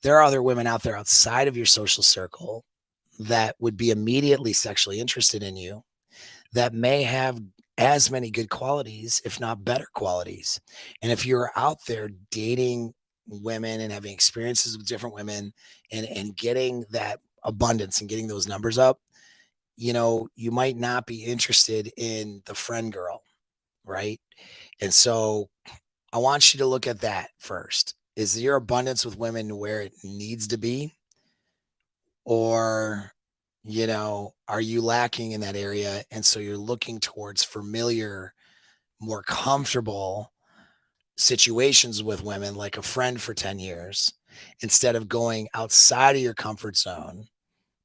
there are other women out there outside of your social circle that would be immediately sexually interested in you that may have as many good qualities, if not better qualities. And if you're out there dating women and having experiences with different women and getting that abundance and getting those numbers up, you might not be interested in the friend girl, right? And so I want you to look at that first. Is your abundance with women where it needs to be? Or, are you lacking in that area? And so you're looking towards familiar, more comfortable situations with women, like a friend for 10 years, instead of going outside of your comfort zone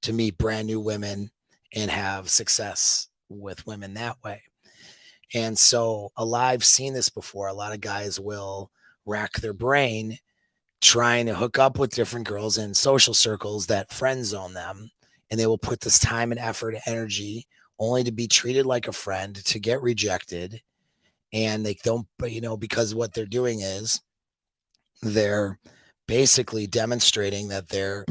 to meet brand new women and have success with women that way. And so I've seen this before. A lot of guys will rack their brain trying to hook up with different girls in social circles that friend zone them. And they will put this time and effort, energy, only to be treated like a friend, to get rejected. And they don't, because what they're doing is they're basically demonstrating that they're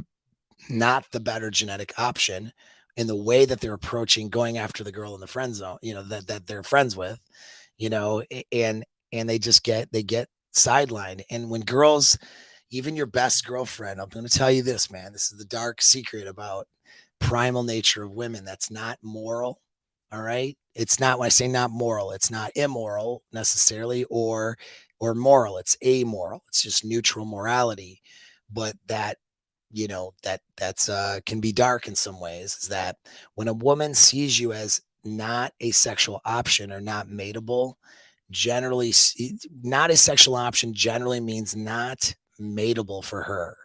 not the better genetic option in the way that they're approaching going after the girl in the friend zone, that they're friends with, and they get sidelined. And when girls, even your best girlfriend, I'm going to tell you this, man, this is the dark secret about primal nature of women. That's not moral. All right. It's not, when I say not moral, it's not immoral necessarily or moral. It's amoral. It's just neutral morality. But that, that's can be dark in some ways, is that when a woman sees you as not a sexual option or not mateable, generally not a sexual option generally means not mateable for her.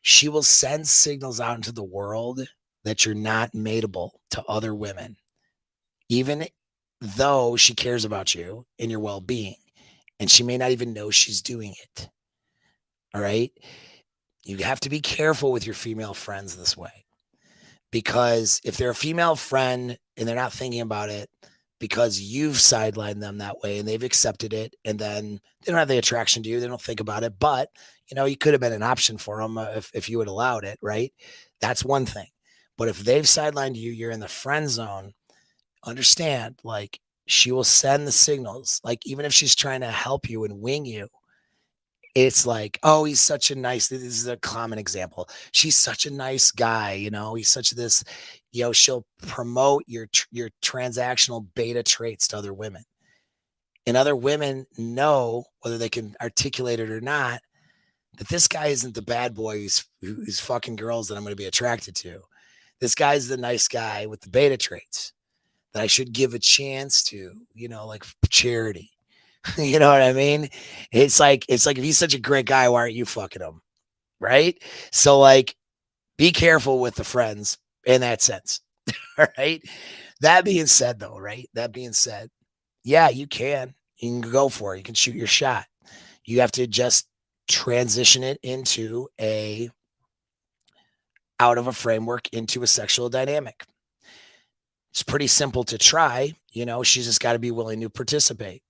She will send signals out into the world that you're not mateable to other women, even though she cares about you and your well-being, and she may not even know she's doing it. All right. You have to be careful with your female friends this way, because if they're a female friend and they're not thinking about it because you've sidelined them that way and they've accepted it, and then they don't have the attraction to you, they don't think about it, but you could have been an option for them if you had allowed it, right? That's one thing. But if they've sidelined you, you're in the friend zone, understand, like, she will send the signals, like, even if she's trying to help you and wing you, it's like, oh, he's such a nice, this is a common example. She's such a nice guy, he's such this, she'll promote your transactional beta traits to other women. And other women know, whether they can articulate it or not, that this guy isn't the bad boy who's fucking girls that I'm going to be attracted to. This guy's the nice guy with the beta traits that I should give a chance to, like charity. You know what I mean? It's like if he's such a great guy, why aren't you fucking him? Right? So like, be careful with the friends in that sense. All right. That being said, though, right? That being said, yeah, you can go for it. You can shoot your shot. You have to just transition it into out of a framework into a sexual dynamic. It's pretty simple to try. She's just got to be willing to participate.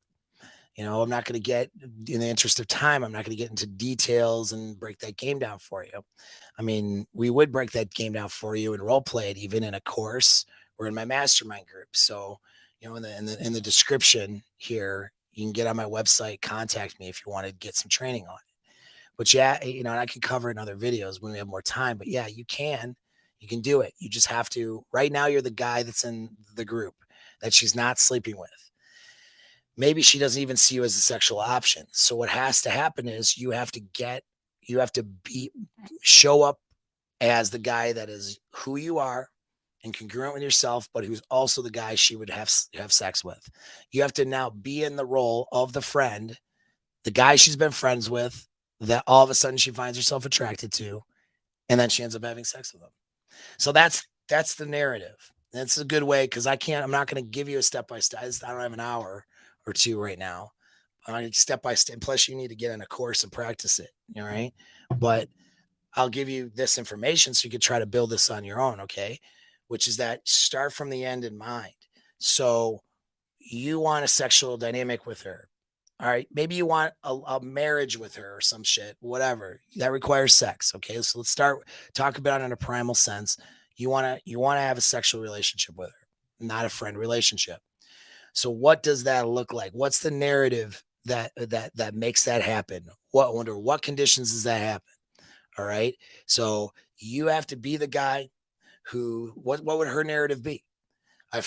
I'm not going to get, in the interest of time, I'm not going to get into details and break that game down for you. I mean, we would break that game down for you and role play it even in a course or in my mastermind group. So, in the description here, you can get on my website, contact me if you want to get some training on it. But yeah, and I can cover in other videos when we have more time. But yeah, you can do it. You just have to. Right now, you're the guy that's in the group that she's not sleeping with. Maybe she doesn't even see you as a sexual option. So what has to happen is you have to show up as the guy that is who you are and congruent with yourself, but who's also the guy she would have sex with. You have to now be in the role of the friend, the guy she's been friends with, that all of a sudden she finds herself attracted to, and then she ends up having sex with him. So that's the narrative. That's a good way, because I'm not going to give you a step by step. I don't have an hour or two right now. Step by step. Plus, you need to get in a course and practice it. All right. But I'll give you this information so you can try to build this on your own. Okay. Which is that start from the end in mind. So you want a sexual dynamic with her. All right. Maybe you want a marriage with her or some shit, whatever that requires sex. Okay. So let's talk about it in a primal sense. You want to have a sexual relationship with her, not a friend relationship. So what does that look like? What's the narrative that makes that happen? Under what conditions does that happen? All right. So you have to be the guy who, what would her narrative be? I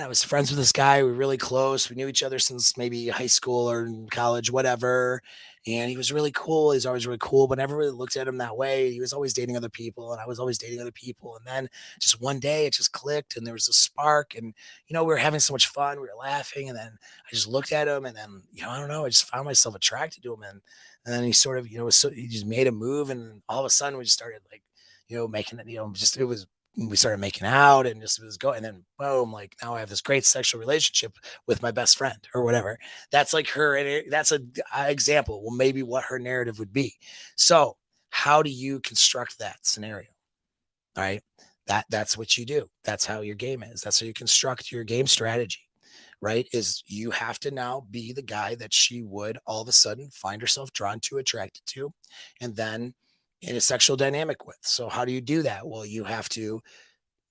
was friends with this guy. We were really close. We knew each other since maybe high school or college, whatever. And he was really cool. He's always really cool, but never really looked at him that way. He was always dating other people, and I was always dating other people. And then just one day it just clicked, and there was a spark. And, we were having so much fun. We were laughing. And then I just looked at him, and then, I don't know, I just found myself attracted to him. And then he sort of, he just made a move. And all of a sudden we just started like, making it, we started making out and just was going, and then boom, like now I have this great sexual relationship with my best friend or whatever. That's like her, and that's a example. Well, maybe what her narrative would be. So how do you construct that scenario? All right. That's what you do. That's how your game is. That's how you construct your game strategy, right? Is you have to now be the guy that she would all of a sudden find herself drawn to, attracted to, and then in a sexual dynamic with. So how do you do that? Well, you have to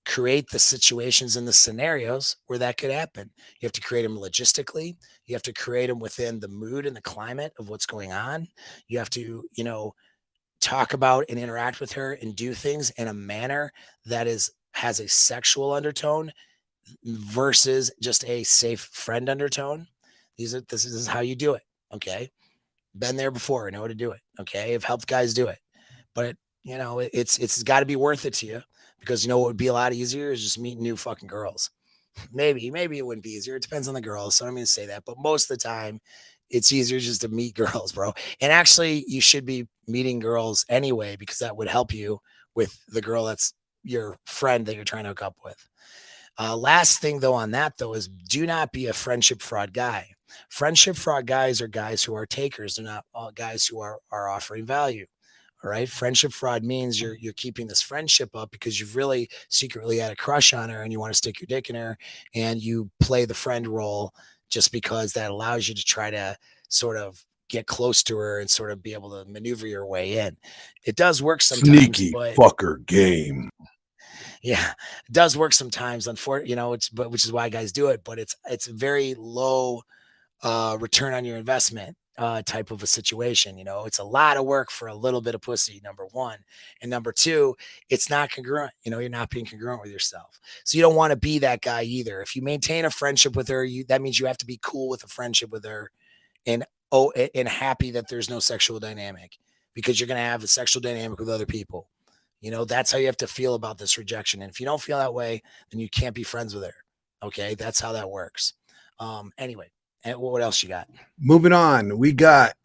create the situations and the scenarios where that could happen. You have to create them logistically. You have to create them within the mood and the climate of what's going on. You have to, talk about and interact with her and do things in a manner that has a sexual undertone versus just a safe friend undertone. This is how you do it. Okay. Been there before, know how to do it. Okay. I've helped guys do it. But it's got to be worth it to you, because what would be a lot easier is just meeting new fucking girls. Maybe it wouldn't be easier. It depends on the girls. So I'm going to say that, but most of the time it's easier just to meet girls, bro. And actually you should be meeting girls anyway, because that would help you with the girl that's your friend that you're trying to hook up with. Last thing though on that though is do not be a friendship fraud guy. Friendship fraud guys are guys who are takers. They're not all guys who are offering value. All right. Friendship fraud means you're keeping this friendship up because you've really secretly had a crush on her and you want to stick your dick in her, and you play the friend role just because that allows you to try to sort of get close to her and sort of be able to maneuver your way in. It does work sometimes. Sneaky fucker game. Yeah, it does work sometimes. Unfortunately, which is why guys do it. But it's very low return on your investment type of a situation. It's a lot of work for a little bit of pussy, number one. And number two, it's not congruent. You're not being congruent with yourself. So you don't want to be that guy either. If you maintain a friendship with her, that means you have to be cool with a friendship with her and happy that there's no sexual dynamic. because you're going to have a sexual dynamic with other people. You know, that's how you have to feel about this rejection. And if you don't feel that way, then you can't be friends with her. Okay. That's how that works. Anyway, and what else you got? Moving on, we got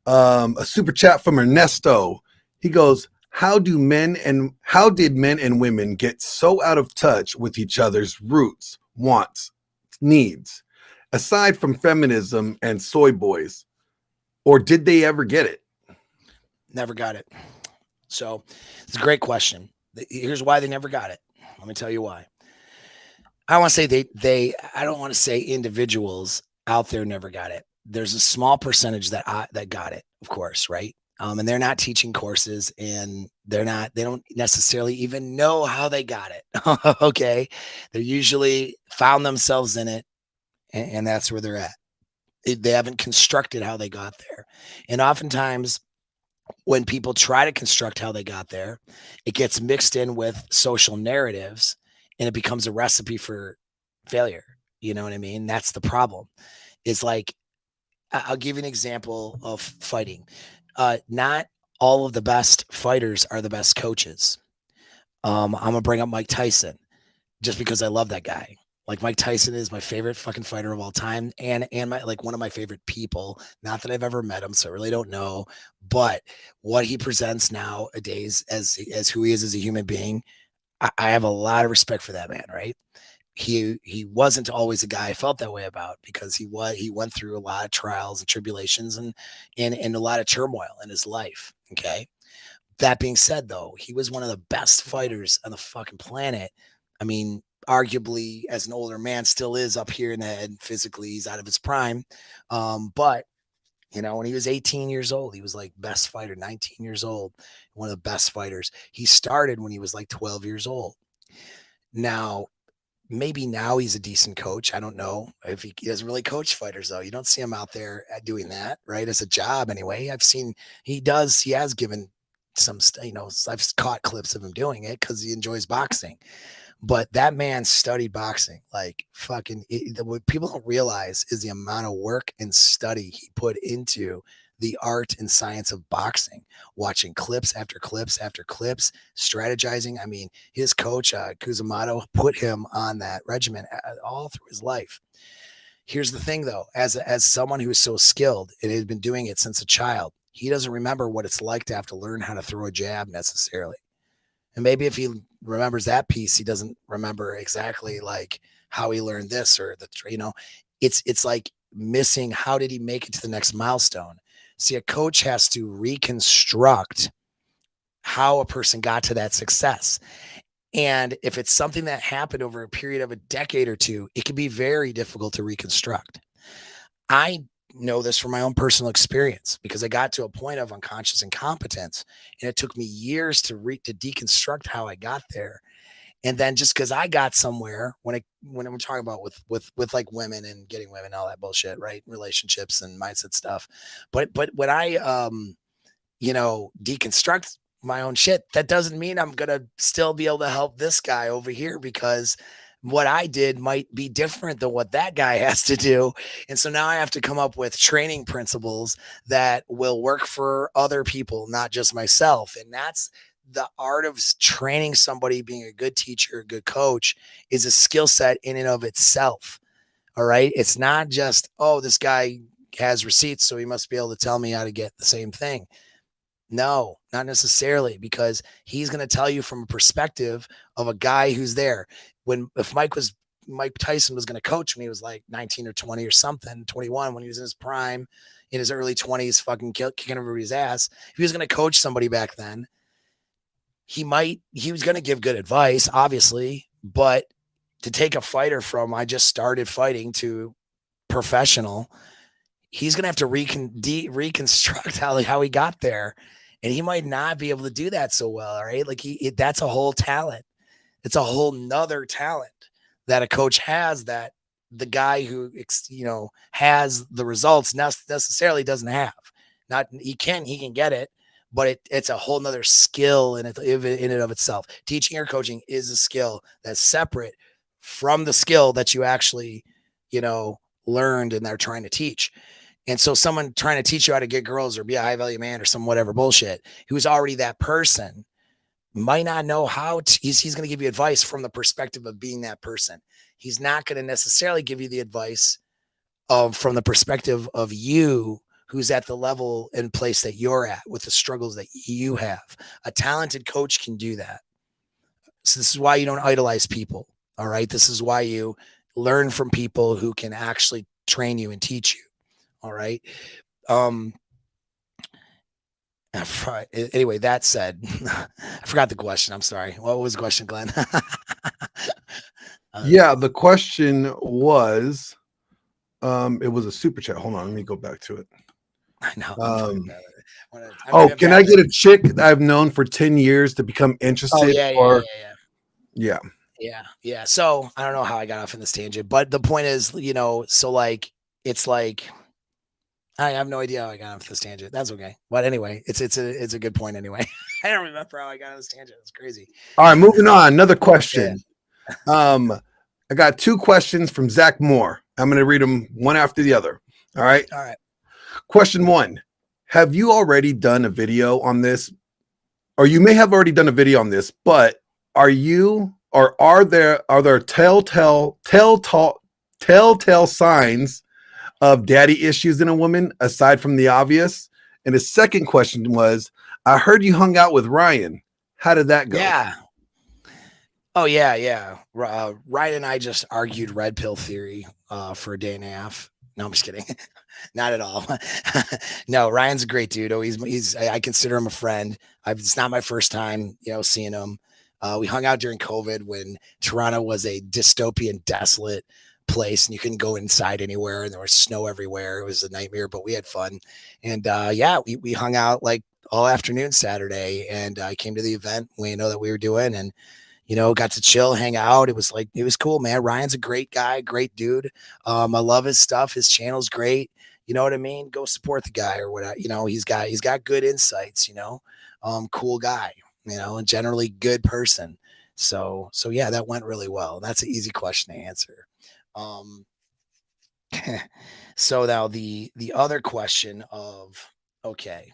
a super chat from Ernesto. He goes, how did men and women get so out of touch with each other's roots, wants, needs, aside from feminism and soy boys? Or did they ever get it? Never got it. So it's a great question. Here's why they never got it. Let me tell you why. I want to say I don't want to say individuals out there never got it. There's a small percentage that got it, of course, right? And they're not teaching courses, and they don't necessarily even know how they got it. Okay. They usually found themselves in it, and that's where they're at. They haven't constructed how they got there. And oftentimes when people try to construct how they got there, it gets mixed in with social narratives, and it becomes a recipe for failure. You know what I mean? That's the problem. It's like, I'll give you an example of fighting. Not all of the best fighters are the best coaches. I'm gonna bring up Mike Tyson just because I love that guy. Like, Mike Tyson is my favorite fucking fighter of all time, and my, like, one of my favorite people. Not that I've ever met him, so I really don't know. But what he presents nowadays as who he is as a human being, I have a lot of respect for that man. Right? He wasn't always a guy I felt that way about, because he went through a lot of trials and tribulations and a lot of turmoil in his life. Okay. That being said, though, he was one of the best fighters on the fucking planet. I mean, arguably, as an older man, still is up here in the head. Physically, he's out of his prime. But you know, when he was 18 years old, he was like best fighter. 19 years old, one of the best fighters. He started when he was like 12 years old. Now, maybe now he's a decent coach. I don't know if he doesn't really coach fighters, though. You don't see him out there doing that, right? As a job, anyway. I've seen he has given some, you know, I've caught clips of him doing it because he enjoys boxing. But that man studied boxing like fucking. What people don't realize is the amount of work and study he put into the art and science of boxing, watching clips after clips after clips, strategizing. I mean, his coach, Kuzumato, put him on that regimen all through his life. Here's the thing, though, as someone who is so skilled and has been doing it since a child, he doesn't remember what it's like to have to learn how to throw a jab necessarily. And maybe if he remembers that piece, he doesn't remember exactly like how he learned this or the, you know, it's like missing. How did he make it to the next milestone? See, a coach has to reconstruct how a person got to that success. And if it's something that happened over a period of a decade or two, it can be very difficult to reconstruct. I know this from my own personal experience because I got to a point of unconscious incompetence, and it took me years to deconstruct how I got there. And then just because I got somewhere, when I'm talking about with like women and getting women and all that bullshit, right? Relationships and mindset stuff. But when I you know, deconstruct my own shit, that doesn't mean I'm gonna still be able to help this guy over here, because what I did might be different than what that guy has to do. And so now I have to come up with training principles that will work for other people, not just myself. And that's the art of training somebody. Being a good teacher, a good coach is a skill set in and of itself. All right. It's not just, oh, this guy has receipts, so he must be able to tell me how to get the same thing. No, not necessarily, because he's going to tell you from a perspective of a guy who's there. If Mike Tyson was going to coach when he was like 19 or 20 or something, 21, when he was in his prime, in his early 20s, fucking kicking everybody's ass. If he was going to coach somebody back then, he was going to give good advice, obviously, but to take a fighter from I just started fighting to professional, he's going to have to reconstruct how he got there. And he might not be able to do that so well. All right. Like that's a whole talent. It's a whole nother talent that a coach has that the guy who, you know, has the results necessarily doesn't have. Not, he can get it, but it's a whole nother skill in and of itself. Teaching or coaching is a skill that's separate from the skill that you actually, you know, learned and they're trying to teach. And so someone trying to teach you how to get girls or be a high value man or some whatever bullshit, who's already that person, might not know how to, he's going to give you advice from the perspective of being that person. He's not going to necessarily give you the advice from the perspective of you, who's at the level and place that you're at with the struggles that you have. A talented coach can do that. So this is why you don't idolize people. All right. This is why you learn from people who can actually train you and teach you. All right. Um, Anyway, that said, I forgot the question. I'm sorry. What was the question, Glenn? Yeah, the question was, it was a super chat. Hold on, let me go back to it. I know. Can I get a chick that I've known for 10 years to become interested? Yeah. So I don't know how I got off in this tangent, but the point is, so like, it's like, I have no idea how I got off this tangent. That's okay. But anyway, it's a good point anyway. I don't remember how I got on this tangent. It's crazy. All right, moving on. Another question. Yeah. I got 2 questions from Zach Moore. I'm going to read them one after the other. All right. Question 1. Have you already done a video on this? Or you may have already done a video on this, but are there telltale signs of daddy issues in a woman aside from the obvious? And the second question was, I heard you hung out with Ryan. How did that go? Yeah. Oh yeah. Ryan and I just argued red pill theory for a day and a half. No, I'm just kidding. Not at all. No, Ryan's a great dude. Oh, I consider him a friend. It's not my first time, seeing him. We hung out during COVID when Toronto was a dystopian, desolate place and you couldn't go inside anywhere and there was snow everywhere. It was a nightmare, but we had fun. And we hung out like all afternoon Saturday, and I came to the event. We know that we were doing, and got to chill, hang out. It was cool, man. Ryan's a great guy, great dude. I love his stuff. His channel's great. You know what I mean? Go support the guy or whatever. He's got good insights, cool guy, and generally good person. So yeah, that went really well. That's an easy question to answer. So now the other question of, okay.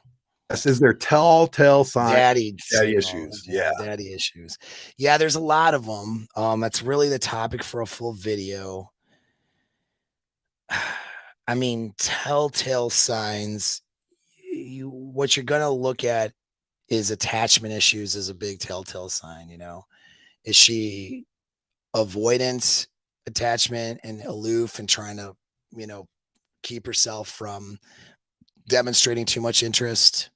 Is there telltale signs? Daddy issues. Yeah, daddy issues. Yeah, there's a lot of them. That's really the topic for a full video. I mean, telltale signs. What you're gonna look at is attachment issues is a big telltale sign. Is she avoidant attachment and aloof and trying to, keep herself from demonstrating too much interest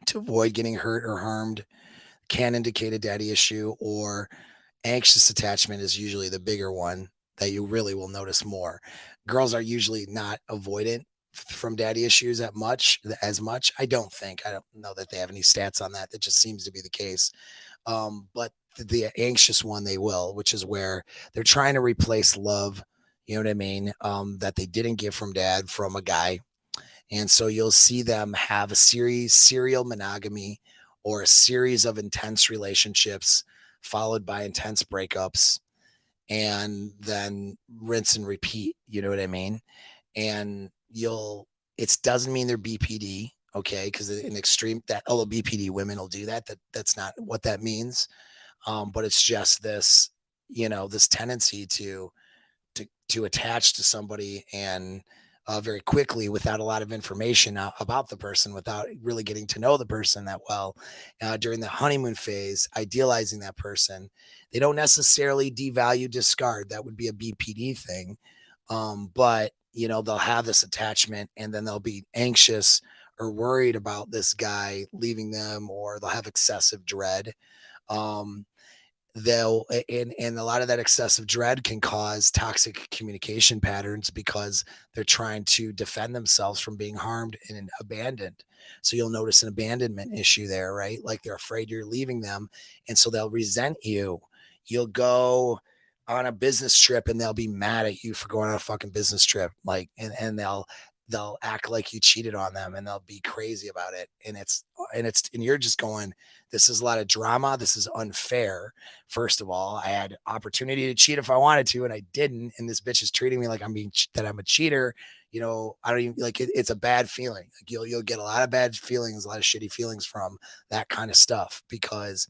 to avoid getting hurt or harmed? Can indicate a daddy issue. Or anxious attachment is usually the bigger one that you really will notice more. Girls are usually not avoidant from daddy issues as much. I don't know that they have any stats on that. That just seems to be the case. But the anxious one, they will, which is where they're trying to replace love, you know what I mean? That they didn't get from dad, from a guy. And so you'll see them have a serial monogamy, or a series of intense relationships followed by intense breakups, and then rinse and repeat. You know what I mean? And it doesn't mean they're BPD. Okay. Cause in extreme although BPD women will do that, that's not what that means. But it's just this, this tendency to attach to somebody and very quickly without a lot of information about the person, without really getting to know the person that well. During the honeymoon phase, idealizing that person. They don't necessarily devalue, discard. That would be a BPD thing. But, they'll have this attachment, and then they'll be anxious or worried about this guy leaving them, or they'll have excessive dread. And a lot of that excessive dread can cause toxic communication patterns, because they're trying to defend themselves from being harmed and abandoned. So you'll notice an abandonment issue there, right? Like they're afraid you're leaving them. And so they'll resent you. You'll go on a business trip and they'll be mad at you for going on a fucking business trip. Like, and they'll act like you cheated on them, and they'll be crazy about it. And you're just going, this is a lot of drama. This is unfair. First of all, I had opportunity to cheat if I wanted to, and I didn't. And this bitch is treating me like I'm a cheater. You know, I don't even like it, it's a bad feeling. Like you'll get a lot of bad feelings, a lot of shitty feelings from that kind of stuff because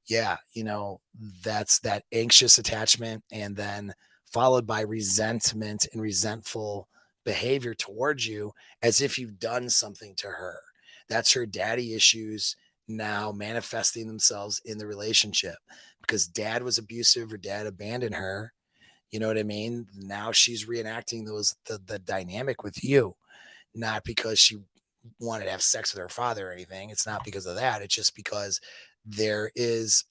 yeah, you know, that's that anxious attachment and then followed by resentment and resentful behavior towards you as if you've done something to her. That's her daddy issues now manifesting themselves in the relationship because dad was abusive or dad abandoned her. You know what I mean? Now she's reenacting the dynamic with you, not because she wanted to have sex with her father or anything. It's not because of that. It's just because there is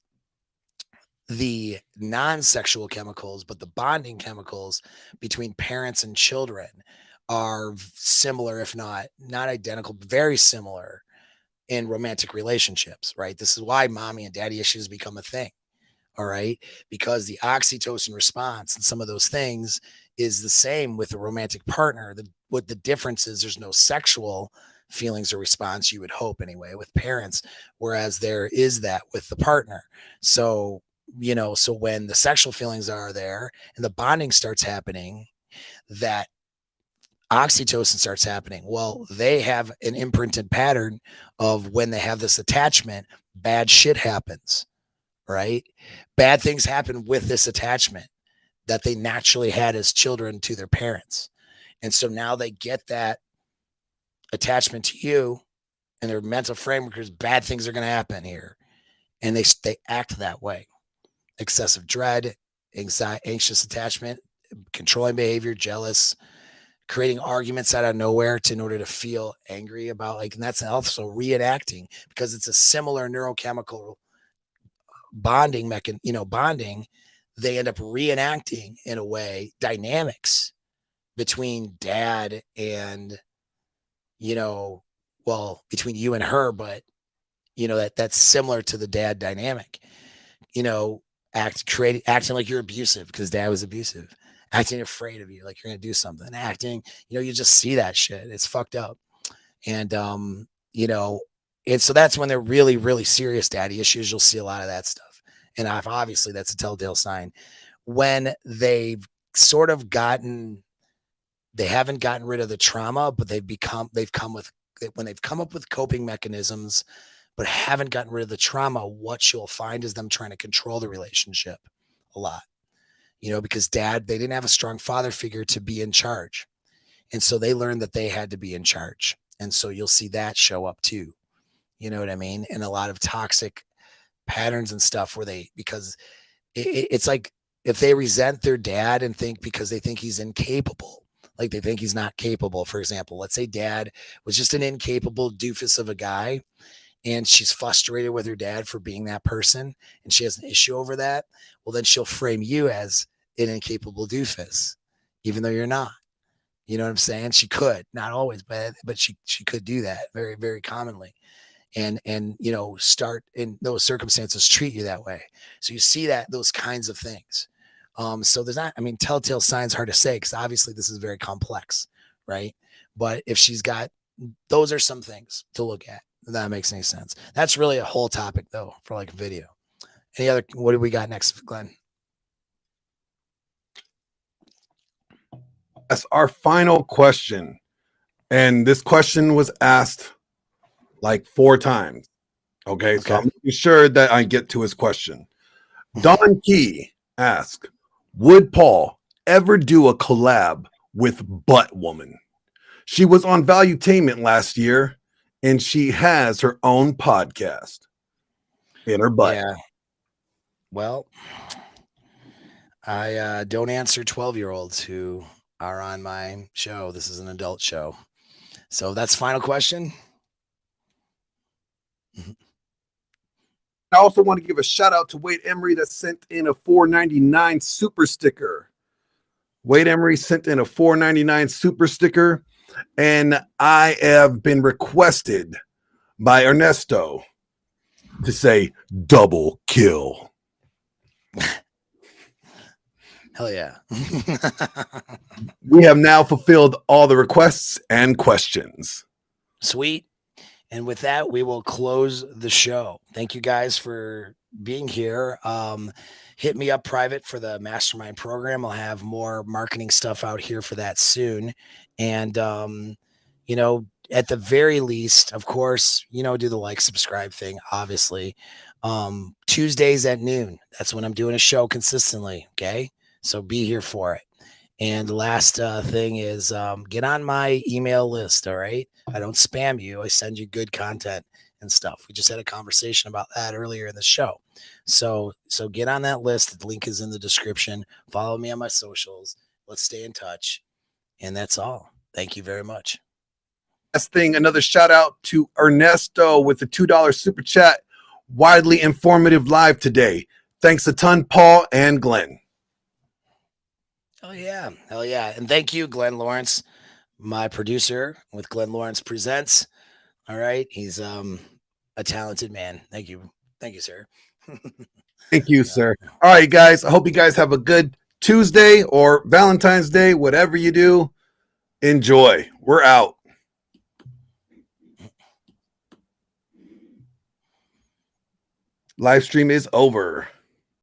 the non-sexual chemicals, but the bonding chemicals between parents and children are similar, if not identical, very similar in romantic relationships, right? This is why mommy and daddy issues become a thing. All right. Because the oxytocin response and some of those things is the same with a romantic partner. What the difference is, there's no sexual feelings or response, you would hope anyway, with parents, whereas there is that with the partner. So, you know, so when the sexual feelings are there and the bonding starts happening, that oxytocin starts happening. Well, they have an imprinted pattern of when they have this attachment, bad shit happens, right? Bad things happen with this attachment that they naturally had as children to their parents. And so now they get that attachment to you and their mental framework is bad things are going to happen here. And they act that way. Excessive dread, anxiety, anxious attachment, controlling behavior, jealous, creating arguments out of nowhere in order to feel angry about like, and that's also reenacting because it's a similar neurochemical bonding bonding, they end up reenacting in a way dynamics between dad and, you know, well, between you and her, but you know, that's similar to the dad dynamic, you know, acting like you're abusive because dad was abusive, acting afraid of you, like you're going to do something, acting, you know, you just see that shit. It's fucked up. And, you know, and so that's when they're really, really serious daddy issues. You'll see a lot of that stuff. And obviously that's a telltale sign when they've sort of they haven't gotten rid of the trauma, but when they've come up with coping mechanisms, but haven't gotten rid of the trauma, what you'll find is them trying to control the relationship a lot, you know, because they didn't have a strong father figure to be in charge. And so they learned that they had to be in charge. And so you'll see that show up too. You know what I mean? And a lot of toxic patterns and stuff because it's like if they resent their dad and think because they think he's incapable, like they think he's not capable. For example, let's say dad was just an incapable doofus of a guy and she's frustrated with her dad for being that person and she has an issue over that. Well, then she'll frame you as an incapable doofus, even though you're not. You know what I'm saying? She could, not always, but she could do that very, very commonly. And you know, start in those circumstances, treat you that way. So you see those kinds of things. So there's not, I mean, telltale signs hard to say because obviously this is very complex, right? But if she's got, those are some things to look at. If that makes any sense. That's really a whole topic though for like a video. What do we got next, Glenn? That's our final question. And this question was asked like 4 times. Okay. So I'm making sure that I get to his question. Don Key asked, would Paul ever do a collab with Butt Woman? She was on Valuetainment last year and she has her own podcast in her butt. Yeah. Well, I don't answer 12-year-olds who are on my show. This is an adult show. So that's final question. I also want to give a shout out to Wade Emery that sent in a $4.99 super sticker. Wade Emery sent in a $4.99 super sticker, and I have been requested by Ernesto to say double kill. Hell yeah. We have now fulfilled all the requests and questions. Sweet. And with that, we will close the show. Thank you guys for being here. hit me up private for the mastermind program. I'll have more marketing stuff out here for that soon. And, you know, at the very least, of course, you know, do the like, subscribe thing, obviously. Tuesdays at noon. That's when I'm doing a show consistently. Okay. So be here for it. And the last thing is get on my email list. All right. I don't spam you. I send you good content and stuff. We just had a conversation about that earlier in the show. So get on that list. The link is in the description. Follow me on my socials. Let's stay in touch. And that's all. Thank you very much. Last thing, another shout out to Ernesto with the $2 super chat. Widely informative live today. Thanks a ton, Paul and Glenn. Oh yeah. Hell yeah. And thank you, Glenn Lawrence, my producer with Glenn Lawrence Presents. All right. He's a talented man. Thank you. Thank you, sir. Thank you, sir. All right, guys. I hope you guys have a good Tuesday or Valentine's Day, whatever you do. Enjoy. We're out. Live stream is over.